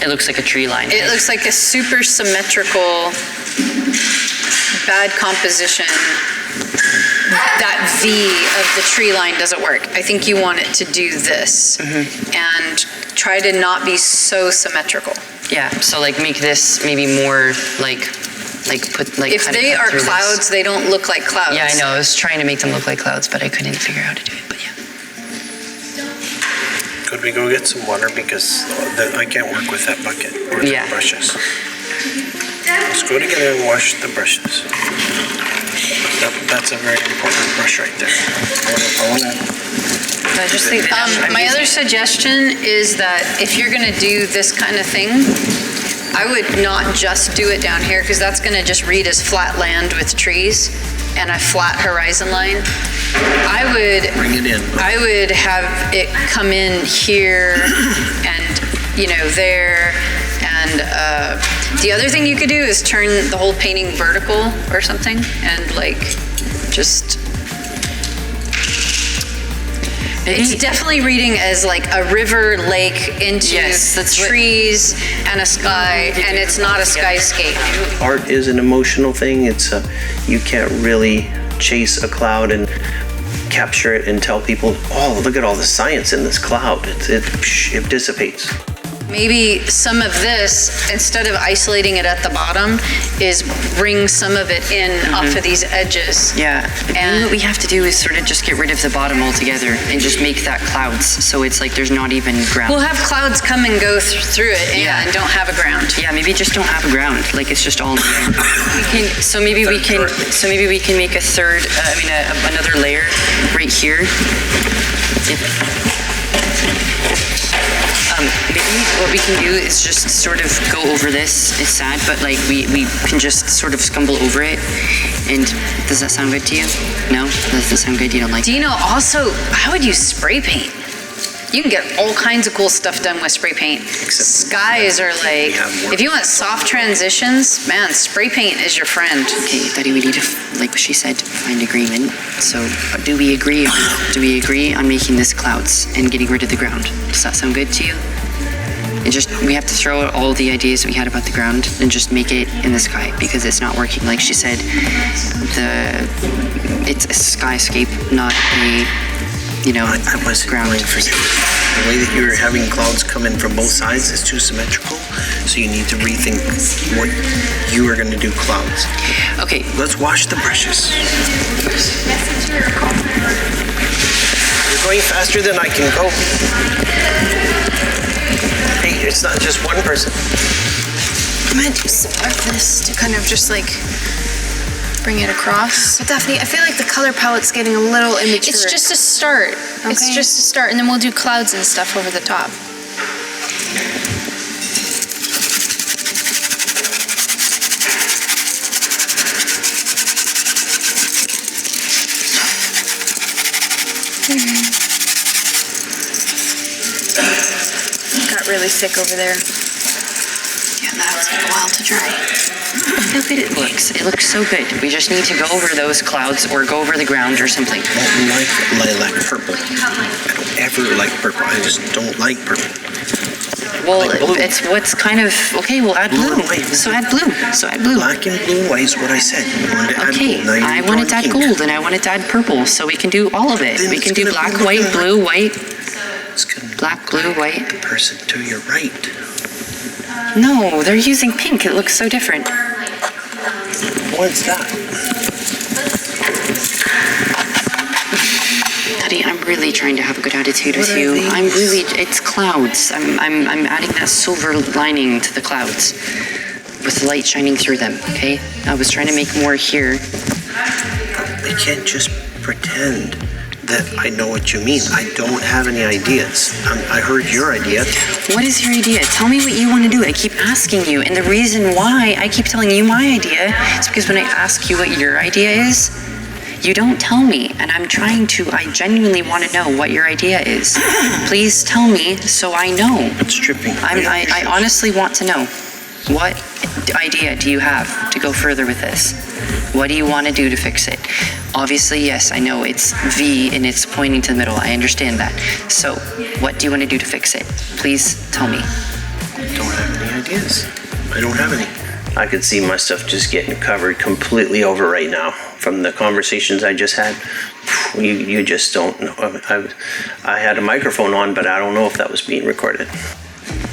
It looks like a tree line. It looks like a super symmetrical, bad composition. That V of the tree line doesn't work. I think you want it to do this and try to not be so symmetrical. Yeah, so like make this maybe more like put like. If they are clouds, they don't look like clouds. Yeah, I know. I was trying to make them look like clouds, but I couldn't figure out how to do it. But yeah. Could we go get some water because I can't work with that bucket or the brushes. Let's go together and wash the brushes. That's a very important brush right there. I wanna just leave it. My other suggestion is that if you're going to do this kind of thing, I would not just do it down here because that's going to just read as flat land with trees and a flat horizon line. I would bring it in. I would have it come in here and there. And the other thing you could do is turn the whole painting vertical or something and like just. It's definitely reading as like a river, lake into trees and a sky, and it's not a skyscape. Art is an emotional thing. You can't really chase a cloud and capture it and tell people, oh, look at all the science in this cloud. It dissipates. Maybe some of this, instead of isolating it at the bottom, is bring some of it in off of these edges. Yeah, and what we have to do is sort of just get rid of the bottom altogether and just make that clouds, so it's like there's not even ground. We'll have clouds come and go through it, and don't have a ground. Yeah, maybe just don't have a ground, like it's just all. So maybe we can make a third. Another layer right here. Maybe what we can do is just sort of go over this. It's sad, but like we can just sort of scumble over it. And does that sound good to you? No? Does that sound good? You don't like it? Dino, also, how would you spray paint? You can get all kinds of cool stuff done with spray paint. Skies are like, if you want soft transitions, man, spray paint is your friend. Okay, Daddy, we need to, like she said, find agreement. So do we agree on making this clouds and getting rid of the ground? Does that sound good to you? We have to throw out all the ideas we had about the ground and just make it in the sky because it's not working. Like she said, it's a skyscape, not a, I wasn't ground. going for you. The way that you're having clouds come in from both sides is too symmetrical, so you need to rethink what you are going to do clouds. Okay. Let's wash the brushes. You're going faster than I can go. Hey, it's not just one person. I'm gonna do some of this to kind of just like bring it across. But Daphne, I feel like the color palette's getting a little immature. It's just a start. Okay. It's just a start, and then we'll do clouds and stuff over the top. Got really thick over there. Yeah, that'll take a while to dry. Look at it looks. It looks so good. We just need to go over those clouds or go over the ground or something. I don't like lilac purple. I don't ever like purple. I just don't like purple. Well, Like blue. it's what's kind of, okay, we'll add blue. Blue and white. So add blue. So add blue. Black and blue and white is what I said. You wanted to add Okay, gold. Now you're I wanted to add drawing pink. gold and I wanted to add purple, so we can do all of it. Then We it's can do gonna black, be white, looking blue, white, It's gonna black, blue, white. the person to your right. No, they're using pink. It looks so different. What's that? Daddy, I'm really trying to have a good attitude with What are you. these? I'm really, it's clouds. I'm adding that silver lining to the clouds with light shining through them, okay? I was trying to make more here. I can't just pretend that I know what you mean. I don't have any ideas. I heard your idea. What is your idea? Tell me what you want to do. I keep asking you, and the reason why I keep telling you my idea is because when I ask you what your idea is, you don't tell me, and I genuinely want to know what your idea is. Please tell me so I know. It's dripping. I honestly want to know. What idea do you have to go further with this? What do you want to do to fix it? Obviously, yes, I know it's V and it's pointing to the middle. I understand that. So, what do you want to do to fix it? Please tell me. I don't have any ideas. I don't have any. I could see my stuff just getting covered completely over right now from the conversations I just had. You just don't know. I had a microphone on, but I don't know if that was being recorded.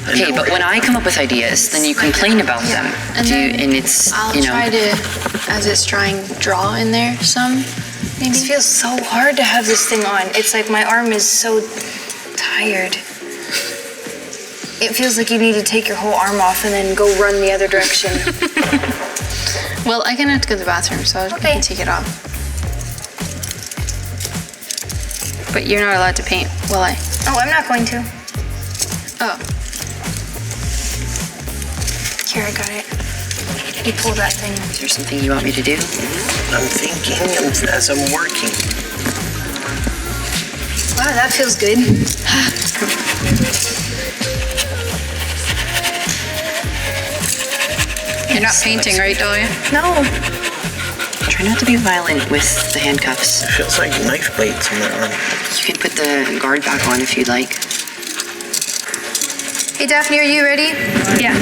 Okay, but when I come up with ideas, then you complain about them. And it's, I'll you know. try to, as it's drying, draw in there some. Maybe. It feels so hard to have this thing on. It's like my arm is so tired. It feels like you need to take your whole arm off and then go run the other direction. Well, I can have to go to the bathroom, so I can take it off. But you're not allowed to paint, will I? Oh, I'm not going to. Oh. Here, I got it. You pull that thing. Is there something you want me to do? I'm thinking as I'm working. Wow, that feels good. You're not painting, right, Dahlia? No. Try not to be violent with the handcuffs. It feels like knife blades on my arm. You can put the guard back on if you'd like. Hey, Daphne, are you ready? Yeah.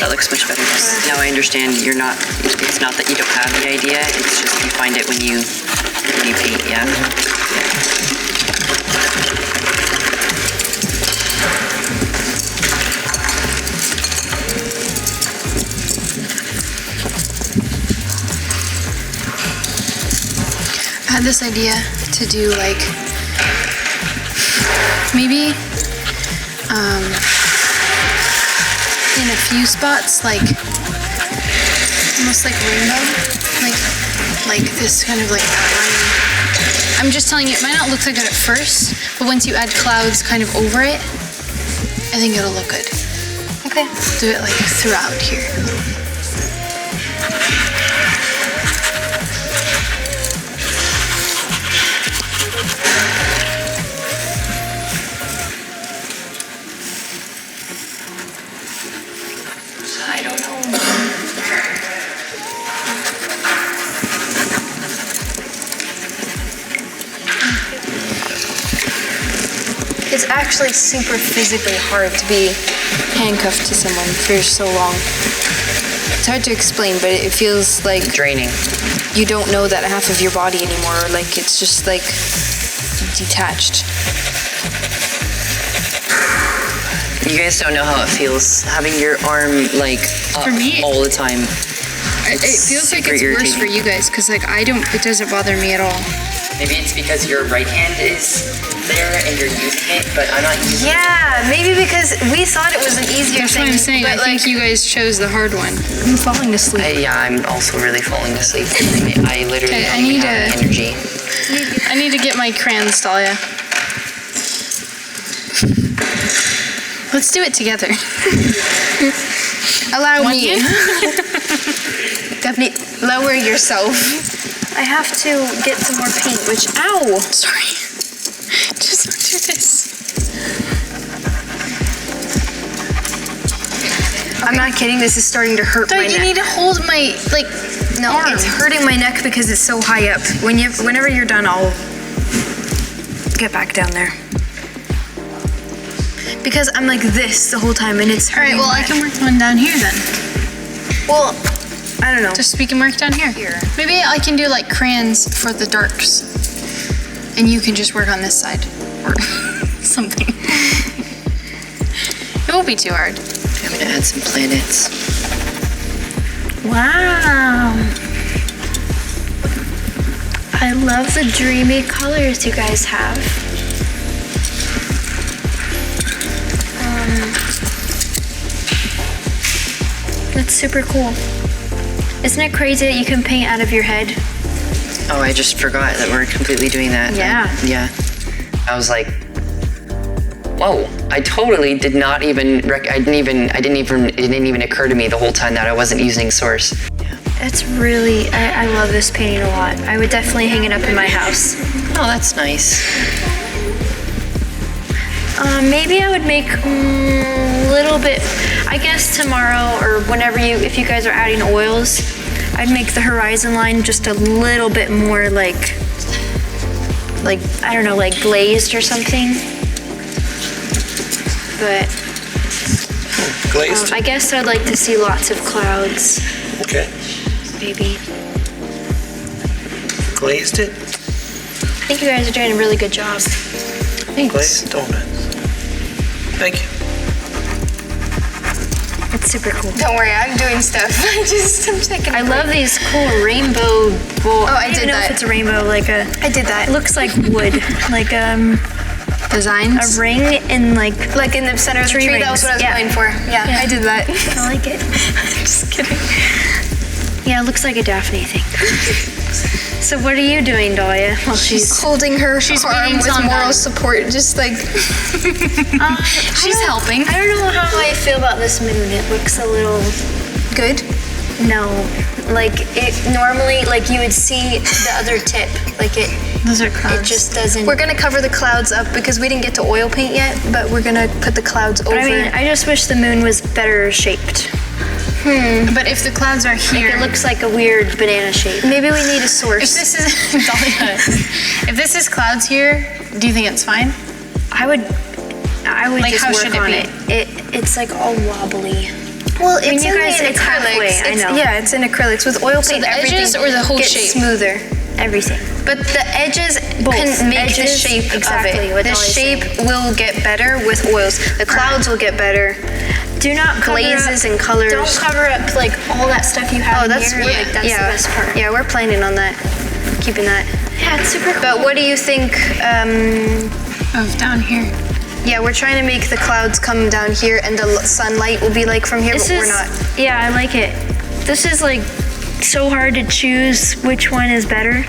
That looks much better. Now I understand it's not that you don't have the idea, it's just you find it when you paint, yeah? I had this idea to do like maybe in a few spots, like almost like rainbow, like this kind of like outline. I'm just telling you, it might not look like it at first, but once you add clouds kind of over it, I think it'll look good. Okay. Do it like throughout here. I don't know. It's actually super physically hard to be Handcuffed to someone for so long. It's hard to explain, but it feels like Draining. you don't know that half of your body anymore. Like it's just like detached. You guys don't know how it feels having your arm like up For me, all the time. It feels like super it's worse irritating. for you guys because like it doesn't bother me at all. Maybe it's because your right hand is there and you're using it, but I'm not using it. Yeah, maybe because we thought it was an easier That's thing. what I'm saying. I But think you guys chose the hard one. I'm falling asleep. Yeah, I'm also really falling asleep. I literally Okay, I don't even need have to- energy. I need to get my crayons, Dahlia. Let's do it together. Allow One me. hand? Daphne, lower yourself. I have to get some more paint, which, ow! Sorry. Just don't do this. I'm not kidding, this is starting to hurt my You neck. need to hold my, like, No, arm. it's hurting my neck because it's so high up. Whenever you're done, I'll get back down there. Because I'm like this the whole time and it's All right, hurting. well, I can work one down here then. Well, I don't know. Just we can work down here. Maybe I can do like crayons for the darks. And you can just work on this side. Or something. It won't be too hard. I'm gonna add some planets. Wow. I love the dreamy colors you guys have. That's super cool. Isn't it crazy that you can paint out of your head? Oh, I just forgot that we're completely doing that. Yeah. Yeah. I was like, whoa! I totally did not even. It didn't even occur to me the whole time that I wasn't using Source. It's really, I love this painting a lot. I would definitely hang it up in my house. Oh, that's nice. Maybe I would make a little bit, I guess tomorrow or whenever if you guys are adding oils, I'd make the horizon line just a little bit more like I don't know, like glazed or something. But Glazed? I guess I'd like to see lots of clouds, Okay. maybe. Glazed it? I think you guys are doing a really good job. Glazed donuts. Thank you. It's super cool. Don't worry, I'm doing stuff. I'm taking I love these cool rainbow bowls. I don't did even know that. if it's a rainbow, like a. I did that. It looks like wood, like Designs? a ring in like Like in the center of the Tree tree, that was what I was rings, going for. Yeah, Yeah. I did that. I like it. Just kidding. Yeah, it looks like a Daphne thing. So what are you doing, Dahlia? Well, She's holding her arm being with on moral that. support, just like She's helping. I don't know how I feel about this moon. It looks a little good. no, like it normally like you would see the other tip, like it. Those are It clouds. just doesn't. We're gonna cover the clouds up because we didn't get to oil paint yet, but we're gonna put the clouds over. But I mean, I just wish the moon was better shaped. But if the clouds are here, Like it looks like a weird banana shape. maybe we need a if source. this is Dahlia, if this is clouds here, do you think it's fine? I would Like, just how work should it on be? it. It's like all wobbly. Well, mean, it's you in guys- the it's acrylics. halfway, I know. Yeah, it's in acrylics. With oil paint, the everything edges or the whole gets shape? smoother. Everything. But the edges Both. can make the Edges, shape exactly of what it. The Dolly's shape saying. will get better with oils. The clouds will get better. Do not cover Glazes up, and colors. Don't cover up like all that stuff you have Oh, in that's here. Like that's yeah. the best part. Yeah, we're planning on that, keeping that. Yeah, it's super cool. But what do you think? Of down here. Yeah, we're trying to make the clouds come down here, and the sunlight will be like from here, This but we're is, not. yeah, I like it. This is like so hard to choose which one is better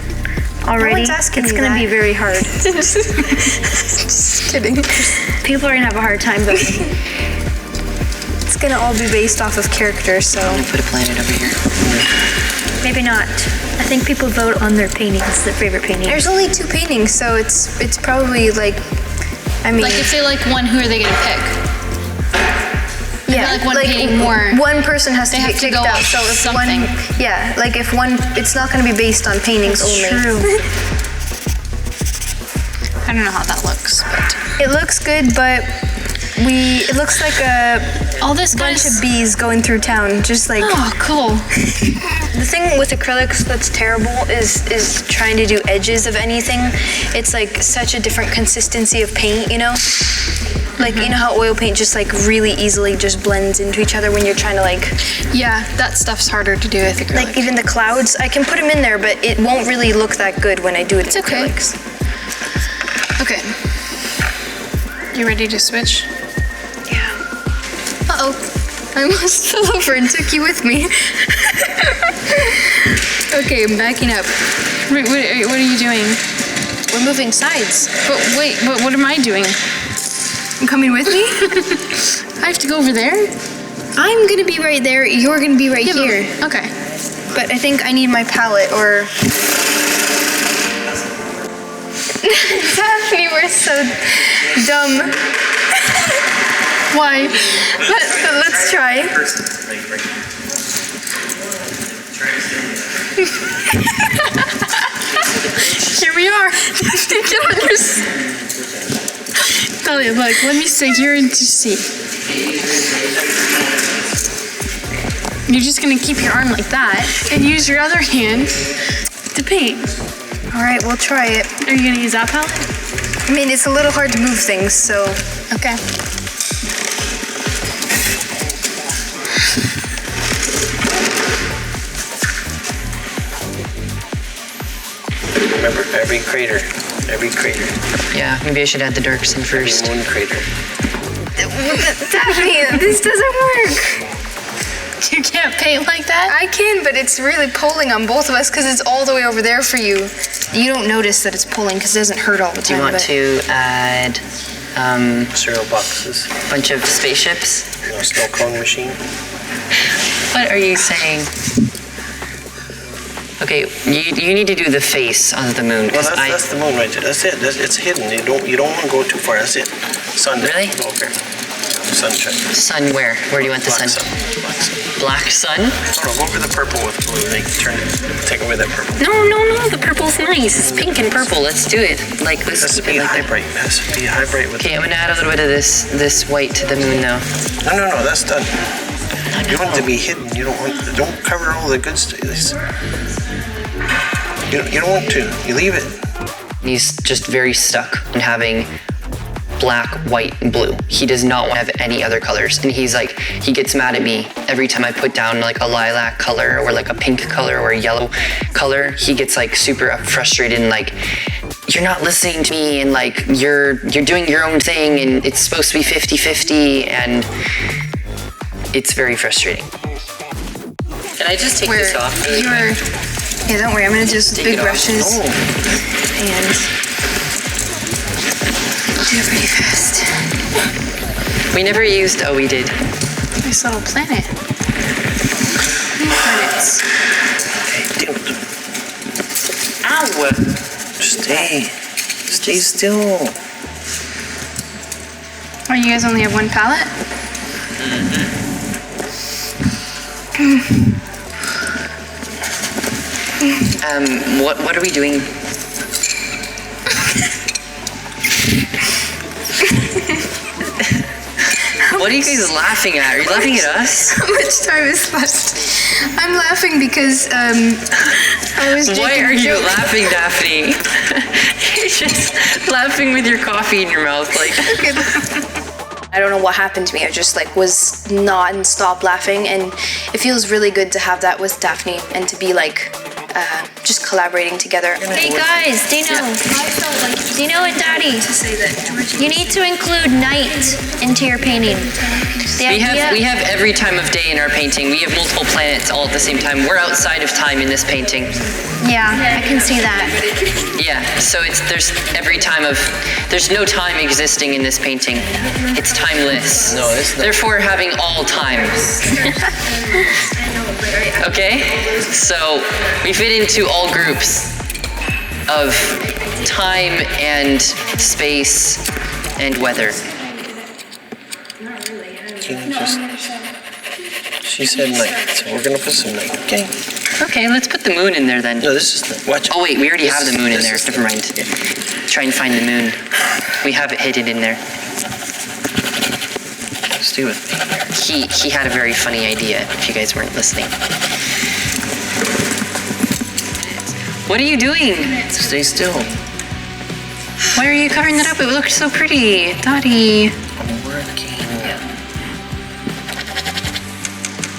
already. one's asking it's me gonna that. be very hard. Just kidding. People are gonna have a hard time voting. It's gonna all be based off of character, so. I'm gonna put a planet over here. Maybe not. I think people vote on their paintings, their favorite paintings. There's only 2 paintings, so it's probably like, I mean, Like if they like one, who are they gonna pick? yeah, like one painting more, one person has to they get have to kicked go out. off So if something. one, yeah, like if one, it's not gonna be based on paintings only. True. I don't know how that looks, but It looks good, but it looks like a all this bunch guy's. of bees going through town, just like. Oh, cool. The thing with acrylics that's terrible is trying to do edges of anything. It's like such a different consistency of paint, you know? Like, you know how oil paint just like really easily just blends into each other when you're trying to like Yeah, that stuff's harder to do with acrylic. like even the clouds, I can put them in there, but it won't really look that good when I do it in okay. acrylics. Okay. You ready to switch? Yeah. Uh-oh. I almost fell over and took you with me. Okay, I'm backing up. Wait, what are you doing? We're moving sides. But wait, but what am I doing? You coming with me? I have to go over there? I'm gonna be right there. You're gonna be right Yeah, here. Okay. But I think I need my palette or so dumb. Why? Let's try. Here we are. Get on your Talia, look, let me say you're into C. You're just gonna keep your arm like that and use your other hand to paint. All right, we'll try it. Are you gonna use that palette? I mean, it's a little hard to move things, so. Okay. Remember, every crater. Yeah, maybe I should add the darks in first. One crater. Daphne, this doesn't work. You can't paint like that? I can, but it's really pulling on both of us because it's all the way over there for you. You don't notice that it's pulling because it doesn't hurt all the time. Do you want to add Cereal boxes. a bunch of spaceships? A snow cone machine. What are you saying? Okay, you need to do the face on the moon. Well, 'cause that's the moon right there. That's it. It's hidden. You don't want to go too far. That's it. Sun. Really? Okay. Sunshine. Sun where? Where do you want the Black sun? sun. Black sun? No, go over the purple with blue. Take away that purple. No, the purple's nice. It's pink and purple. Let's do it. Like, It has let's to keep be it like high that. bright. It has to be high bright with. Okay, I'm gonna add a little bit of this white to the moon now. No, that's done. You want it to be hidden. You don't cover all the good stuff. You don't want to. You leave it. He's just very stuck in having black, white, and blue. He does not want to have any other colors. And he gets mad at me every time I put down like a lilac color or like a pink color or a yellow color. He gets like super frustrated and like, you're not listening to me and like you're doing your own thing and it's supposed to be 50-50 and it's very frustrating. Can I just take this off? Yeah, don't worry. I'm gonna do some big brushes Oh. and do it pretty fast. We never used, oh, we did. Nice little planet. Planets. Ow! Stay still. Oh, you guys only have one palette? What are we doing? What are you guys laughing at? Are you laughing at us? How much time is left? I'm laughing because I was drinking Why are a you joke. laughing, Daphne? You're just laughing with your coffee in your mouth, like. I don't know what happened to me. I just like was non-stop laughing, and it feels really good to have that with Daphne and to be like just collaborating together. Hey guys, Dino and Daddy, you need to include night into your painting. We have every time of day in our painting. We have multiple planets all at the same time. We're outside of time in this painting. Yeah, I can see that. Yeah, so there's no time existing in this painting. It's timeless. No, it's not. Therefore, having all time. Okay? So we fit into all groups of time and space and weather. She said night, so we're gonna put some night. Okay. Okay, let's put the moon in there then. No, this is the watch. Oh wait, we already have the moon in there. This is Never mind. Try and find the moon. We have it hidden in there. Stay with me. He had a very funny idea, if you guys weren't listening. What are you doing? Stay still. Why are you covering that up? It looked so pretty. Daddy. I'm working.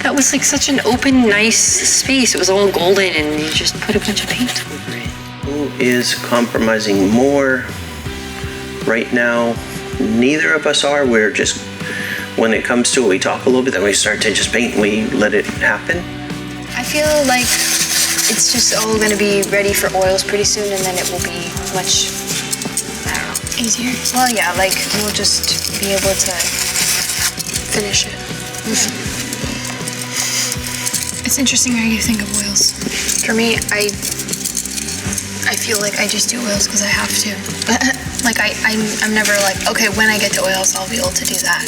That was like such an open, nice space. It was all golden and you just put a bunch of paint over it. Who is compromising more right now? Neither of us are. We're just, when it comes to it, we talk a little bit, then we start to just paint and we let it happen. I feel like it's just all gonna be ready for oils pretty soon, and then it will be much, I don't know, Easier. well, yeah, like we'll just be able to finish it. It's interesting how you think of oils. For me, I feel like I just do oils because I have to. Like I'm never like, okay, when I get to oils, I'll be able to do that.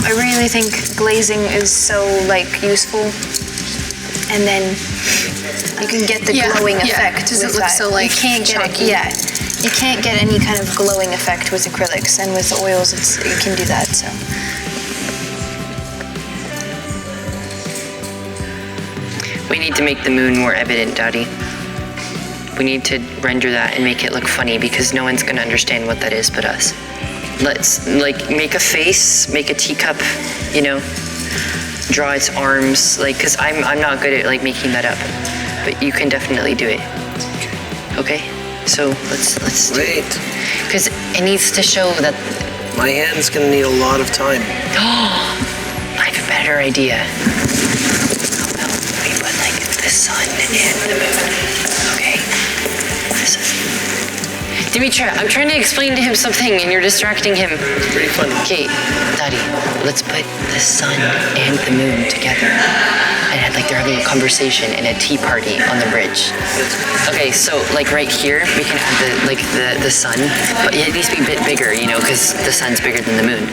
I really think glazing is so like useful, and then you can get the glowing effect. It doesn't with look that. so like you can't chalky. you can't get any kind of glowing effect with acrylics, and with oils, you can do that. So. We need to make the moon more evident, Daddy. We need to render that and make it look funny because no one's gonna understand what that is but us. Let's like make a face, make a teacup, you know, draw its arms, like, cause I'm not good at like making that up, but you can definitely do it. Okay, so let's do it. Cause it needs to show that. My hand's gonna need a lot of time. I have a better idea. We put like the sun and the moon. Okay. Dimitra, I'm trying to explain to him something and you're distracting him. Pretty funny. Okay, Daddy, let's put the sun and the moon together and like they're having a conversation in a tea party on the bridge. Okay, so like right here we can add the sun, but it needs to be a bit bigger, you know, because the sun's bigger than the moon.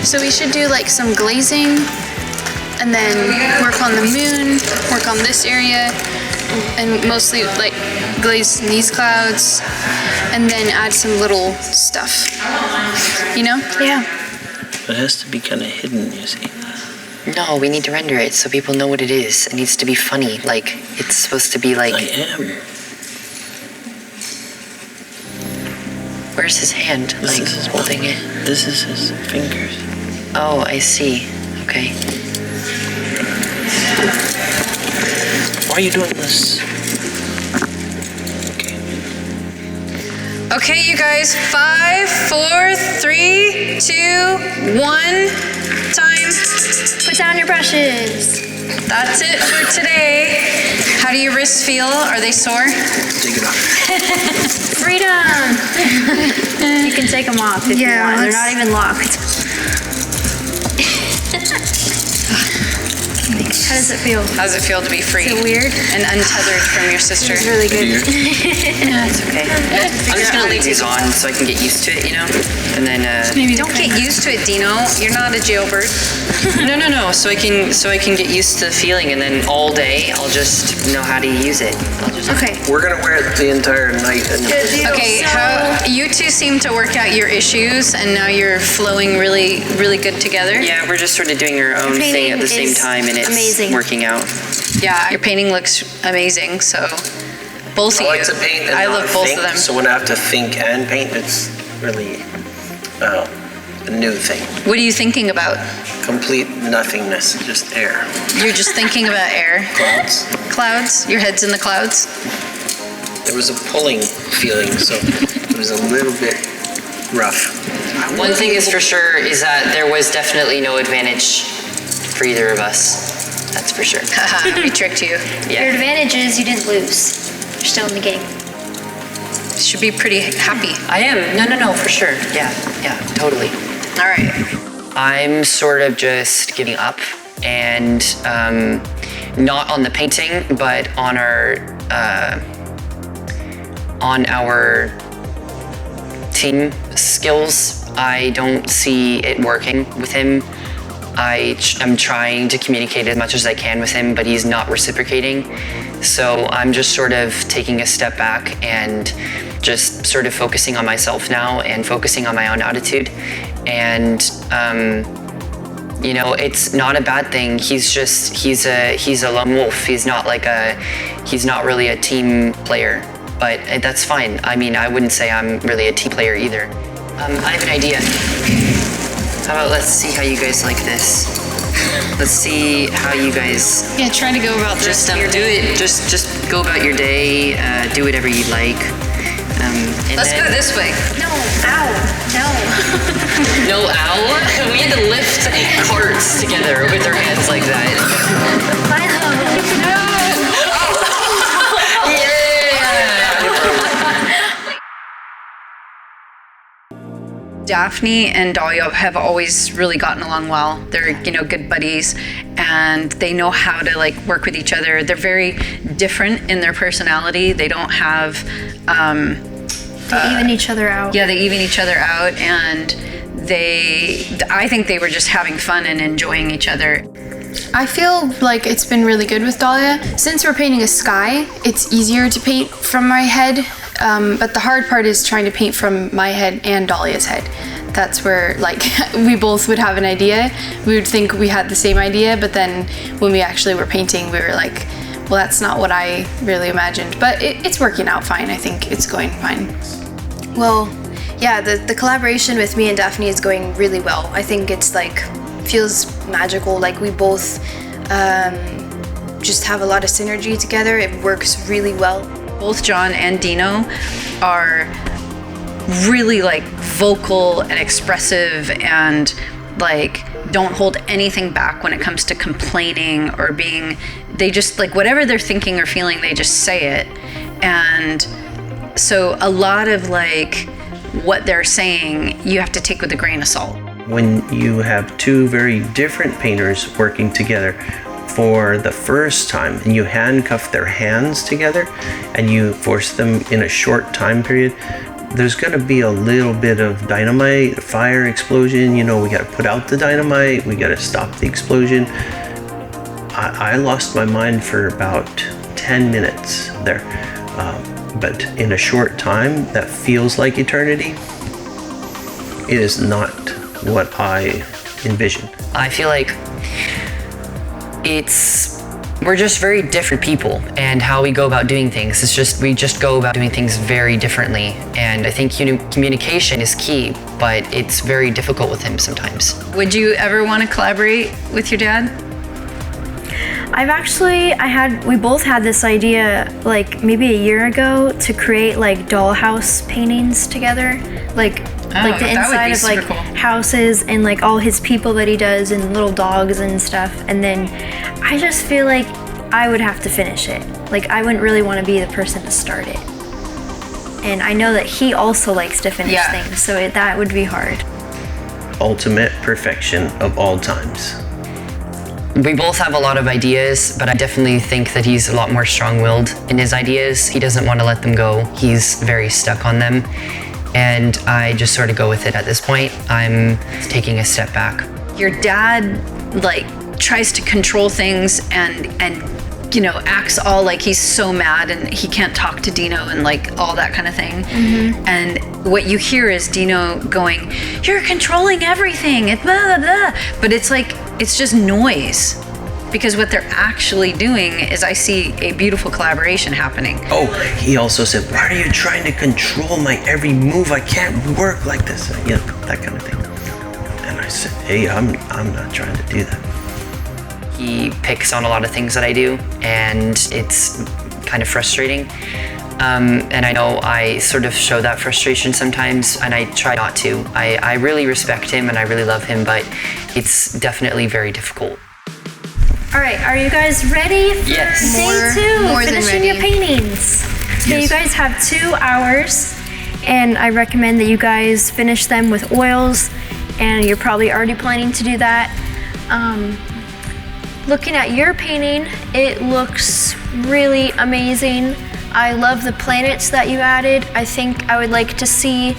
So we should do like some glazing, and then work on the moon, work on this area, and mostly like glaze these clouds, and then add some little stuff, you know? Yeah. It has to be kind of hidden, you see. No, we need to render it so people know what it is. It needs to be funny, like it's supposed to be like... I am. Where's his hand, like holding it? This is his fingers. Oh, I see, okay. Why are you doing this? Okay, you guys, 5, 4, 3, 2, 1, time. Put down your brushes. That's it for today. How do your wrists feel? Are they sore? Take it off. Freedom. You can take them off if you want. They're not even locked. How does it feel? How does it feel to be free? Is it weird? And untethered from your sister? It's really good. Yeah, it's okay. I'm just gonna leave these on so I can get used to it, you know? And then Maybe don't get used to it, Dino. You're not a jailbird. No. So I can get used to the feeling, and then all day I'll just know how to use it. Okay. We're gonna wear it the entire night. And Okay, how you two seem to work out your issues, and now you're flowing really, really good together. Yeah, we're just sort of doing our own thing at the same time, and it's amazing. working out. Yeah, your painting looks amazing. So, both of I you. like to paint and I not love both think, of them. so when I have to think and paint, it's really a new thing. What are you thinking about? Complete nothingness, just air. You're just thinking about air. Clouds. Clouds? Your head's in the clouds? There was a pulling feeling, so it was a little bit rough. One thing is for sure is that there was definitely no advantage for either of us. That's for sure. Haha, we tricked you. Yeah. Your advantage is you didn't lose. You're still in the game. Should be pretty happy. I am. No, for sure. Yeah, totally. All right. I'm sort of just giving up, and not on the painting, but on our team skills. I don't see it working with him. I'm trying to communicate as much as I can with him, but he's not reciprocating. So I'm just sort of taking a step back and just sort of focusing on myself now and focusing on my own attitude. And you know, it's not a bad thing. He's a lone wolf. He's not really a team player, but that's fine. I mean, I wouldn't say I'm really a team player either. I have an idea. How about let's see how you guys like this. Let's see how you guys Try to go about this. just do it. Just go about your day. Do whatever you'd like. And Let's then, go this way. No, ow, no. No, ow! We had to lift carts together with our hands like that. Daphne and Dahlia have always really gotten along well. They're, good buddies. and they know how to like work with each other. They're very different in their personality. They don't have They even each other out. Yeah, they even each other out, and I think they were just having fun and enjoying each other. I feel like it's been really good with Dahlia. Since we're painting a sky, it's easier to paint from my head, but the hard part is trying to paint from my head and Dahlia's head. That's where like we both would have an idea. We would think we had the same idea, but then when we actually were painting, we were like, well, that's not what I really imagined. But it's working out fine. I think it's going fine. Well, yeah, the collaboration with me and Daphne is going really well. I think it's like, feels magical. Like we both just have a lot of synergy together. It works really well. Both John and Dino are really like vocal and expressive and like don't hold anything back when it comes to complaining or being, they just like whatever they're thinking or feeling, they just say it. And so a lot of like what they're saying, you have to take with a grain of salt. When you have two very different painters working together for the first time and you handcuff their hands together and you force them in a short time period, there's going to be a little bit of dynamite, fire, explosion. You know, we got to put out the dynamite, we got to stop the explosion. I lost my mind for about 10 minutes there. But in a short time, that feels like eternity. It is not what I envisioned. I feel like we're just very different people, and how we go about doing things. We just go about doing things very differently. And I think communication is key, but it's very difficult with him sometimes. Would you ever want to collaborate with your dad? We both had this idea like maybe a year ago to create like dollhouse paintings together, like the inside of like houses and like all his people that he does and little dogs and stuff. And then I just feel like I would have to finish it. Like I wouldn't really want to be the person to start it. And I know that he also likes to finish things, so that would be hard. Ultimate perfection of all times. We both have a lot of ideas, but I definitely think that he's a lot more strong-willed in his ideas. He doesn't want to let them go. He's very stuck on them. And I just sort of go with it at this point. I'm taking a step back. Your dad like tries to control things and you know, acts all like he's so mad and he can't talk to Dino and like all that kind of thing. Mm-hmm. And what you hear is Dino going, "You're controlling everything," it's blah, blah, blah. But it's like, it's just noise. Because what they're actually doing is I see a beautiful collaboration happening. Oh, he also said, "Why are you trying to control my every move? I can't work like this." You know, that kind of thing. And I said, "Hey, I'm not trying to do that." He picks on a lot of things that I do, and it's kind of frustrating. And I know I sort of show that frustration sometimes, and I try not to. I really respect him and I really love him, but it's definitely very difficult. All right, are you guys ready for Yes. day 2? More than finishing ready. your paintings. So you guys have 2 hours, and I recommend that you guys finish them with oils, and you're probably already planning to do that. Looking at your painting, it looks really amazing. I love the planets that you added. I think I would like to see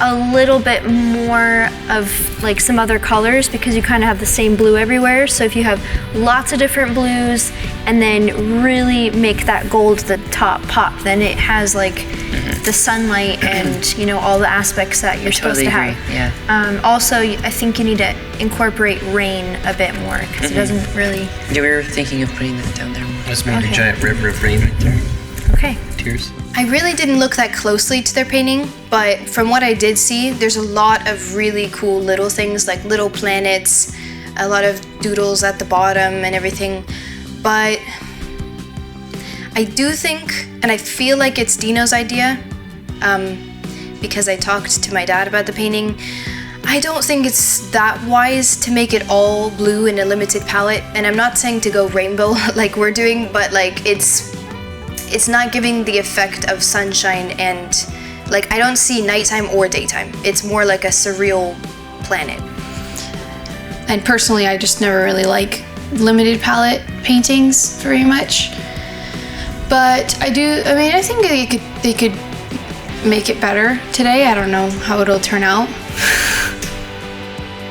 a little bit more of like some other colors because you kind of have the same blue everywhere. So if you have lots of different blues and then really make that gold the top pop, then it has like the sunlight and you know all the aspects that you're supposed to have. Yeah. Also, I think you need to incorporate rain a bit more because it doesn't really. Yeah, we were thinking of putting that down there more. Let's make a giant river of rain right there. Okay. Tears. I really didn't look that closely to their painting, but from what I did see, there's a lot of really cool little things like little planets, a lot of doodles at the bottom and everything. But I do think, and I feel like it's Dino's idea, because I talked to my dad about the painting. I don't think it's that wise to make it all blue in a limited palette, and I'm not saying to go rainbow like we're doing, but like it's not giving the effect of sunshine, and like I don't see nighttime or daytime. It's more like a surreal planet. And personally, I just never really like limited palette paintings very much. But I think they could make it better today. I don't know how it'll turn out.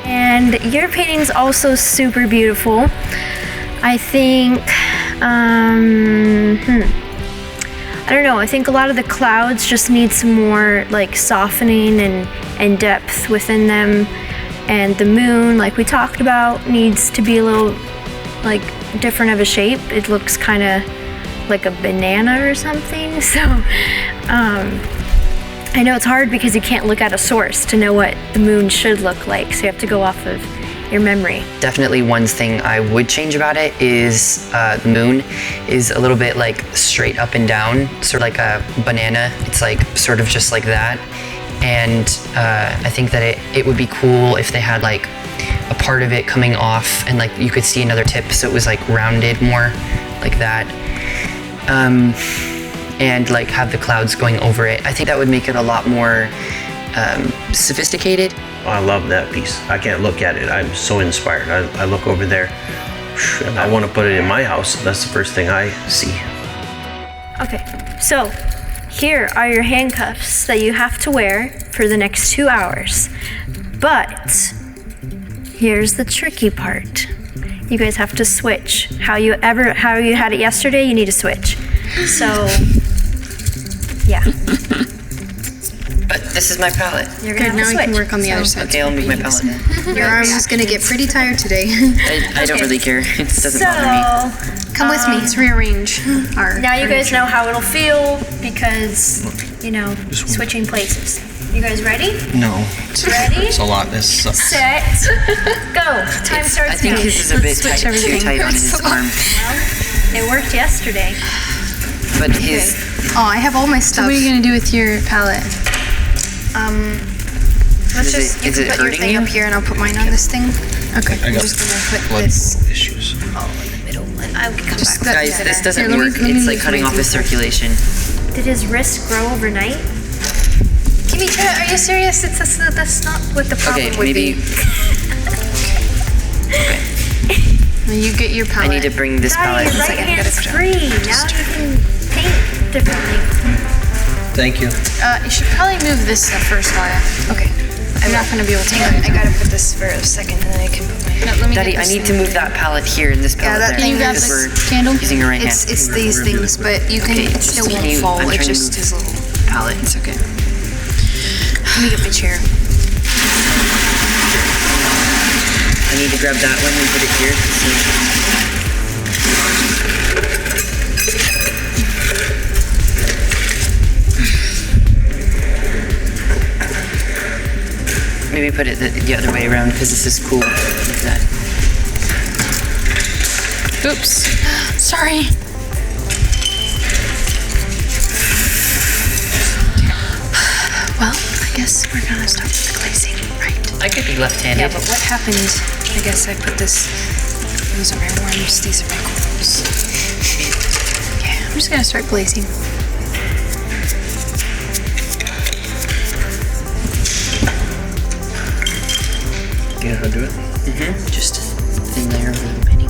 And your painting's also super beautiful. I think, I don't know, I think a lot of the clouds just need some more like softening and depth within them. And the moon, like we talked about, needs to be a little like different of a shape. It looks kind of like a banana or something. So, I know it's hard because you can't look at a source to know what the moon should look like, so you have to go off of your memory. Definitely one thing I would change about it is the moon is a little bit like straight up and down, sort of like a banana. It's like sort of just like that. And I think that it would be cool if they had like a part of it coming off and like you could see another tip, so it was like rounded more like that. And like have the clouds going over it. I think that would make it a lot more sophisticated. I love that piece. I can't look at it. I'm so inspired. I look over there and I want to put it in my house. That's the first thing I see. Okay, so here are your handcuffs that you have to wear for the next 2 hours. But here's the tricky part. You guys have to switch. How you had it yesterday, you need to switch. So, yeah. But this is my palette. You're gonna have to Now switch. we can work on the other side. Okay, I'll move my palette. Your arm is gonna get pretty tired today. I don't really care. It doesn't bother me. Come with me. Let's rearrange our. Now you guys know how it'll feel because, you know, switching places. You guys ready? No. Ready? It's a lot. This sucks. Set, go. Time starts I think now. his is a bit tight, too tight on his arm. It worked yesterday. But his, Oh, I have all my stuff. So what are you gonna do with your palette? Let's Is just, it- you is can it put your hurting thing you? up here and I'll put mine on this thing. Okay. I I'm got just gonna put blood this issues. all in the middle and I can come back. guys, this doesn't Here, let me- work. let me It's like use cutting my off his teeth. circulation. Did his wrist grow overnight? Kimmy, are you serious? That's not what the problem Okay, would maybe. be. Well, you get your palette. I need to bring this Daddy, palette. your right hand's free. Now you can paint differently. Thank you. You should probably move this stuff first, Laya. Okay. I'm not gonna be able to. Hang on, I gotta put this for a second and then I can put my. No, let me Daddy, get I this need to thing. move that palette here and this palette that there. thing grab because this we're candle? using your right hand. It's these things, but you can, Okay, it just still can won't you- fall. I'm It trying to just move is a little. palette. It's okay. Let me get my chair. I need to grab that one and put it here. Maybe put it the other way around because this is cool like that. Oops. Sorry. Well, I guess we're gonna start with the glazing, right? I could be left-handed. Yeah, but what happened? I guess I put this. Those are my warms. These are my cools. Yeah, I'm just gonna start glazing. You know how to do it? Just a thin layer of a little penny.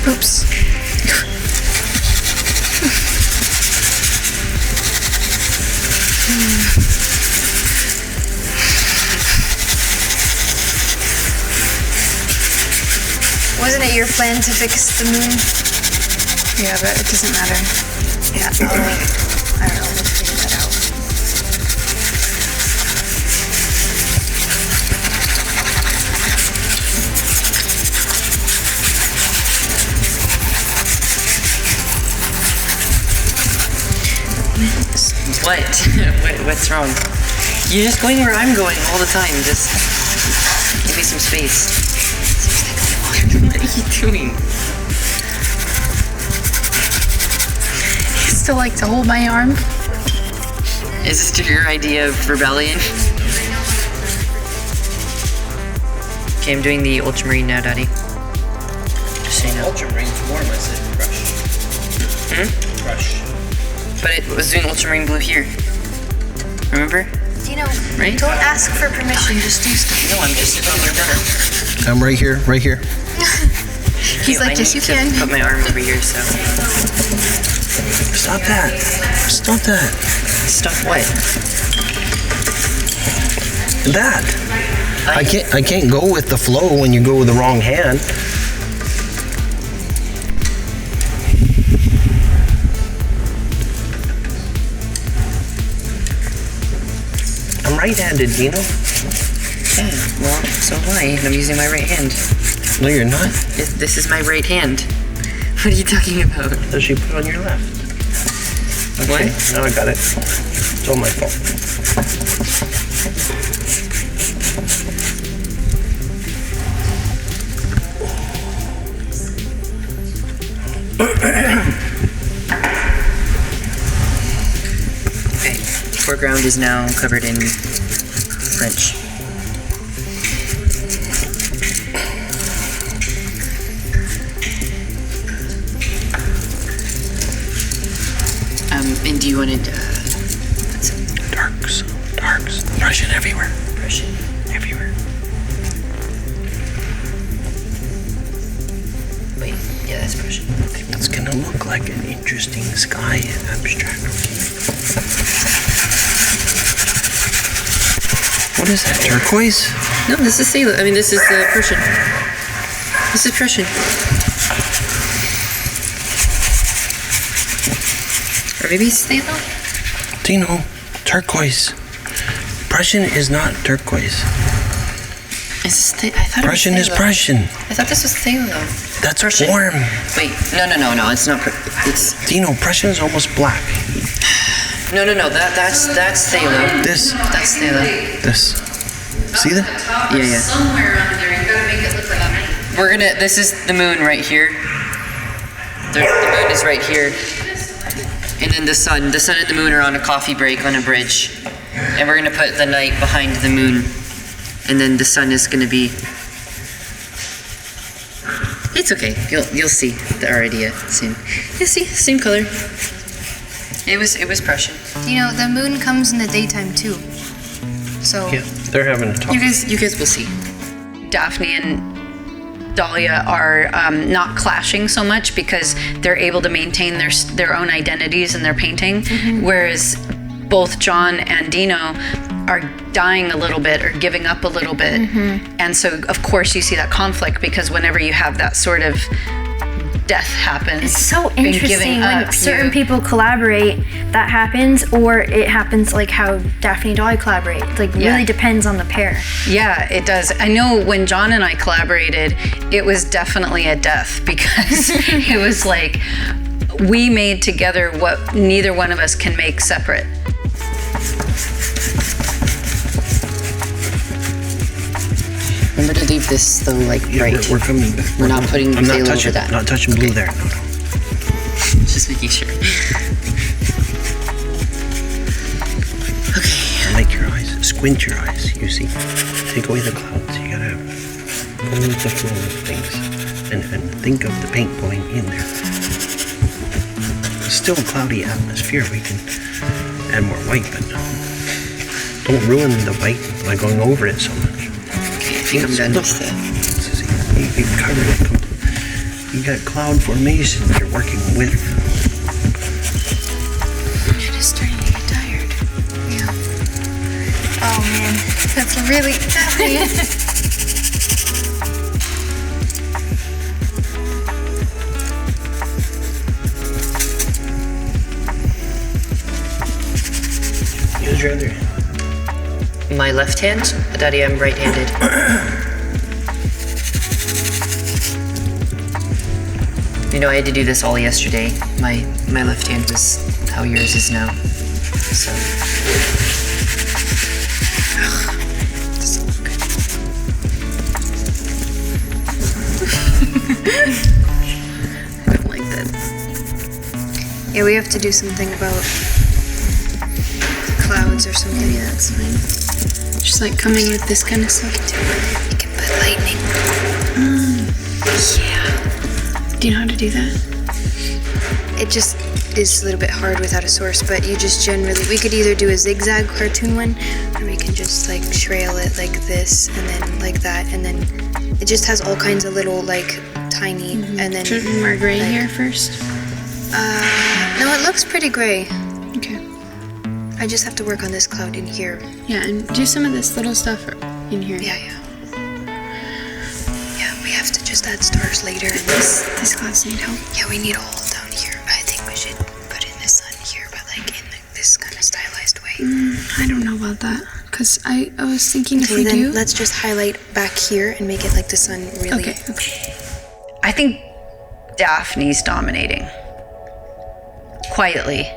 Oops. Wasn't it your plan to fix the moon? Yeah, but it doesn't matter. Yeah. I don't know. We'll figure that out. What? What's wrong? You're just going where I'm going all the time. Just give me some space. What are you doing? You still like to hold my arm? Is this your idea of rebellion? Okay, I'm doing the ultramarine now, Daddy. Just so you know. Ultramarine's warm, I said brush. But it was doing ultramarine blue here. Remember? Right? Don't ask for permission, just do stuff. No, I'm just about done. I'm right here, right here. He's like, yes, you can. Put my arm over here, so. Stop that. Stop that. Stop what? That. I can't go with the flow when you go with the wrong hand. I'm right-handed, Dino. Yeah, well, so am I. I'm using my right hand. No, you're not. This is my right hand. What are you talking about? Does she put on your left? Okay, now I got it. It's all my fault. Okay, foreground is now covered in French. And do you want it, Darks. Prussian everywhere. Prussian? Everywhere. Wait, yeah, that's Prussian. I think that's gonna look like an interesting sky in abstract. What is that, turquoise? No, this is Sailor. I mean, this is Prussian. This is Prussian. Or maybe it's Sailor? Dino, turquoise. Prussian is not turquoise. I thought Prussian it was is Sailor. Prussian. I thought this was Sailor. That's Prussian. warm. Wait, no, it's not. It's Dino, Prussian is almost black. no. That's Sailor. This. That's Sailor. This. See that? Yeah. Somewhere around there, you gotta make it look like a night. We're gonna. This is the moon right here. The moon is right here. And then the sun. The sun and the moon are on a coffee break on a bridge. And we're gonna put the night behind the moon. And then the sun is gonna be. It's okay. You'll see our idea soon. You see, same color. It was Prussian. The moon comes in the daytime too. So Yeah, they're having a talk. You guys will see. Daphne and Dahlia are not clashing so much because they're able to maintain their own identities in their painting, whereas both John and Dino are dying a little bit or giving up a little bit. And so, of course, you see that conflict because whenever you have that sort of death happens. It's so and giving interesting when up, certain you- people collaborate, that happens, or it happens like how Daphne and Dolly collaborate. It really depends on the pair. Yeah, it does. I know when John and I collaborated, it was definitely a death because it was like we made together what neither one of us can make separate. Remember to leave this though, like right. We're coming back. We're not putting I'm not Phthalo over touching. that. Not touching blue there. No. Just making sure. Okay. Make your eyes. Squint your eyes. You see. Take away the clouds. You gotta go with the flow of things, and think of the paint going in there. It's still a cloudy atmosphere. We can add more white, but don't ruin the white by going over it so much. I think I'm done with that. You've covered it. You got cloud formation you're working with. I'm just starting to get tired. Yeah. Oh man, that's really Daphne. Use your other hand. My left hand? Daddy, I'm right-handed. I had to do this all yesterday. My left hand was how yours is now. So. Doesn't look good. I don't like that. Yeah, we have to do something about clouds or something. Yeah, that's fine. Just like coming with this kind of stuff. You can put lightning. Yeah. Do you know how to do that? It just is a little bit hard without a source, but you just generally, we could either do a zigzag cartoon one, or we can just like trail it like this, and then like that, and then it just has all kinds of little like tiny, and then. Should we more gray like, here first? No, it looks pretty gray. Okay. I just have to work on this cloud in here. Yeah, and do some of this little stuff in here. Yeah. Yeah, we have to just add stars later. And This class need help. Yeah, we need a hole down here. I think we should put in the sun here, but like in this kind of stylized way. I don't know about that, because I was thinking if Okay, we then do. let's just highlight back here and make it like the sun really. Okay. I think Daphne's dominating. Quietly.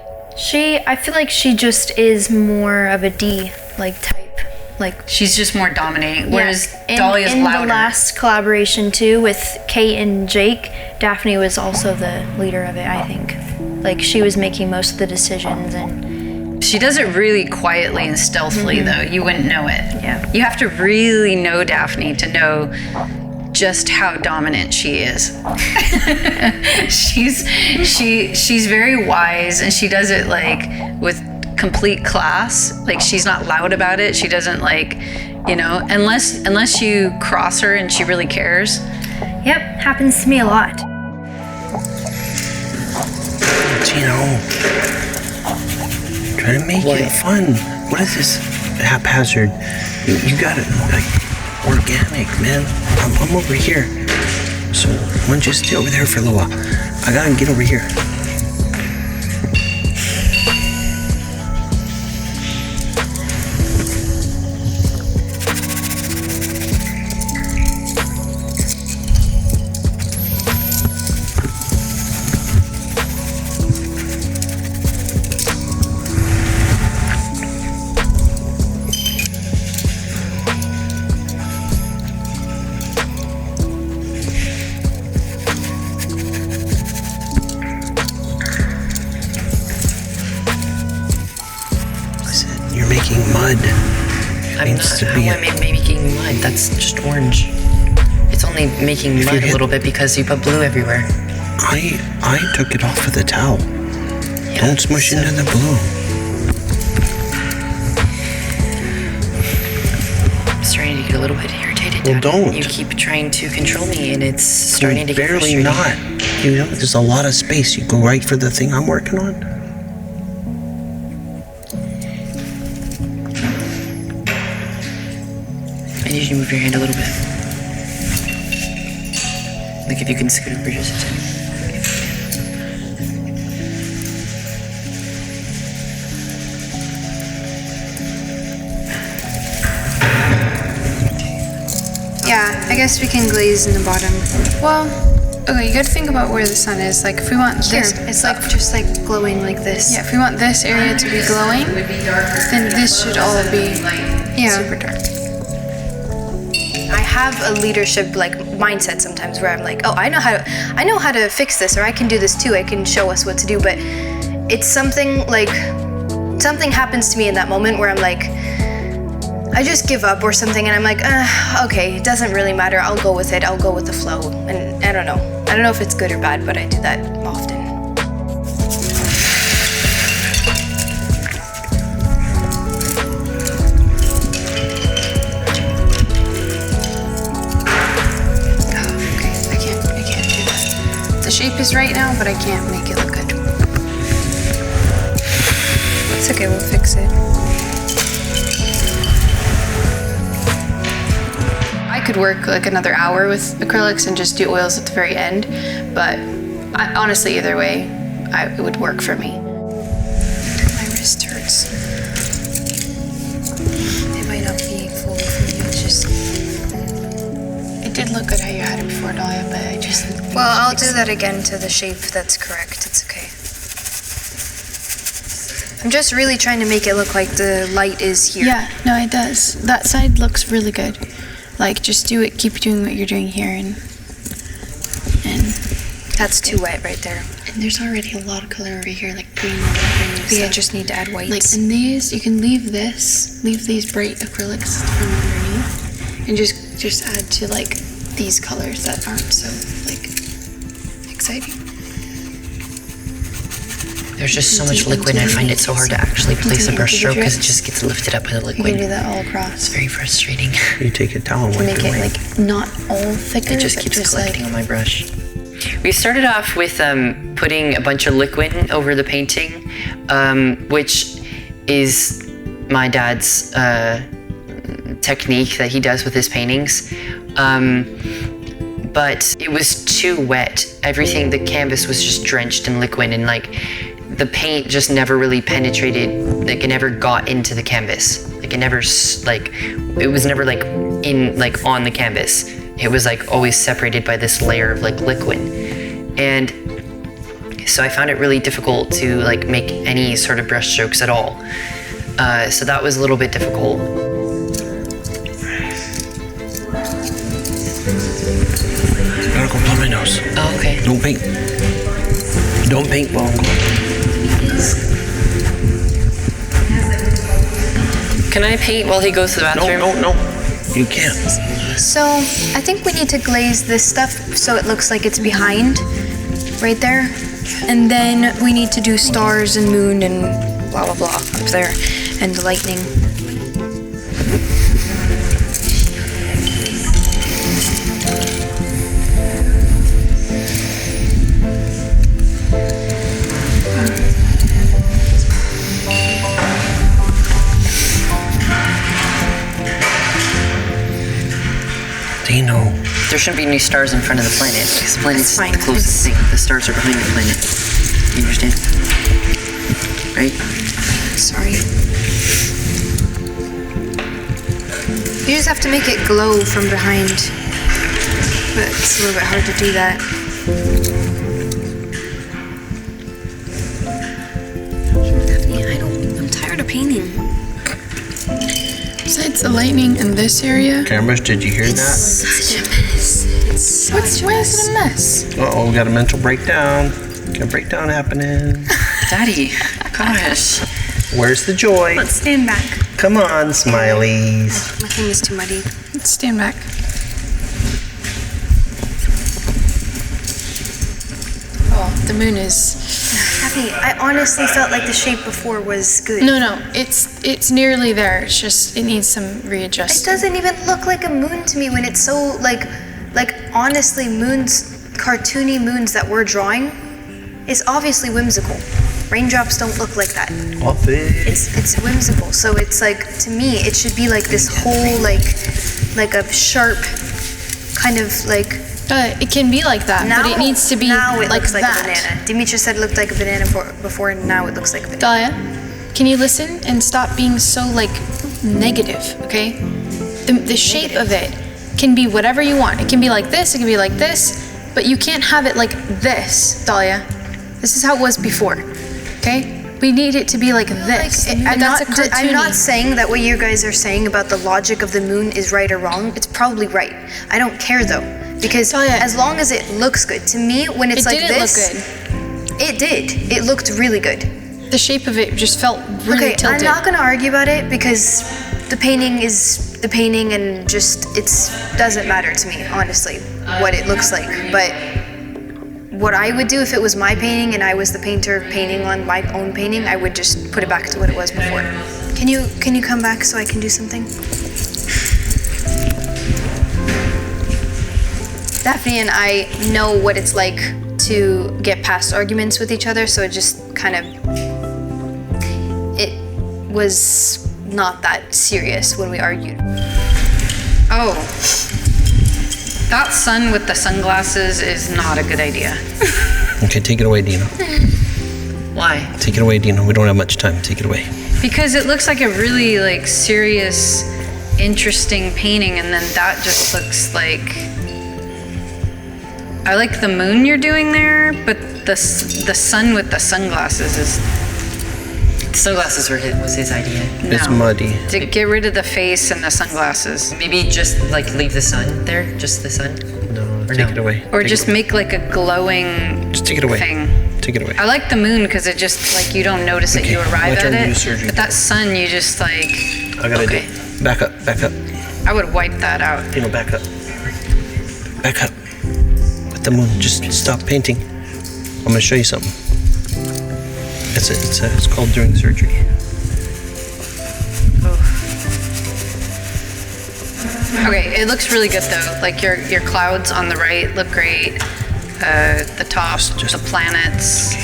I feel like she just is more of a D like type. Like She's just more dominating, whereas in, Dolly is in louder. the last collaboration too with Kate and Jake, Daphne was also the leader of it, I think. Like she was making most of the decisions, and She does it really quietly and stealthily, though. You wouldn't know it. Yeah. You have to really know Daphne to know just how dominant she is. she's very wise, and she does it like with complete class. Like she's not loud about it. She doesn't like, unless you cross her and she really cares. yep, happens to me a lot. Try to make it fun. What is this haphazard? You got it like organic, man. I'm over here. So why don't you stay over there for a little while? I gotta get over here. You're making mud. I'm not how am I making mud? That's just orange. It's only making mud a little bit because you put blue everywhere. I took it off with a towel. Yeah, Don't smush into the blue. I'm starting to get a little bit irritated. Well, Daddy. don't. You keep trying to control me, and it's starting to get Barely frustrating. not. You know, there's a lot of space. You go right for the thing I'm working on. I need you to move your hand a little bit. Like if you can scoot over just a tiny. Yeah, I guess we can glaze in the bottom. Well, okay, you gotta think about where the sun is. Like if we want Here, this, it's like just like glowing like this. yeah, if we want this area to be glowing, then this should all be super dark. I have a leadership like mindset sometimes where I'm like, oh, I know how to fix this, or I can do this too. I can show us what to do, but it's something happens to me in that moment where I'm like, I just give up or something, and I'm like, okay, it doesn't really matter. I'll go with it. I'll go with the flow, and I don't know if it's good or bad, but I do that often. The shape is right now, but I can't make it look good. It's okay, we'll fix it. I could work like another hour with acrylics and just do oils at the very end, but honestly, either way, it would work for me. My wrist hurts. It might not be fully for you, it's just... It did look good how you had it before, Dahlia, but I just... Well, I'll do that again to the shape that's correct. It's okay. I'm just really trying to make it look like the light is here. Yeah, no, it does. That side looks really good. Like, just do it, keep doing what you're doing here, and That's too wet right there. And there's already a lot of color over here, like green and We just need to add whites. Like, and these, you can leave these bright acrylics from underneath, and just add to, like, these colors that aren't so, like, exciting. There's just so much liquid, and I find it so hard to actually place a brush stroke because it just gets lifted up by the liquid. You can do that all across. It's very frustrating. You take a towel and wipe Make it it away. like not all thicker. It just but keeps just collecting on my brush. We started off with putting a bunch of liquid over the painting, which is my dad's technique that he does with his paintings. But it was too wet. Everything, the canvas was just drenched in liquid, and like the paint just never really penetrated, like it never got into the canvas. Like it never, like, it was never like in, like on the canvas. It was like always separated by this layer of like liquid. And so I found it really difficult to like make any sort of brush strokes at all. So that was a little bit difficult. I gotta go blow my nose. Oh, okay. Don't paint. Don't paint while I'm going. Can I paint while he goes to the bathroom? No. You can't. So I think we need to glaze this stuff so it looks like it's behind, right there. And then we need to do stars and moon and blah, blah, blah up there, and lightning. Dino. There shouldn't be any stars in front of the planet because the planet's fine. the closest thing. The stars are behind the planet. You understand? Right? Sorry. You just have to make it glow from behind. But it's a little bit hard to do that. I'm tired of painting. Besides the lightning in this area, Cameras, did you hear that? Such a mess. why is it a mess? Uh-oh, we got a mental breakdown. Got a breakdown happening. Daddy, gosh. Where's the joy? Let's stand back. Come on, smileys. My thing is too muddy. Let's stand back. Oh, the moon is. Happy. I honestly felt like the shape before was good. No, it's nearly there. It's just it needs some It readjusting. doesn't even look like a moon to me when it's so like honestly moons, cartoony moons that we're drawing is obviously whimsical. Raindrops don't look like that. Off it. It's whimsical. So it's like, to me, it should be like this whole like a sharp kind of like. It can be like that, but it needs to be now it like looks like that. a banana. Demetra said it looked like a banana before, and now it looks like a banana. Dahlia, can you listen and stop being so like negative, okay? The shape of it can be whatever you want. It can be like this, it can be like this, but you can't have it like this, Dahlia. This is how it was before, okay? We need it to be like this. I'm That's not, a cartoony. I'm not saying that what you guys are saying about the logic of the moon is right or wrong. It's probably right. I don't care though, because as long as it looks good. To me, when it's like this, it did. It looked really good. The shape of it just felt really tilted. I'm not gonna argue about it because the painting is the painting, and just doesn't matter to me, honestly, what it looks like. But what I would do if it was my painting and I was the painter painting on my own painting, I would just put it back to what it was before. Can you come back so I can do something? Daphne and I know what it's like to get past arguments with each other, so it just kind of, it was not that serious when we argued. Oh, that sun with the sunglasses is not a good idea. Okay, take it away, Dino. Why? Take it away, Dino. We don't have much time. Take it away. Because it looks like a really like serious, interesting painting, and then that just looks like. I like the moon you're doing there, but the sun with the sunglasses is. Sunglasses was his idea. It's muddy. To get rid of the face and the sunglasses. Maybe just like leave the sun there, just the sun. No, take it away. Or Take just it make like a glowing Just take it away. thing. Take it away. I like the moon because it just like you don't notice it, you Okay, arrive my turn at to do it. surgery. But that sun, you just like. I gotta do. Back up. Back up. I would wipe that out. Dino, back up. Back up. With the moon. Just stop painting. I'm gonna show you something. It's called during surgery. Okay, it looks really good though. Like your clouds on the right look great. The top, the planets.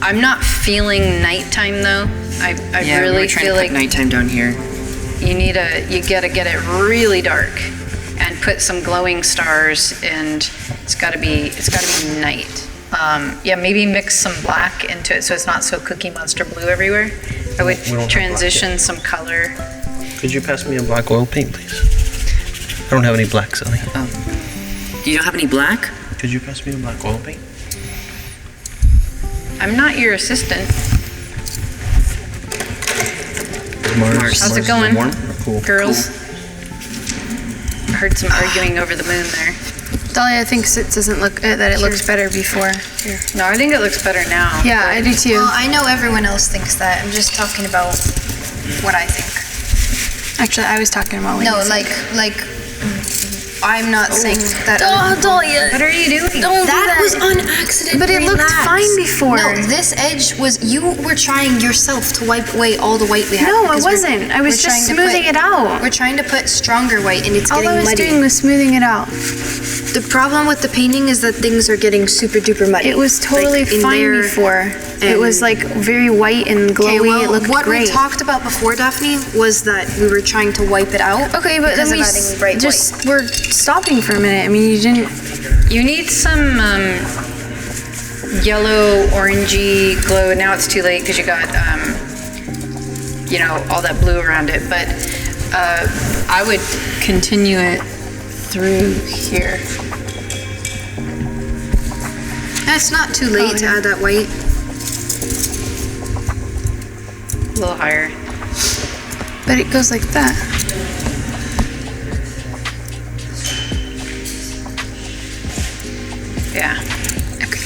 I'm not feeling nighttime though. I Yeah, we really were trying feel to like put nighttime down here. you gotta get it really dark and put some glowing stars, and it's gotta be night. Yeah, maybe mix some black into it so it's not so Cookie Monster blue everywhere. I would We don't have transition black yet. some color. Could you pass me a black oil paint, please? I don't have any black, Sally. You don't have any black? Could you pass me a black oil paint? I'm not your assistant. Mars. How's it Mars going? warm or cool? Girls? I heard some arguing over the moon there. Dahlia, I think it doesn't look that it looks better before. Here. No, I think it looks better now. Yeah, I do too. Well, I know everyone else thinks that. I'm just talking about what I think. Actually, I was talking about what No, you think. like I'm not saying that. Dahlia. What are you doing? That was on accident. But it looked fine before. No, this edge was, you were trying yourself to wipe away all the white we had. No, I because wasn't. I was we're just trying to smoothing it out. We're trying to put stronger white and it's All getting I was muddy. doing was smoothing it out. The problem with the painting is that things are getting super duper muddy. It was totally Like, in fine there before. It was like very white and glowy. Okay, well, it looked what great. we talked about before, Daphne, was that we were trying to wipe it out. Okay, but then because of adding bright just we're stopping for a minute. I mean, you didn't. You need some yellow, orangey glow. Now it's too late because you got, all that blue around it. But I would continue it through here. It's not too late to add that white. A little higher. But it goes like that. Yeah. Okay,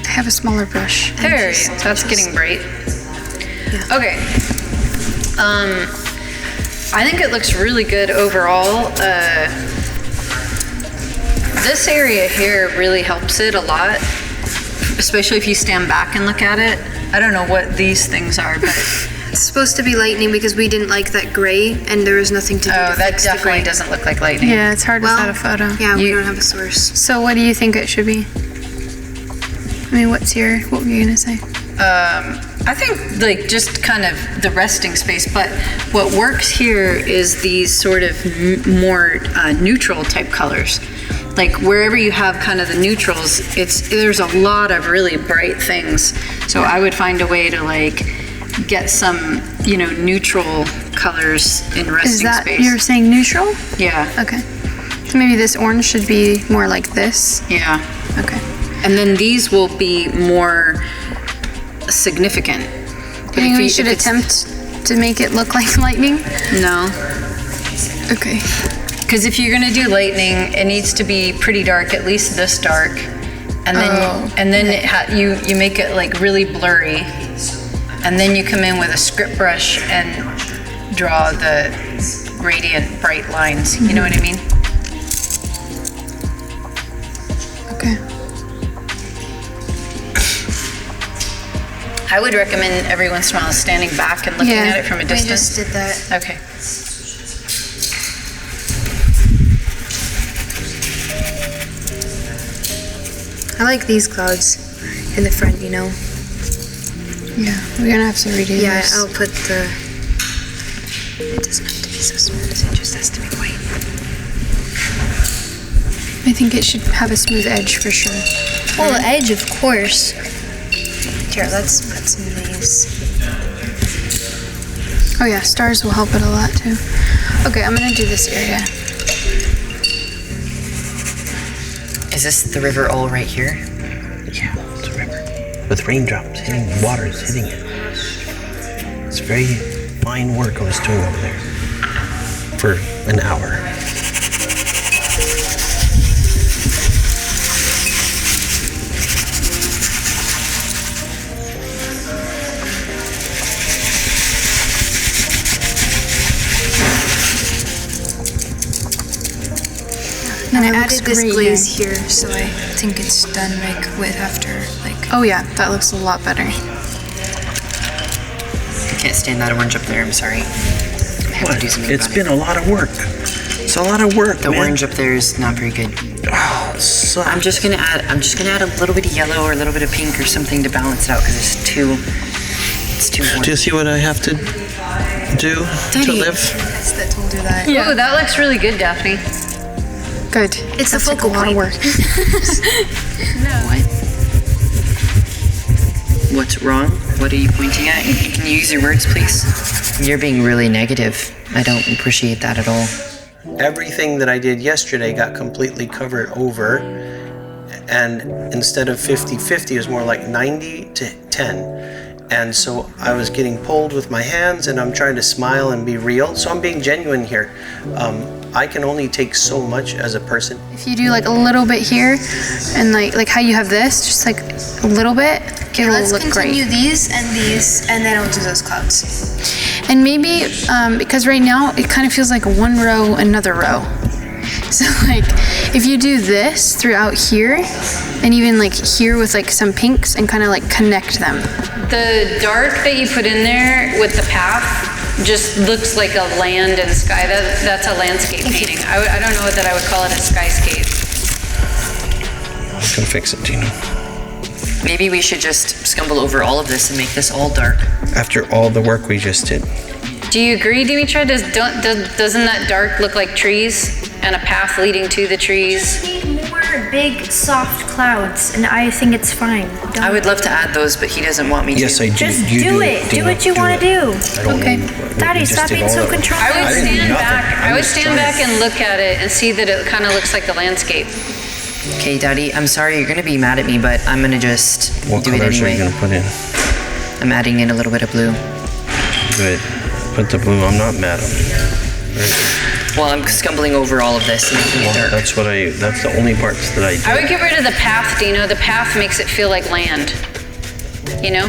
I have a smaller brush. There, that's getting bright. Okay. I think it looks really good overall. This area here really helps it a lot, especially if you stand back and look at it. I don't know what these things are, but It's supposed to be lightning because we didn't like that gray and there was nothing to do to that fix the definitely gray. doesn't look like lightning. Yeah, it's hard without a photo. Yeah, we don't have a source. So what do you think it should be? I mean, what were you gonna say? I think like just kind of the resting space, but what works here is these sort of more neutral type colors. Like wherever you have kind of the neutrals, there's a lot of really bright things. So I would find a way to like get some, neutral colors in resting Is that space. you're saying neutral? Yeah. Okay. So maybe this orange should be more like this. Yeah. Okay. And then these will be more significant. But Do you think if we you- should if it's- attempt to make it look like lightning? No. Okay. Because if you're gonna do lightning, it needs to be pretty dark, at least this dark, and then you make it like really blurry, and then you come in with a script brush and draw the radiant bright lines. You know what I mean? Okay. I would recommend every once in a while standing back and looking at it from a We distance. just did that. Okay. I like these clouds in the front, Yeah, we're gonna have to redo Yeah, this. I'll put the... It doesn't have to be so smooth, it just has to be white. I think it should have a smooth edge for sure. Well, the edge, of course. Here, let's put some of these. Oh yeah, stars will help it a lot too. Okay, I'm gonna do this area. Is this the river all right here? Yeah, it's a river. With raindrops hitting the water, is hitting it. It's very fine work I was doing over there for an hour. And I it looks added this great glaze here. here, so I think it's done like with after like. Oh yeah, that looks a lot better. Can't stand that orange up there, I'm sorry. I have to do something It's about been it. a lot of work. It's a lot of work, The man. orange up there is not very good. Oh, it sucks. I'm just gonna add a little bit of yellow or a little bit of pink or something to balance it out because it's too orange. Do you see what I have to do to live? That's that told you that. Ooh, that looks really good, Daphne. Good. It's the That's like focal a lot of point. work. What's wrong? What are you pointing at? Can you use your words, please? You're being really negative. I don't appreciate that at all. Everything that I did yesterday got completely covered over, and instead of 50-50, it was more like 90-10. And so I was getting pulled with my hands, and I'm trying to smile and be real. So I'm being genuine here. I can only take so much as a person. If you do like a little bit here, and like how you have this, just like a little bit, Okay, it'll let's look continue great. these, and then I'll do those clouds. And maybe because right now it kind of feels like one row, another row. So like if you do this throughout here, and even like here with like some pinks, and kind of like connect them. The dark that you put in there with the path just looks like a land and sky. That's a landscape painting. I don't know that I would call it a skyscape. I can fix it, Tina. Maybe we should just scumble over all of this and make this all dark. After all the work we just did. Do you agree, Dimitra? Doesn't that dark look like trees and a path leading to the trees? Need more big, soft clouds, and I think it's fine. I would love to add those, but he doesn't want me to. Yes, I do. Just You do it. Do Dina. what you want to it. do. I don't Okay. know what Daddy, you just stop did being all so of it. controlling. I would I didn't do stand nothing. back. I'm I would just stand trying. back and look at it and see that it kind of looks like a landscape. Okay, Daddy, I'm sorry you're gonna be mad at me, but I'm gonna just What do it colors are you anyway. gonna put in? I'm adding in a little bit of blue. Good. Put the blue. I'm not mad at you. Well, I'm scumbling over all of this and making it dark. That's the only parts that I do. I would get rid of the path, Dino. The path makes it feel like land. You know?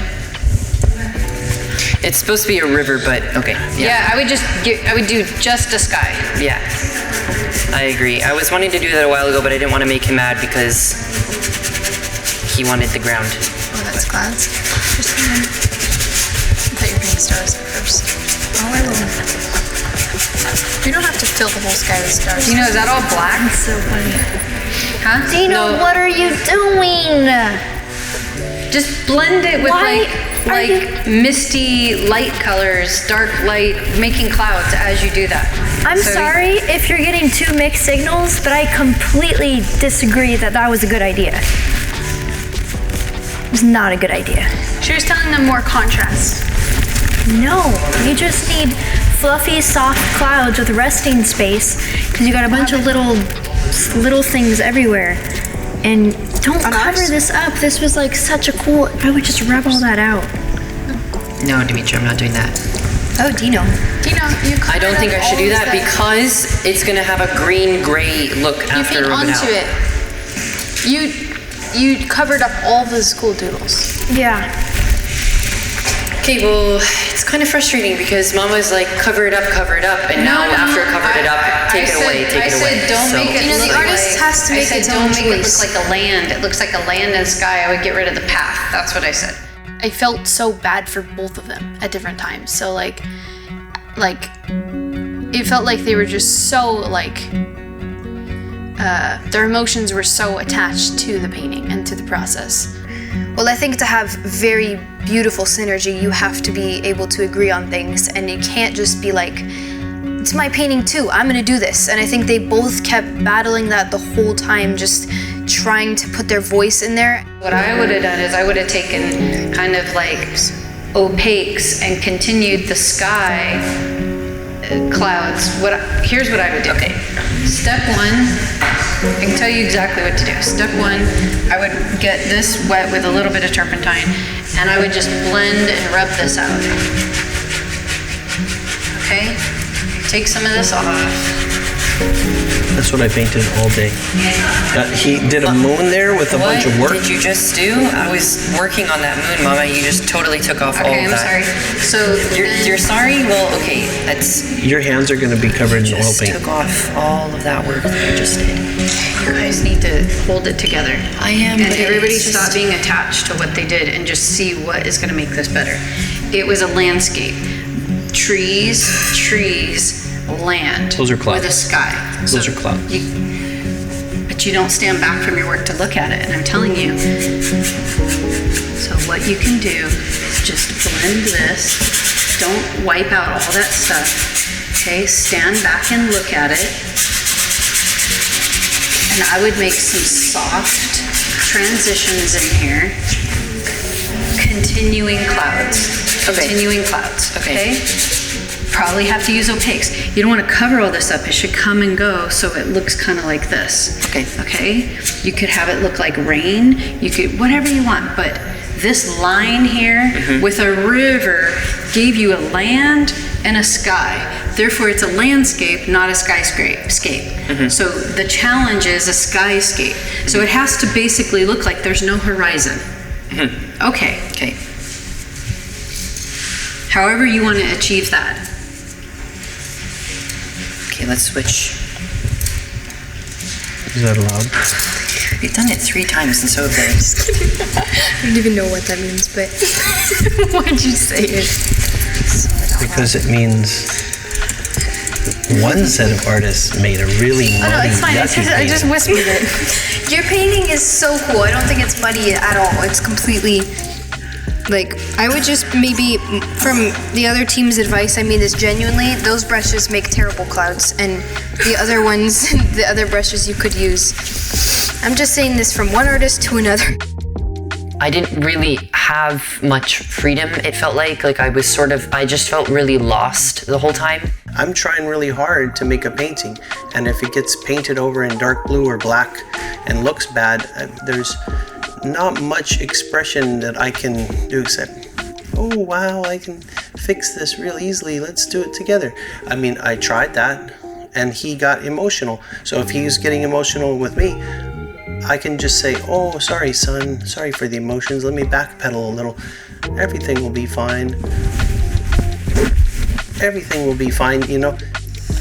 It's supposed to be a river, but okay. Yeah, I would do just a sky. Yeah, I agree. I was wanting to do that a while ago, but I didn't want to make him mad because he wanted the ground. Oh, that's clouds. Just a minute. I thought you were doing stars at first. Oh, I will. You don't have to fill the whole sky with stars. Dino, is that all black? That's so funny. Huh? Dino, what are you doing? Just blend it with Why are like misty light colors, dark light, making clouds as you do that. I'm So- sorry if you're getting two mixed signals, but I completely disagree that that was a good idea. It was not a good idea. She was telling them more contrast. No, you just need fluffy, soft clouds with resting space because you got a bunch of little things everywhere. And don't cover this up. This was like such a cool. I would just rub all that out. No, Dimitri, I'm not doing that. Oh, Dino. Dino, you I don't think I should do that because it's gonna have a green-gray look you after paint rubbing onto out. it. You covered up all the school doodles. Yeah. Okay, well, it's kind of frustrating because Mom was like, cover it up, and now after I covered it up, take it away. I said don't make it You know, the look artist like, has to I make said its don't own make it choice. look like a land. It looks like a land and sky. I would get rid of the path. That's what I said. I felt so bad for both of them at different times. So like it felt like they were just so like their emotions were so attached to the painting and to the process. Well, I think to have very beautiful synergy, you have to be able to agree on things, and you can't just be like, it's my painting too, I'm gonna do this. And I think they both kept battling that the whole time, just trying to put their voice in there. What I would have done is I would have taken kind of like opaques and continued the sky clouds. Here's what I would do. Okay. Step one, I can tell you exactly what to do. Step one, I would get this wet with a little bit of turpentine, and I would just blend and rub this out. Okay? take some of this off. That's what I painted all day. He did a moon there with a bunch of work. What did you just do? I was working on that moon, Mama. You just totally took off all of Okay, I'm that. sorry. So You're sorry? Well, okay, that's... Your hands are going to be covered in oil Just paint. took off all of that work that you just did. you guys need to hold it together. I am, And but everybody it's stop just- being attached to what they did and just see what is going to make this better. It was a landscape. Trees, land. Those are clouds. With a sky. Those are clouds. But you don't stand back from your work to look at it, and I'm telling you. So what you can do is just blend this. Don't wipe out all that stuff. Okay, stand back and look at it. And I would make some soft transitions in here. Continuing clouds. Okay. Continuing clouds, Okay. okay? Probably have to use opaques. You don't want to cover all this up. It should come and go so it looks kind of like this. Okay. Okay? You could have it look like rain. You could, whatever you want. But this line here with a river gave you a land and a sky. Therefore, it's a landscape, not a skyscape. So the challenge is a skyscape. So it has to basically look like there's no horizon. Okay. Okay. However you want to achieve that. Okay, let's switch. Is that allowed? We've done it 3 times and so have they. I don't even know what that means, but why'd you say it? Because it means one set of artists made a really muddy, No, it's fine. yucky I just painting. whispered it. Your painting is so cool. I don't think it's muddy at all. It's completely, like, I would just maybe, from the other team's advice, I mean this genuinely, those brushes make terrible clouds, and the other ones, the other brushes you could use. I'm just saying this from one artist to another. I didn't really have much freedom, it felt like I was I just felt really lost the whole time. I'm trying really hard to make a painting, and if it gets painted over in dark blue or black and looks bad, there's not much expression that I can do except, oh wow, I can fix this real easily, let's do it together. I mean, I tried that, and he got emotional. So if he's getting emotional with me, I can just say, oh, sorry, son, sorry for the emotions, let me backpedal a little. Everything will be fine. Everything will be fine, you know?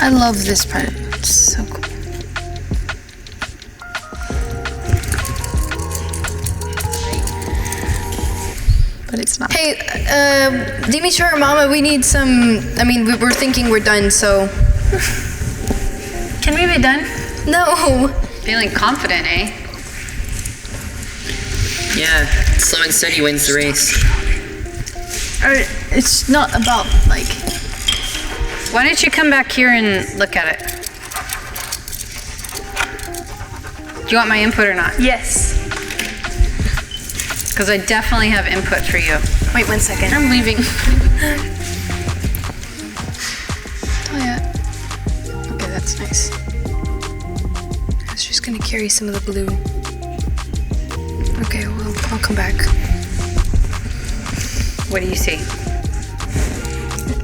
I love this part. It's so cool. But it's not. Hey, Dimitra or Mama, we need some, I mean, we're thinking we're done, so. Can we be done? No. Feeling confident, eh? Yeah, slow and steady wins the race. It's not about, like. Why don't you come back here and look at it? Do you want my input or not? Yes. Because I definitely have input for you. Wait 1 second. I'm leaving. Oh, yeah. Okay, that's nice. I was just gonna carry some of the blue. Okay, well, I'll come back. What do you see?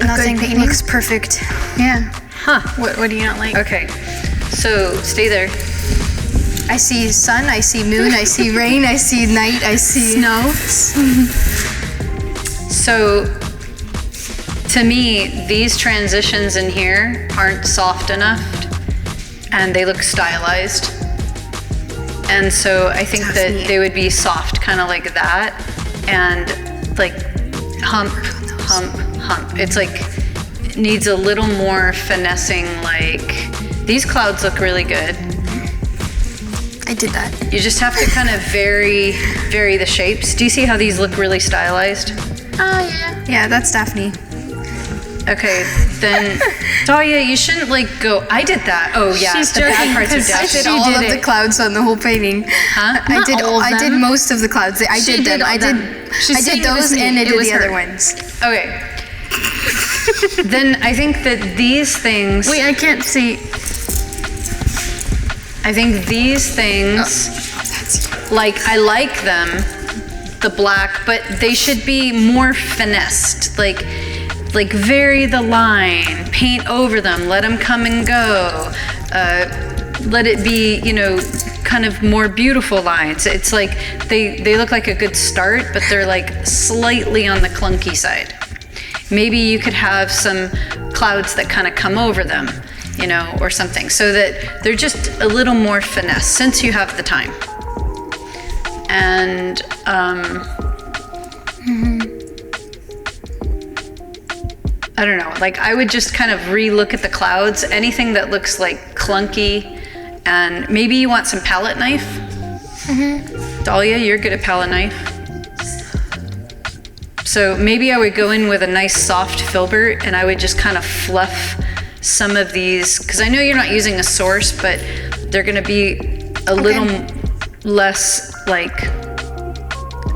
Nothing. It looks perfect. Yeah. Huh. What do you not like? Okay. So stay there. I see sun, I see moon, I see rain, I see night, I see snow. So to me, these transitions in here aren't soft enough and they look stylized. And so I think that they would be soft, kind of like that, and like hump, hump, hump. It's like, it needs a little more finessing, like, these clouds look really good. I did that. You just have to kind of vary the shapes. Do you see how these look really stylized? Oh, yeah. Yeah, that's Daphne. Okay, then, Talia, you shouldn't like go, I did that. Oh yeah, She's the bad joking parts are because I Daphne. did all of the clouds on the whole painting. Huh? I did most of the clouds. I did them. I did those and I did the other ones. Okay. Then I think that these things. Wait, I can't see. I think these things, like, I like them, the black, but they should be more finessed. Like, like vary the line, paint over them, let them come and go, let it be, you know, kind of more beautiful lines. It's like they look like a good start, but they're like slightly on the clunky side. Maybe you could have some clouds that kind of come over them, you know, or something, so that they're just a little more finesse since you have the time. And I don't know, like I would just kind of re-look at the clouds, anything that looks like clunky, and maybe you want some palette knife. Dahlia, you're good at palette knife. So maybe I would go in with a nice soft filbert and I would just kind of fluff some of these, because I know you're not using a source, but they're gonna be a little less like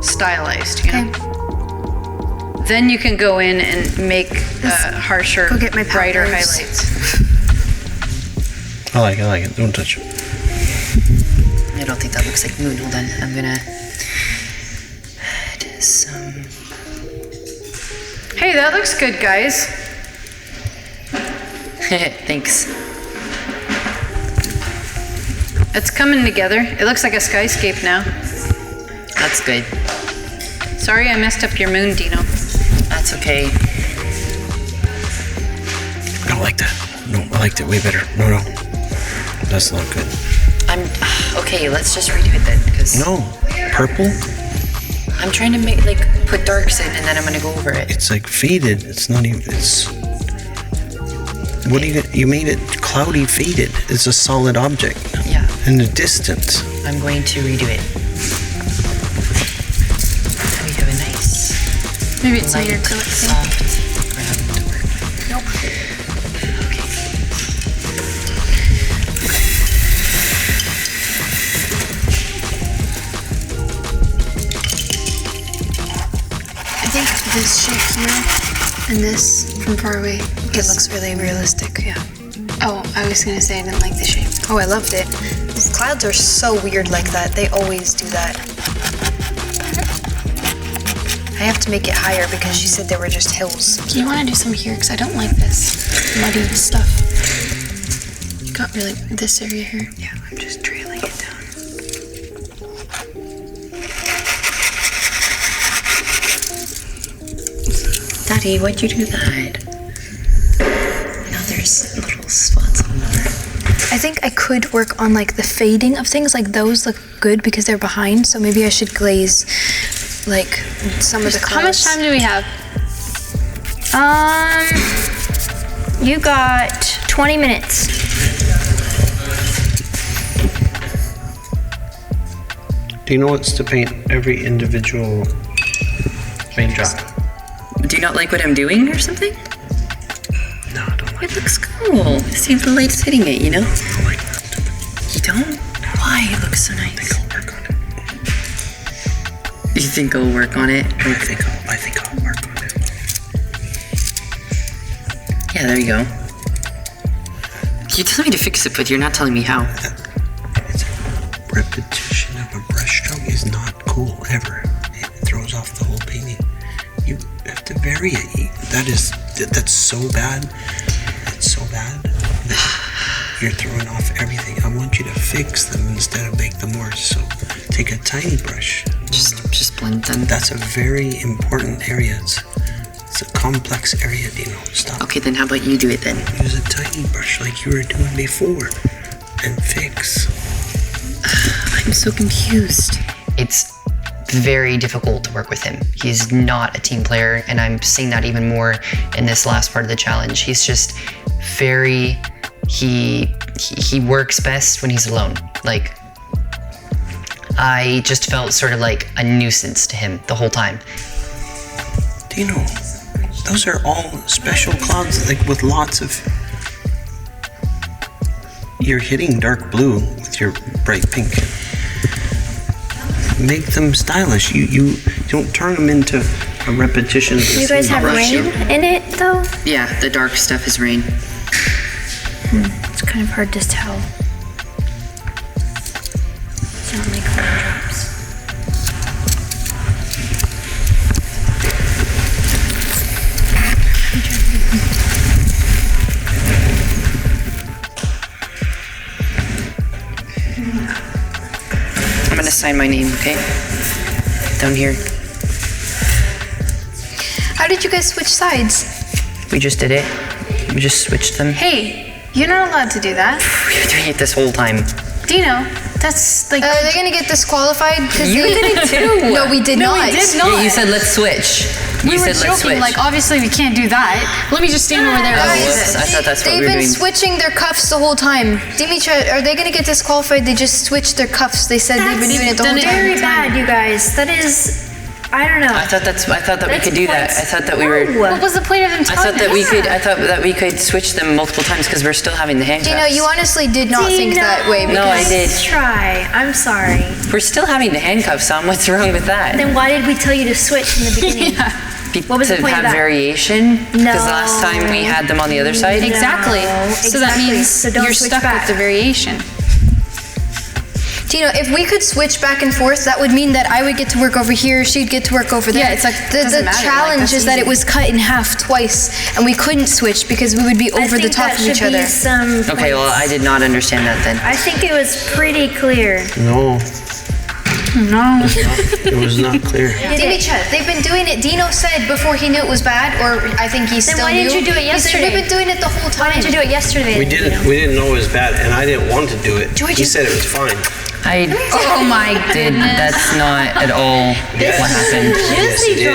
stylized, you know? Then you can go in and make harsher, Go get my brighter powders. highlights. I like it. Don't touch it. I don't think that looks like moon. Hold on, I'm gonna add some. Hey, that looks good, guys. Thanks. It's coming together. It looks like a skyscape now. That's good. Sorry I messed up your moon, Dino. That's okay. I don't like that. No, I liked it way better. No. That's not good. Okay, let's just redo it then, because No. Purple? I'm trying to make, like, put darks in and then I'm gonna go over it. It's like faded. It's not even, what do you made it cloudy faded. It's a solid object. Yeah. In the distance. I'm going to redo it. We have a nice Maybe it's light, your acrylic thing. soft ground to work with. Nope. Okay. I think this shape here and this from far away. It looks really realistic, yeah. Oh, I was gonna say I didn't like the shape. Oh, I loved it. These clouds are so weird like that. They always do that. I have to make it higher because she said there were just hills. Do you want to do some here? Because I don't like this muddy stuff. You got really this area here. Yeah, I'm just trailing it down. Daddy, why'd you do that? Now there's little spots on there. I think I could work on like the fading of things. Like those look good because they're behind. So maybe I should glaze like some of the clouds. How much time do we have? You got 20 minutes. Do you know what's to paint every individual raindrop? Do you not like what I'm doing or something? No, I don't like It looks cool. See the light's hitting it, you know? I like that. You don't? Why? It looks so nice. I'll work on it. You think I'll work on it? I think I'll work on it. Yeah, there you go. You tell me to fix it, but you're not telling me how. It's a repetition of a brushstroke is not cool ever. It throws off the whole painting. You have to vary it. That's so bad. It's so bad. You're throwing off everything. I want you to fix them instead of make them worse. So take a tiny brush. Just blend them. That's a very important area. It's a complex area, Dino. Stop. Okay, then how about you do it then? Use a tiny brush like you were doing before and fix. I'm so confused. It's very difficult to work with him. He's not a team player, and I'm seeing that even more in this last part of the challenge. He's just very, he works best when he's alone. Like, I just felt sort of like a nuisance to him the whole time. Dino, those are all special clouds, like with lots of... You're hitting dark blue with your bright pink. Make them stylish. You don't turn them into a repetition of the You same guys have brush. rain in it though? Yeah, the dark stuff is rain. It's kind of hard to tell. It's not like raindrops. sign my name, okay? Down here. How did you guys switch sides? We just did it. We just switched them. Hey, you're not allowed to do that. We've been doing it this whole time. Dino, that's like... Are they gonna get disqualified? You did it too. No, we did not. we did not. Yeah, you said let's switch. We You were said let's joking, switch. like, obviously we can't do that. Let me just stand over there. Guys, I thought that's what They've we were been doing. switching their cuffs the whole time. Dimitra, are they gonna get disqualified? They just switched their cuffs. They said they've been doing it the whole time. Very bad, you guys. That is, I don't know. I thought that we could do that. I thought that we were. What was the point of them I telling thought that we us? could. I thought that we could switch them multiple times because we're still having the handcuffs. Dino, you honestly did not think that way. No, I did. Try. I'm sorry. We're still having the handcuffs on. What's wrong with that? Then why did we tell you to switch in the beginning? What was the to point of have that? variation? Because last time we had them on the other side. Exactly. So that exactly. means So don't you're switch stuck back. with the variation. Dino, if we could switch back and forth, that would mean that I would get to work over here, she'd get to work over there. Yeah, it's like, the doesn't matter, challenge like, that's is that it easy. was cut in half twice, and we couldn't switch because we would be over the top of each other. Okay, well, I did not understand that then. I think it was pretty clear. No. No. It was not clear. Dimitra, they've been doing it. Dino said before he knew it was bad, or I think he still why knew. didn't you do it He said, yesterday? we've been doing it the whole time. Why didn't you do it yesterday? We didn't know it was bad, and I didn't want to do it. He said it was fine. Oh my goodness. That's not at all what happened. Yes, it is.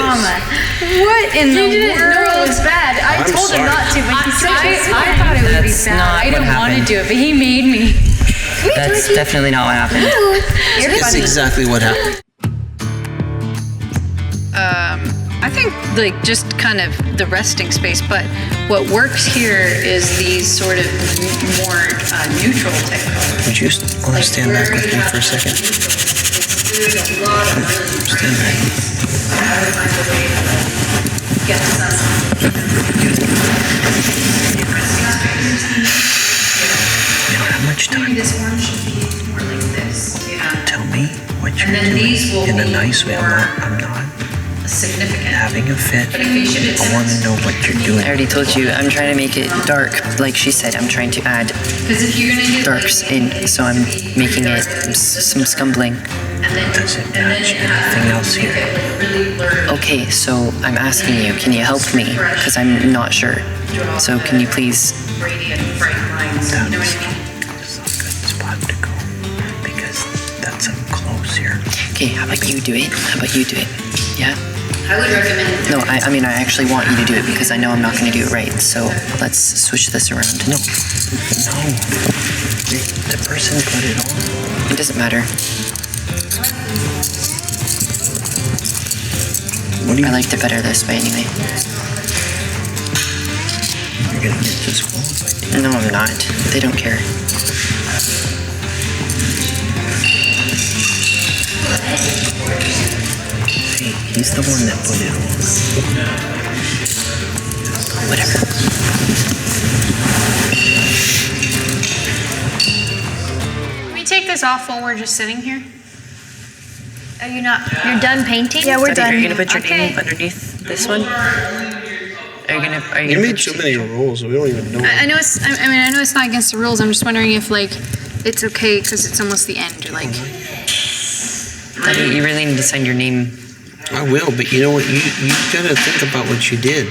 What in the world? It was bad. I I'm told him sorry. not to, but he said I thought it would be That's bad. not I what didn't want to happened. do it, but he made me. That's definitely not what happened. That's exactly what happened. I think like just kind of the resting space, but what works here is these sort of more neutral type colors. Would you want to stand back with me for a second? There's a lot of really Stand back. get You don't have much time. this one should be more like this. Yeah. Tell me what you're And then doing these will in a be nice way. I'm not significant. having a fit. But if you should I want to know what you're I doing. already told you, I'm trying to make it dark. Like she said, I'm trying to add Because if you're gonna get darks in, so I'm making it some scumbling. Does it match anything else here? Okay, so I'm asking you, can you help me? Because I'm not sure. So can you please? radiant bright lines, you know what I mean? It's a good spot to go because that's up close here. Okay, how about you do it? How about you do it? Yeah? I would recommend. No, I mean, I actually want you to do it because I know I'm not going to do it right. So let's switch this around. No. The person put it on. It doesn't matter. What do you? I liked it better this way anyway. You're gonna get disqualified. No, I'm not. They don't care. Hey, he's the one that put it on. Whatever. Can we take this off while we're just sitting here? Are you not? You're done painting? Yeah, we're Are done. you gonna put your Okay. name underneath this one? Are you gonna? You made so many rules, we don't even know. I know it's. I mean, I know it's not against the rules. I'm just wondering if like it's okay because it's almost the end. Or like, You really need to sign your name. I will, but you know what? You gotta think about what you did.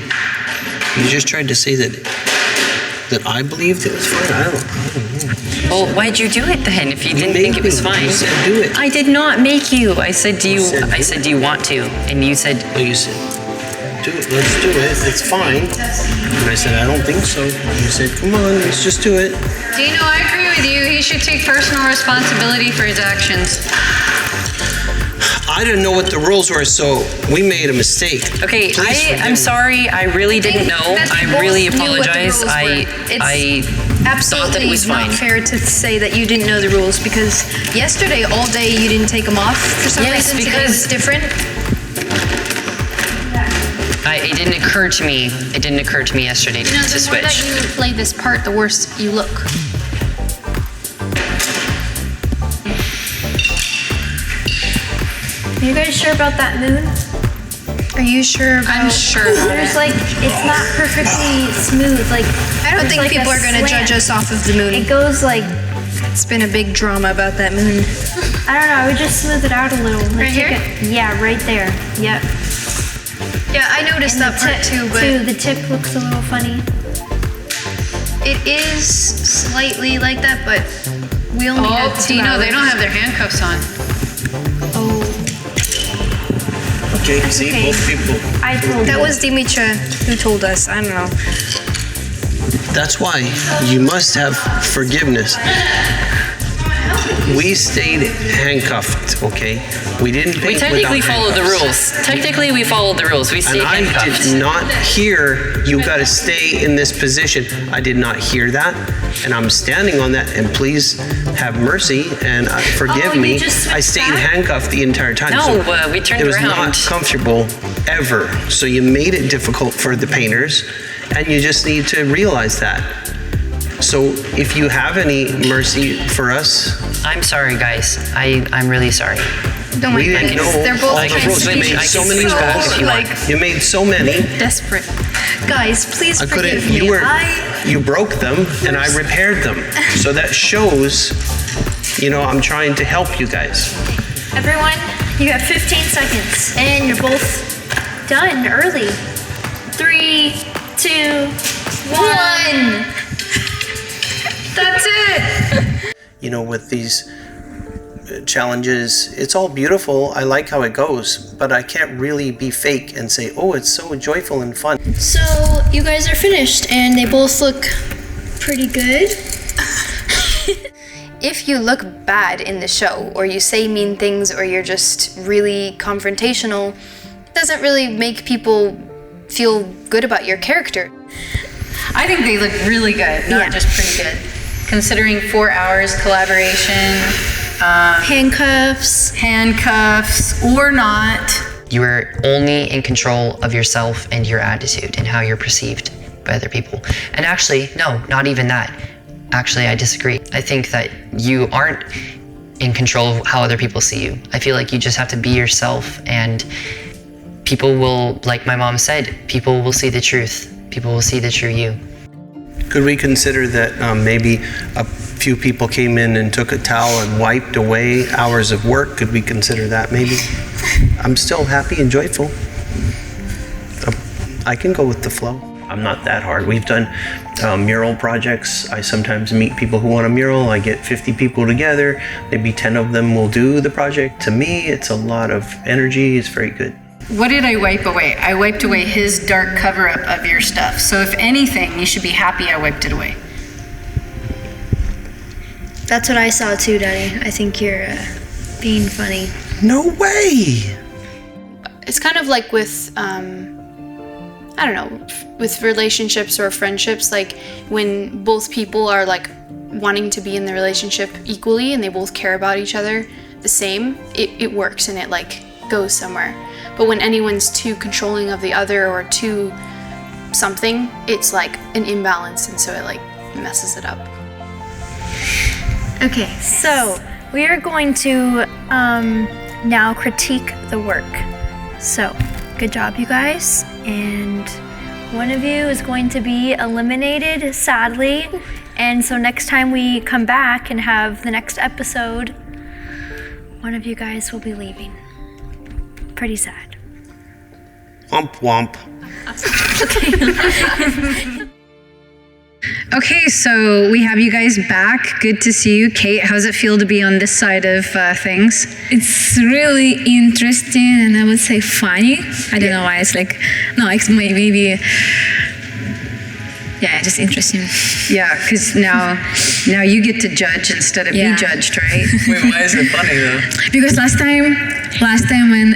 You just tried to say that I believed it was fine. I don't know. Well, why'd you do it then? If you didn't made think it was me. fine. You said do it. I did not make you. I said, do you? said I said, do you want to? And you said, No, you said, do it. Let's do it. It's fine. And I said, I don't think so. And you said, come on, let's just do it. Dino, I agree with you. He should take personal responsibility for his actions. I didn't know what the rules were, so we made a mistake. okay, Please forgive I'm me. sorry. I really didn't know. That we I really both knew what the apologize. rules were. I thought Absolutely that it was not fine. fair to say that you didn't know the rules because yesterday all day you didn't take them off for some Yes, reason. Today was because- different. It didn't occur to me. It didn't occur to me yesterday you know, to the more that switch. you play this part, the worse you look. Are you guys sure about that moon? Are you sure about I'm sure about There's it. like, it's not perfectly smooth. Like, I don't it's think like people a are going to slant. judge us off of the moon. It goes like It's been a big drama about that moon. I don't know, I would just smooth it out a little. Like, Right here? Yeah, right there. Yep. Yeah, I noticed that part too, but the tip looks a little funny. it is slightly like that, but we only had 2 Dino, hours. they don't have their handcuffs on. Okay, see, both people. I told That you. was Dimitra who told us. I don't know. That's why you must have forgiveness. We stayed handcuffed, okay? We didn't We paint technically without followed the handcuffs. rules. Technically, we followed the rules. We And stayed I handcuffed. did not hear, you gotta stay in this position. I did not hear that, and I'm standing on that, and please have mercy and forgive you me. just I switched stayed back? handcuffed the entire time. No, so we turned it was around. not comfortable ever. So you made it difficult for the painters, and you just need to realize that. So if you have any mercy for us, I'm sorry, guys. I'm really sorry. Don't we mind didn't know They're both all I the can rules. You switch- made I so can many switch back rules. if you want. You made so many. desperate. Guys, please I forgive couldn't. me. You broke them, and I repaired them. So that shows, I'm trying to help you guys. Everyone, you have 15 seconds, and you're both done early. 3, 2, 1. That's it. With these challenges, it's all beautiful. I like how it goes, but I can't really be fake and say, oh, it's so joyful and fun. So, you guys are finished, and they both look pretty good. If you look bad in the show, or you say mean things, or you're just really confrontational, it doesn't really make people feel good about your character. I think they look really good, not just pretty good. Considering 4 hours collaboration, Handcuffs. handcuffs or not. You are only in control of yourself and your attitude and how you're perceived by other people. And actually, no, not even that. Actually, I disagree. I think that you aren't in control of how other people see you. I feel like you just have to be yourself, and people will, like my mom said, people will see the truth. People will see the true you. Could we consider that maybe a few people came in and took a towel and wiped away hours of work? Could we consider that maybe? I'm still happy and joyful. I can go with the flow. I'm not that hard. We've done mural projects. I sometimes meet people who want a mural. I get 50 people together. Maybe 10 of them will do the project. To me, it's a lot of energy. It's very good. What did I wipe away? I wiped away his dark cover-up of your stuff. So if anything, you should be happy I wiped it away. That's what I saw too, Daddy. I think you're being funny. No way! It's kind of like with, I don't know, with relationships or friendships, like when both people are like wanting to be in the relationship equally and they both care about each other the same, it works and it like goes somewhere. But when anyone's too controlling of the other or too something, it's like an imbalance, and so it like messes it up. Okay, so we are going to now critique the work. So, good job, you guys. And one of you is going to be eliminated, sadly. And so next time we come back and have the next episode, one of you guys will be leaving. Pretty sad. Womp womp. Okay, so we have you guys back. Good to see you. Kate, how's it feel to be on this side of things? It's really interesting and I would say funny. I don't know why it's like, no, it's maybe, yeah, just interesting. Yeah, because now you get to judge instead of be judged, right? Wait, why is it funny though? Because last time when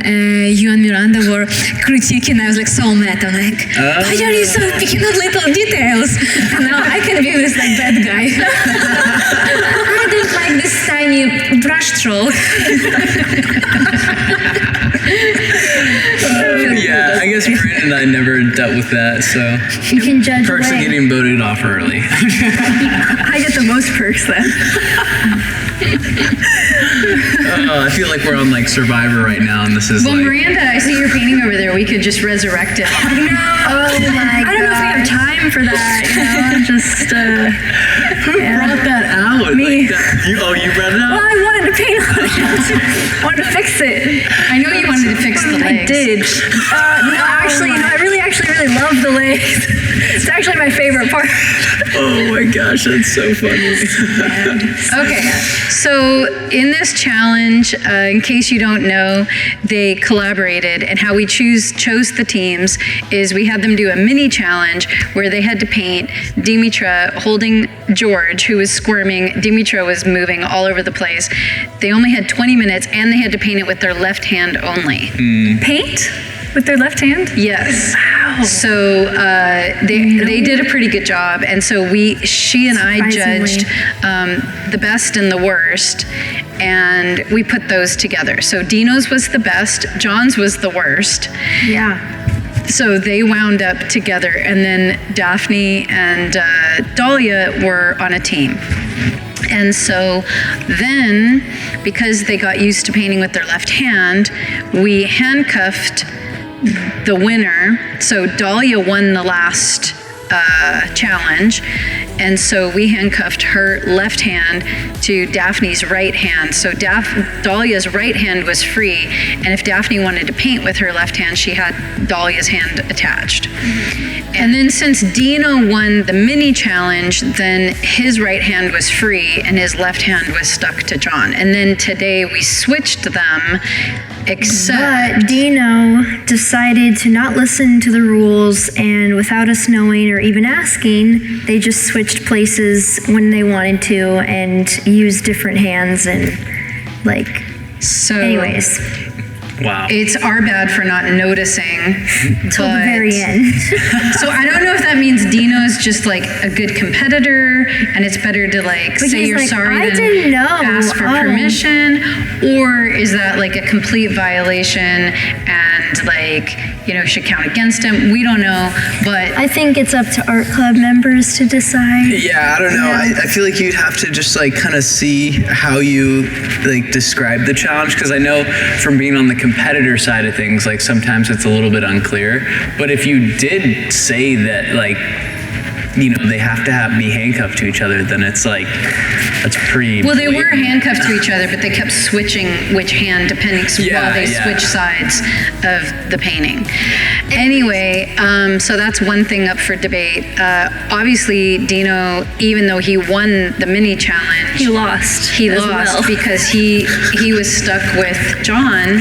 you and Miranda were critiquing, I was like so mad. I'm like, why are you so picking on little details? And now I can be this like bad guy. I didn't like this tiny brush stroke. Yeah, I guess Brandon and I never dealt with that, so You can judge perks of away. getting voted off early. I get the most perks then. I feel like we're on like Survivor right now, and this is Well, like. Miranda, I see your painting over there. We could just resurrect it. Oh my god. I don't know if we have time for that, you know? Just Who brought that out? Me. Like that, you paint on it. I want to fix it. I know you wanted to fix the legs. I did. No, actually, I really love the legs. It's actually my favorite part. Oh my gosh, that's so funny. Okay, so in this challenge, in case you don't know, they collaborated, and how we chose the teams is we had them do a mini challenge where they had to paint Dimitra holding George, who was squirming. Dimitra was moving all over the place. They only had 20 minutes, and they had to paint it with their left hand only. Paint? With their left hand? Yes. Wow. So they did a pretty good job, and so she and I judged the best and the worst, and we put those together. So Dino's was the best, John's was the worst. Yeah. So they wound up together, and then Daphne and Dahlia were on a team. And so then, because they got used to painting with their left hand, we handcuffed the winner. So Dahlia won the last challenge, and so we handcuffed her left hand to Daphne's right hand. So Dahlia's right hand was free, and if Daphne wanted to paint with her left hand, she had Dahlia's hand attached. And then since Dino won the mini challenge, then his right hand was free and his left hand was stuck to John. And then today we switched them, except But Dino decided to not listen to the rules, and without us knowing or even asking, they just switched places when they wanted to and used different hands and anyways. Wow. It's our bad for not noticing. Till the very end. So I don't know if that means Dino's just like a good competitor and it's better to say he's you're like, sorry I than didn't know. ask for permission, or is that like a complete violation and should count against him? We don't know, but I think it's up to art club members to decide. Yeah, I don't know. I feel like you'd have to just kind of see how you describe the challenge, because I know from being on the competitor side of things, sometimes it's a little bit unclear. But if you did say that they have to be handcuffed to each other, then it's that's pretty well, they were blatant. handcuffed to each other, but they kept switching which hand depending while they switch sides of the painting. Anyway, so that's one thing up for debate. Obviously, Dino, even though he won the mini challenge, He lost. He lost because he was stuck with John,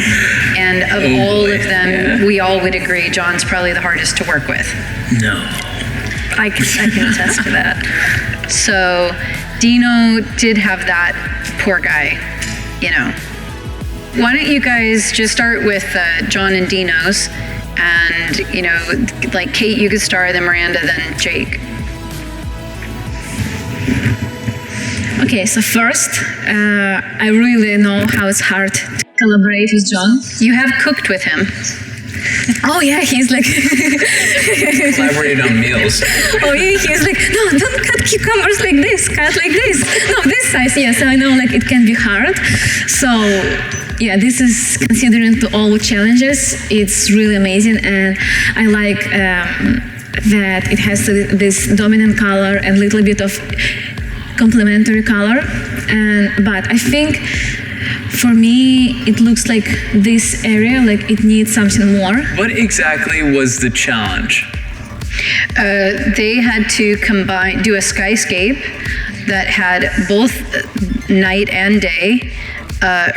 and of all of them, we all would agree John's probably the hardest to work with. No. I can attest to that. So Dino did have that poor guy, Why don't you guys just start with John and Dino's, and Kate, you could start, then Miranda, then Jake. Okay, so first, I really know how it's hard to collaborate with John. You have cooked with him. Oh yeah, he's collaborated on meals. Oh yeah, he's no, don't cut cucumbers like this, cut like this. No, this size, yes, I know it can be hard. So yeah, this is considering to all challenges, it's really amazing, and I like that it has this dominant color and little bit of complementary color, but I think for me, it looks like this area, it needs something more. What exactly was the challenge? They had to do a skyscape that had both night and day,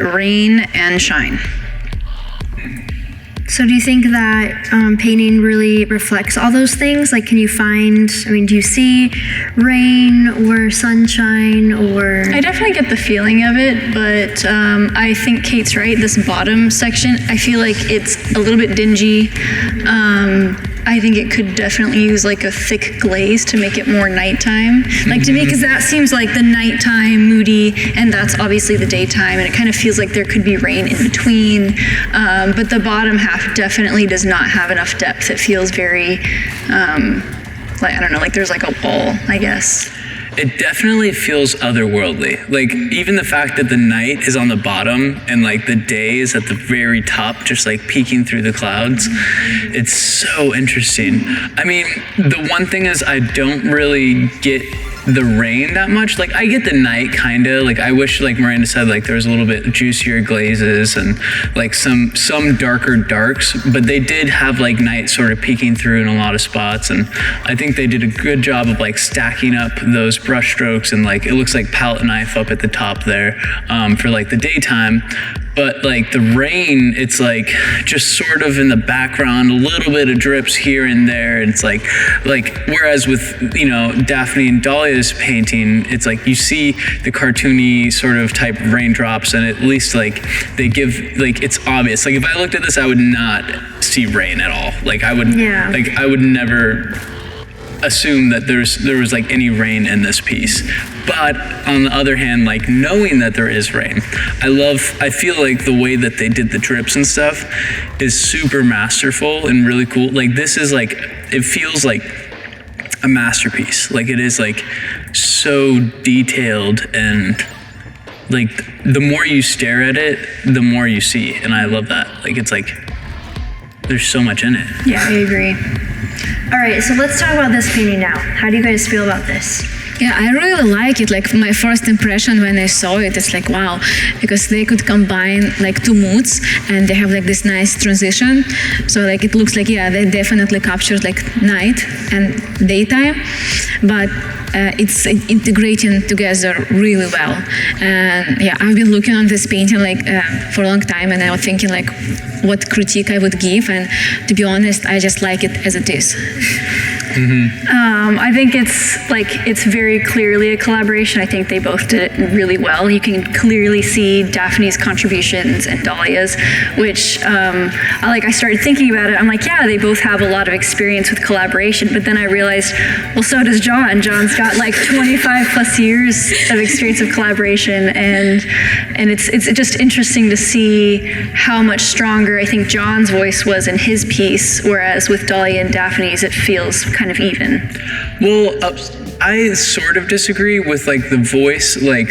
rain and shine. So do you think that painting really reflects all those things? Can you do you see rain or sunshine or? I definitely get the feeling of it, but I think Kate's right. This bottom section, I feel like it's a little bit dingy. I think it could definitely use a thick glaze to make it more nighttime. To me, because that seems like the nighttime moody, and that's obviously the daytime, and it kind of feels like there could be rain in between. But the bottom half definitely does not have enough depth. It feels very, I don't know, there's a wall, I guess. It definitely feels otherworldly. Even the fact that the night is on the bottom and the day is at the very top, just peeking through the clouds. It's so interesting. I mean, the one thing is I don't really get the rain that much. Like I get the night kinda. Like I wish, like Miranda said, like there was a little bit juicier glazes and like some darker darks, but they did have like night sort of peeking through in a lot of spots, and I think they did a good job of like stacking up those brush strokes, and like it looks like palette knife up at the top there for like the daytime. But like the rain, it's like just sort of in the background, a little bit of drips here and there. It's like whereas with, you know, Daphne and Dahlia's painting, it's like you see the cartoony sort of type of raindrops, and at least like they give, like it's obvious. Like if I looked at this, I would not see rain at all. Like I would, like I would never assume that there was like any rain in this piece. But on the other hand, like knowing that there is rain, I feel like the way that they did the drips and stuff is super masterful and really cool. Like this is like, it feels like a masterpiece. Like it is like so detailed, and like the more you stare at it, the more you see. And I love that. Like it's like, there's so much in it. Yeah, I agree. All right, so let's talk about this painting now. How do you guys feel about this? Yeah, I really like it. Like my first impression when I saw it, it's like, wow, because they could combine like two moods and they have like this nice transition. So like it looks like, yeah, they definitely captured like night and daytime, but it's integrating together really well. And yeah, I've been looking on this painting like for a long time, and I was thinking like what critique I would give, and to be honest, I just like it as it is. I think it's very clearly a collaboration. I think they both did it really well. You can clearly see Daphne's contributions and Dahlia's, which I started thinking about it. I'm like, yeah, they both have a lot of experience with collaboration, but then I realized, well, so does John. John's got like 25 plus years of experience of collaboration, and it's just interesting to see how much stronger I think John's voice was in his piece, whereas with Dahlia and Daphne's, it feels kind of even. Well, I sort of disagree with like the voice, like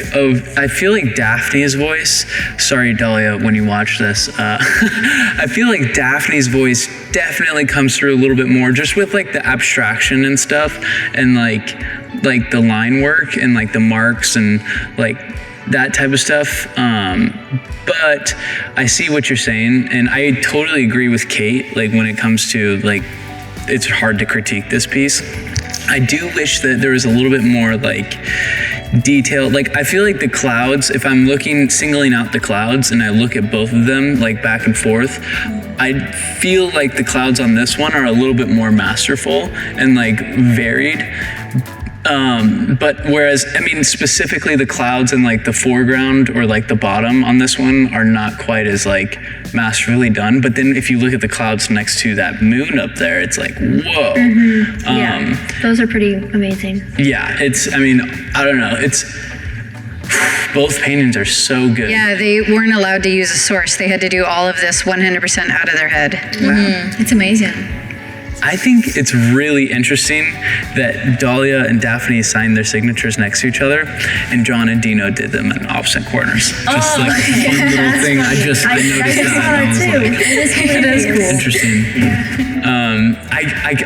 I feel like Daphne's voice, sorry Dahlia when you watch this, I feel like Daphne's voice definitely comes through a little bit more just with like the abstraction and stuff, and like the line work and like the marks and like that type of stuff. But I see what you're saying, and I totally agree with Kate, like when it comes to like, it's hard to critique this piece. I do wish that there was a little bit more like detail. Like I feel like the clouds, if I'm singling out the clouds and I look at both of them like back and forth, I feel like the clouds on this one are a little bit more masterful and like varied. But whereas, I mean, specifically the clouds in like the foreground or like the bottom on this one are not quite as like masterfully done. But then if you look at the clouds next to that moon up there, it's like, whoa. Yeah, those are pretty amazing. Yeah, I mean, I don't know. Both paintings are so good. Yeah, they weren't allowed to use a source. They had to do all of this 100% out of their head. Wow. It's amazing. I think it's really interesting that Dahlia and Daphne signed their signatures next to each other, and John and Dino did them in opposite corners. Just like a fun little thing. I noticed that. And I was like, That is cool. Interesting.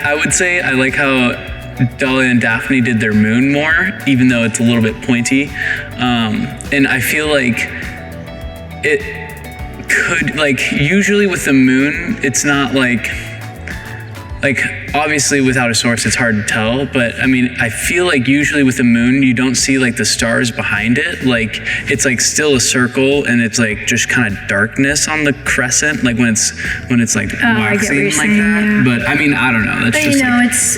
I would say I like how Dahlia and Daphne did their moon more, even though it's a little bit pointy. And I feel like it could, like, usually with the moon, it's not like obviously without a source it's hard to tell, but I mean I feel like usually with the moon you don't see like the stars behind it. Like it's like still a circle and it's like just kind of darkness on the crescent, like when it's like waxing like that. Yeah. But I mean I don't know. That's just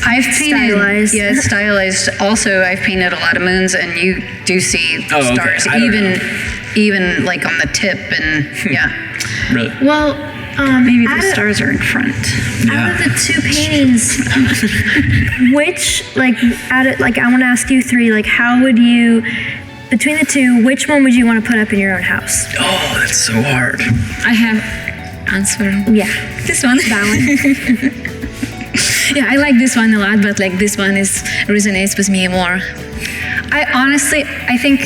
I've painted stylized. Yeah, it's stylized. Also I've painted a lot of moons and you do see stars even like on the tip and yeah. Really? Well, maybe the stars are in front. Out of the two paintings, which, I want to ask you three, like, how would you, between the two, which one would you want to put up in your own house? Oh, that's so hard. I have answer. Yeah. This one. That one. Yeah, I like this one a lot, but like this one resonates with me more. I think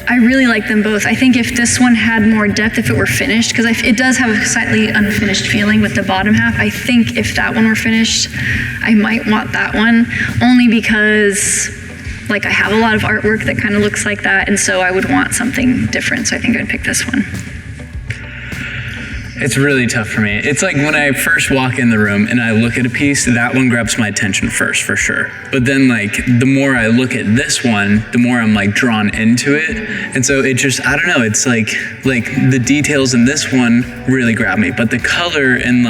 I really like them both. I think if this one had more depth, if it were finished, because it does have a slightly unfinished feeling with the bottom half. I think if that one were finished, I might want that one, only because like I have a lot of artwork that kind of looks like that, and so I would want something different. So I think I'd pick this one. It's really tough for me. It's like when I first walk in the room and I look at a piece, that one grabs my attention first, for sure. But then like the more I look at this one, the more I'm like drawn into it. And so it just, I don't know, it's like the details in this one really grab me. But the color and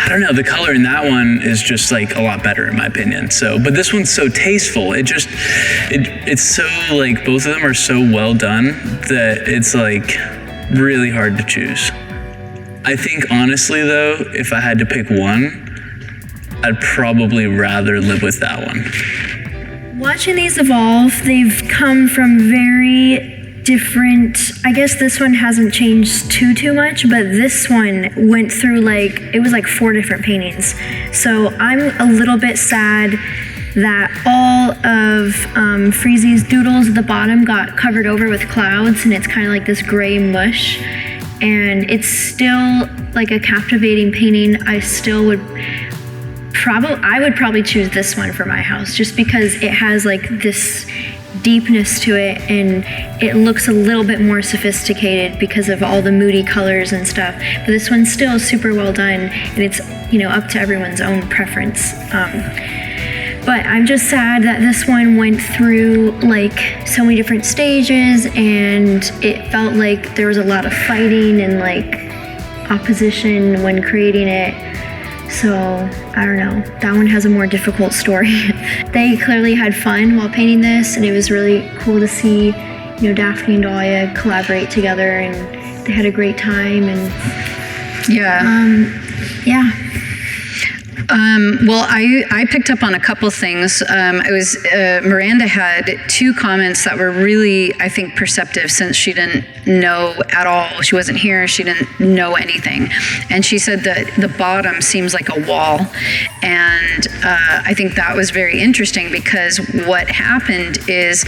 I don't know, the color in that one is just like a lot better in my opinion. So, but this one's so tasteful. It's so like, both of them are so well done that it's like really hard to choose. I think honestly though, if I had to pick one, I'd probably rather live with that one. Watching these evolve, they've come from very different, I guess this one hasn't changed too much, but this one went through it was like 4 different paintings. So I'm a little bit sad that all of Freezy's doodles at the bottom got covered over with clouds, and it's kind of like this gray mush. And it's still like a captivating painting. I would probably choose this one for my house, just because it has like this deepness to it, and it looks a little bit more sophisticated because of all the moody colors and stuff. But this one's still super well done, and it's up to everyone's own preference. But I'm just sad that this one went through like so many different stages, and it felt like there was a lot of fighting and like opposition when creating it. So, I don't know, that one has a more difficult story. They clearly had fun while painting this, and it was really cool to see, Daphne and Dahlia collaborate together, and they had a great time, and yeah. Well, I picked up on a couple things. Miranda had 2 comments that were really, I think, perceptive, since she didn't know at all. She wasn't here. She didn't know anything. And she said that the bottom seems like a wall. And I think that was very interesting, because what happened is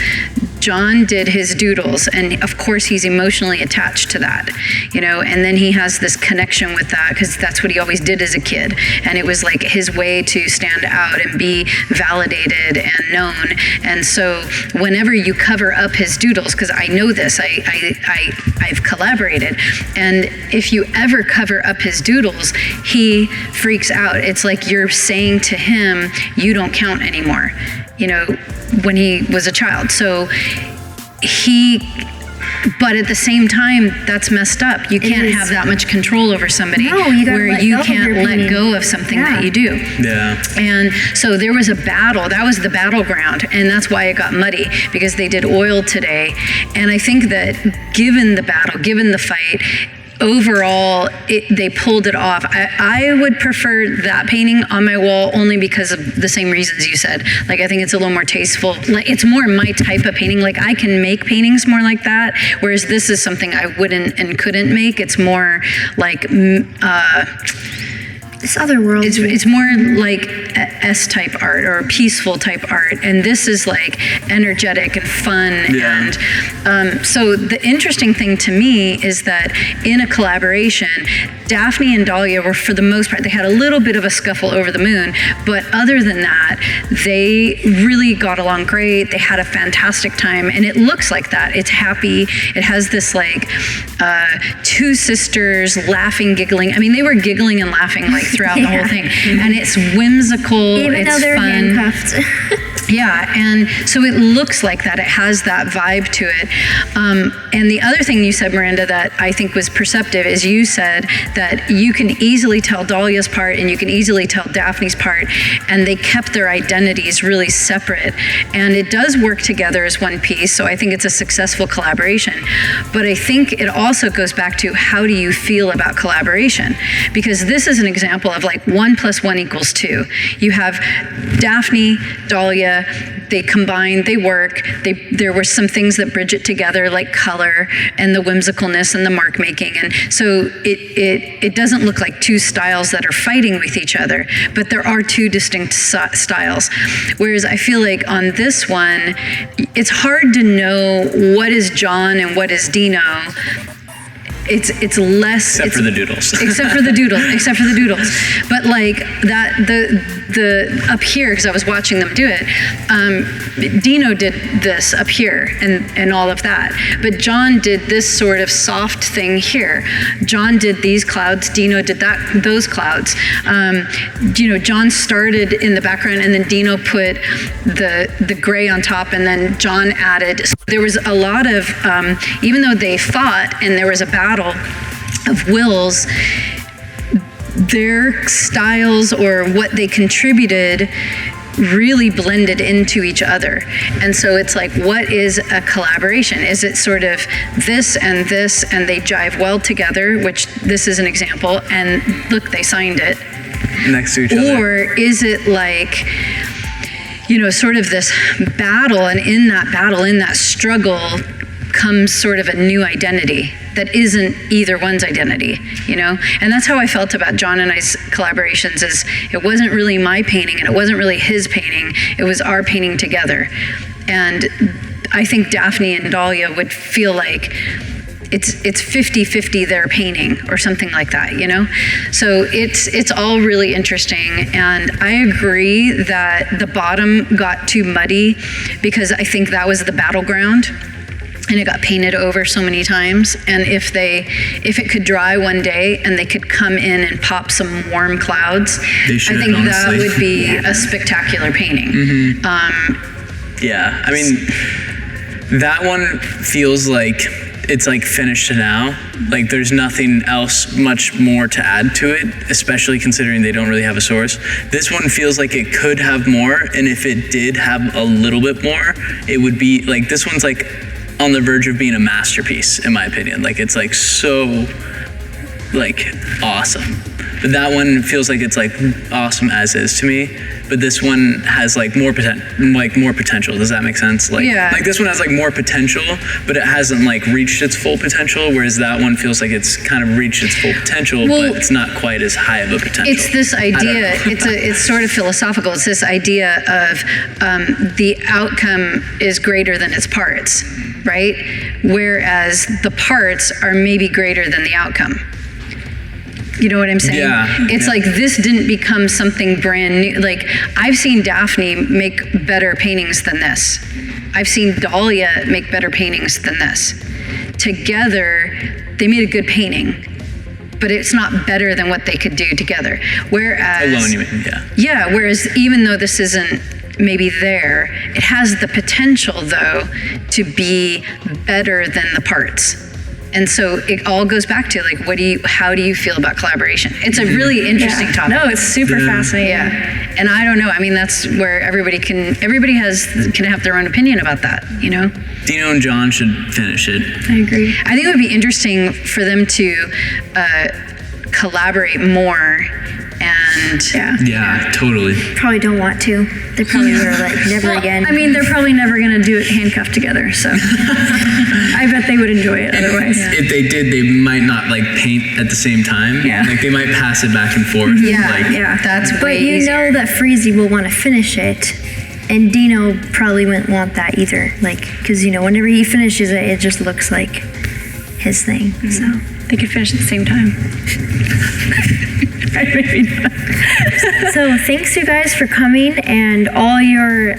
John did his doodles, and of course he's emotionally attached to that, and then he has this connection with that because that's what he always did as a kid, and it was like his way to stand out and be validated and known. And so whenever you cover up his doodles, because I know this, I've collaborated, and if you ever cover up his doodles, he freaks out. It's like you're saying to him, you don't count anymore, when he was a child. So but at the same time, that's messed up. You can't have that much control over somebody where you can't let go of something that you do. Yeah. And so there was a battle. That was the battleground, and that's why it got muddy, because they did oil today. And I think that given the battle, given the fight, overall, they pulled it off. I would prefer that painting on my wall only because of the same reasons you said. Like, I think it's a little more tasteful. Like, it's more my type of painting. Like, I can make paintings more like that, whereas this is something I wouldn't and couldn't make. It's more like this other world. It's more like S-type art or peaceful type art, and this is like energetic and fun. Yeah. And so the interesting thing to me is that in a collaboration, Daphne and Dahlia were, for the most part, they had a little bit of a scuffle over the moon, but other than that, they really got along great. They had a fantastic time, and it looks like that. It's happy. It has this like 2 sisters laughing, giggling. I mean, they were giggling and laughing like throughout the whole thing, and it's whimsical. Even it's though they're fun. handcuffed. Yeah, and so it looks like that. It has that vibe to it. And the other thing you said, Miranda, that I think was perceptive is you said that you can easily tell Dahlia's part and you can easily tell Daphne's part, and they kept their identities really separate. And it does work together as one piece, so I think it's a successful collaboration. But I think it also goes back to, how do you feel about collaboration? Because this is an example of like 1 + 1 = 2. You have Daphne, Dahlia, they combine, they work. There were some things that bridge it together, like color and the whimsicalness and the mark making. And so it doesn't look like 2 styles that are fighting with each other, but there are 2 distinct styles. Whereas I feel like on this one, it's hard to know what is John and what is Dino. It's less, except for the doodles. except for the doodles. But like that, up here, because I was watching them do it, Dino did this up here and all of that. But John did this sort of soft thing here. John did these clouds, Dino did those clouds. John started in the background and then Dino put the gray on top and then John added. So there was a lot of, even though they fought and there was a battle of wills, their styles or what they contributed really blended into each other. And so it's like, what is a collaboration? Is it sort of this and they jive well together, which this is an example, and look, they signed it. Next to each other. Or is it like, sort of this battle, and in that struggle comes sort of a new identity that isn't either one's identity, And that's how I felt about John and I's collaborations, is it wasn't really my painting and it wasn't really his painting, it was our painting together. And I think Daphne and Dahlia would feel like it's 50-50 their painting or something like that, So it's all really interesting. And I agree that the bottom got too muddy because I think that was the battleground. And it got painted over so many times. And if it could dry one day and they could come in and pop some warm clouds, I think that would be a spectacular painting. Yeah, I mean, that one feels like it's like finished now. Like there's nothing else much more to add to it, especially considering they don't really have a source. This one feels like it could have more, and if it did have a little bit more, it would be like, this one's like on the verge of being a masterpiece, in my opinion. Like it's like so like awesome. But that one feels like it's like awesome as is to me. But this one has like more potential. Does that make sense? Like, yeah. Like this one has like more potential, but it hasn't like reached its full potential. Whereas that one feels like it's kind of reached its full potential, but it's not quite as high of a potential. It's this idea. It's sort of philosophical. It's this idea of the outcome is greater than its parts, right? Whereas the parts are maybe greater than the outcome. You know what I'm saying? Yeah. It's like this didn't become something brand new. Like I've seen Daphne make better paintings than this. I've seen Dahlia make better paintings than this. Together, they made a good painting, but it's not better than what they could do together. Whereas alone, you mean? Yeah. Yeah. Whereas even though this isn't maybe there, it has the potential though to be better than the parts. And so it all goes back to like, how do you feel about collaboration? It's a really interesting topic. No, it's super fascinating. Yeah. And I don't know. I mean, that's where everybody can have their own opinion about that, Dino and John should finish it. I agree. I think it would be interesting for them to collaborate more. And yeah, totally. Probably don't want to. They probably were like, never again. I mean, they're probably never going to do it handcuffed together, so I bet they would enjoy it otherwise. If they did, they might not like paint at the same time. Yeah. Like they might pass it back and forth. Yeah. That's but way you easier. know that Freezy will want to finish it, and Dino probably wouldn't want that either. Like, because whenever he finishes it, it just looks like his thing. So they could finish at the same time. Maybe not. So thanks you guys for coming, and all your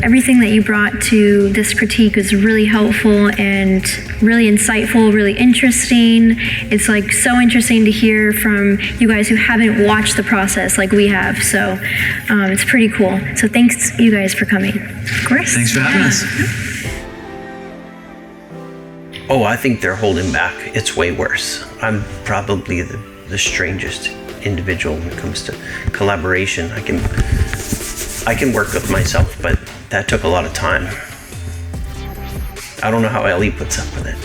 everything that you brought to this critique was really helpful and really insightful, really interesting. It's so interesting to hear from you guys who haven't watched the process like we have. So it's pretty cool. So thanks you guys for coming. Of course. Thanks for having us. Oh, I think they're holding back. It's way worse. I'm probably the strangest individual when it comes to collaboration. I can work with myself, but that took a lot of time. I don't know how Ellie puts up with it.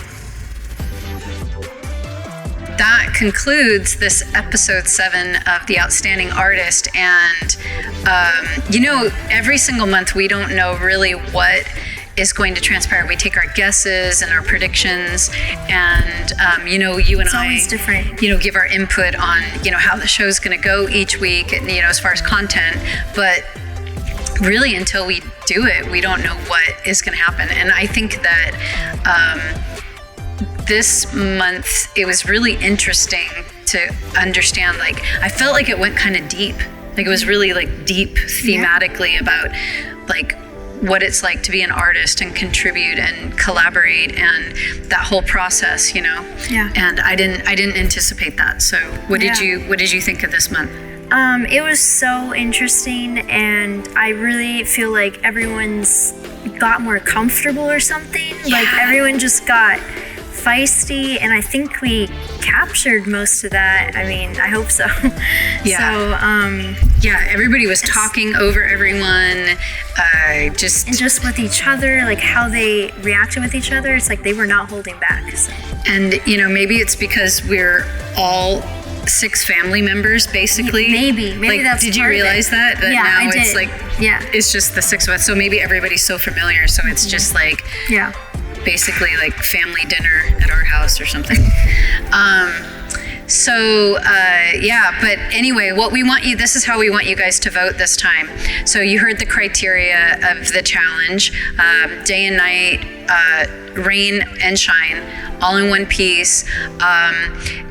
That concludes this episode 7 of The Outstanding Artist. And, every single month we don't know really what is going to transpire. We take our guesses and our predictions, and you and I always different. Give our input on how the show's going to go each week, as far as content. But really, until we do it, we don't know what is going to happen. And I think that this month it was really interesting to understand. I felt like it went kind of deep. Like it was really like deep thematically about like what it's like to be an artist and contribute and collaborate and that whole process, you know. Yeah. And I didn't anticipate that. So what did you think of this month? It was so interesting, and I really feel like everyone's got more comfortable or something. Like everyone just got feisty, and I think we captured most of that. I mean, I hope so. Yeah. So, everybody was talking over everyone, just with each other, like how they reacted with each other. It's like they were not holding back. So. And you know, maybe it's because we're all 6 family members, basically. Maybe like, that's. Did you part realize of it. that? Yeah, now I did. it's like it's just the 6 of us. So maybe everybody's so familiar. So it's just like basically like family dinner at our house or something. But anyway, this is how we want you guys to vote this time. So you heard the criteria of the challenge, day and night, rain and shine, all in one piece.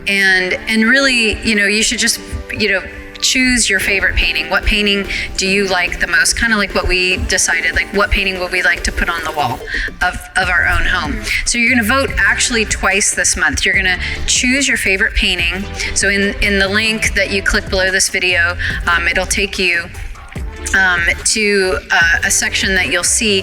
And really, you know, you should just, you know, choose your favorite painting. What painting do you like the most? Kind of like what we decided, like what painting would we like to put on the wall of our own home. So you're gonna vote actually twice this month. You're gonna choose your favorite painting. So in the link that you click below this video, it'll take you to a section that you'll see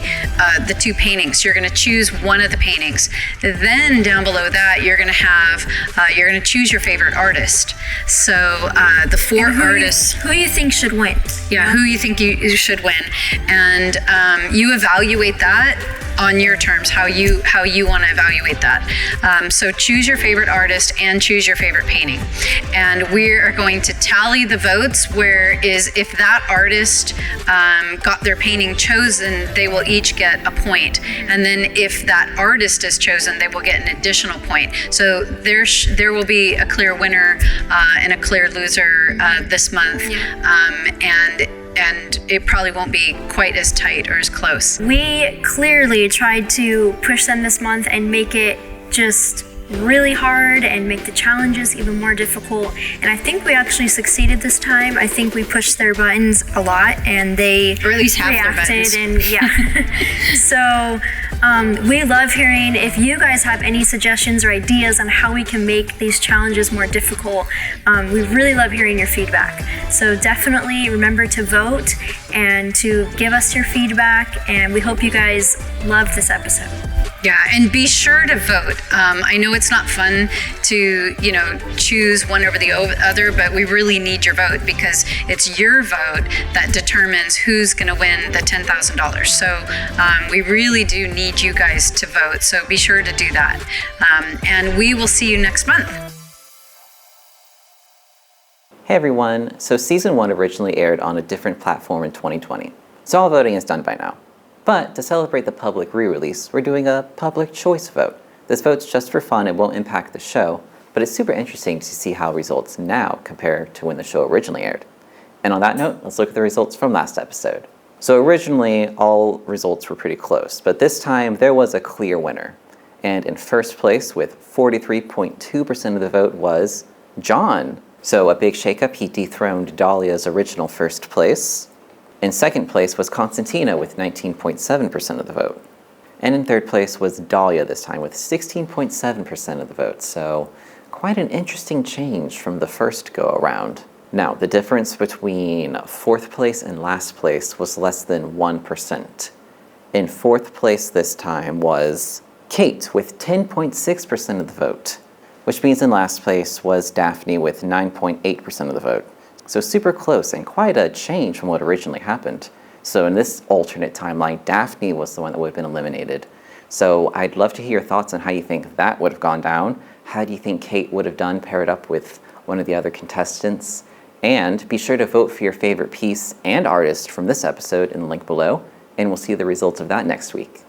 the 2 paintings. You're going to choose one of the paintings. Then down below that, you're going to choose your favorite artist. So the 4 artists. Who you think should win? Yeah, who you think you should win, and you evaluate that on your terms, how you want to evaluate that. So choose your favorite artist and choose your favorite painting, and we are going to tally the votes. Whereas if that artist got their painting chosen, they will each get a point, and then if that artist is chosen, they will get an additional point. So there will be a clear winner and a clear loser this month, and it probably won't be quite as tight or as close. We clearly tried to push them this month and make it just really hard and make the challenges even more difficult. And I think we actually succeeded this time. I think we pushed their buttons a lot, and they or at least half reacted. Their buttons. So we love hearing if you guys have any suggestions or ideas on how we can make these challenges more difficult. We really love hearing your feedback. So definitely remember to vote and to give us your feedback. And we hope you guys loved this episode. Yeah, and be sure to vote. I know it's not fun to, you know, choose one over the other, but we really need your vote because it's your vote that determines who's going to win the $10,000. So we really do need you guys to vote. So be sure to do that. And we will see you next month. Hey everyone, so season 1 originally aired on a different platform in 2020. So all voting is done by now. But to celebrate the public re-release, we're doing a public choice vote. This vote's just for fun, it won't impact the show, but it's super interesting to see how results now compare to when the show originally aired. And on that note, let's look at the results from last episode. So originally, all results were pretty close, but this time there was a clear winner. And in first place with 43.2% of the vote was John. So a big shakeup, he dethroned Dahlia's original first place. In second place was Constantina with 19.7% of the vote. And in third place was Dahlia this time with 16.7% of the vote. So quite an interesting change from the first go around. Now, the difference between fourth place and last place was less than 1%. In fourth place this time was Kate with 10.6% of the vote, which means in last place was Daphne with 9.8% of the vote. So super close and quite a change from what originally happened. So in this alternate timeline, Daphne was the one that would have been eliminated. So I'd love to hear your thoughts on how you think that would have gone down. How do you think Kate would have done paired up with one of the other contestants? And be sure to vote for your favorite piece and artist from this episode in the link below, and we'll see the results of that next week.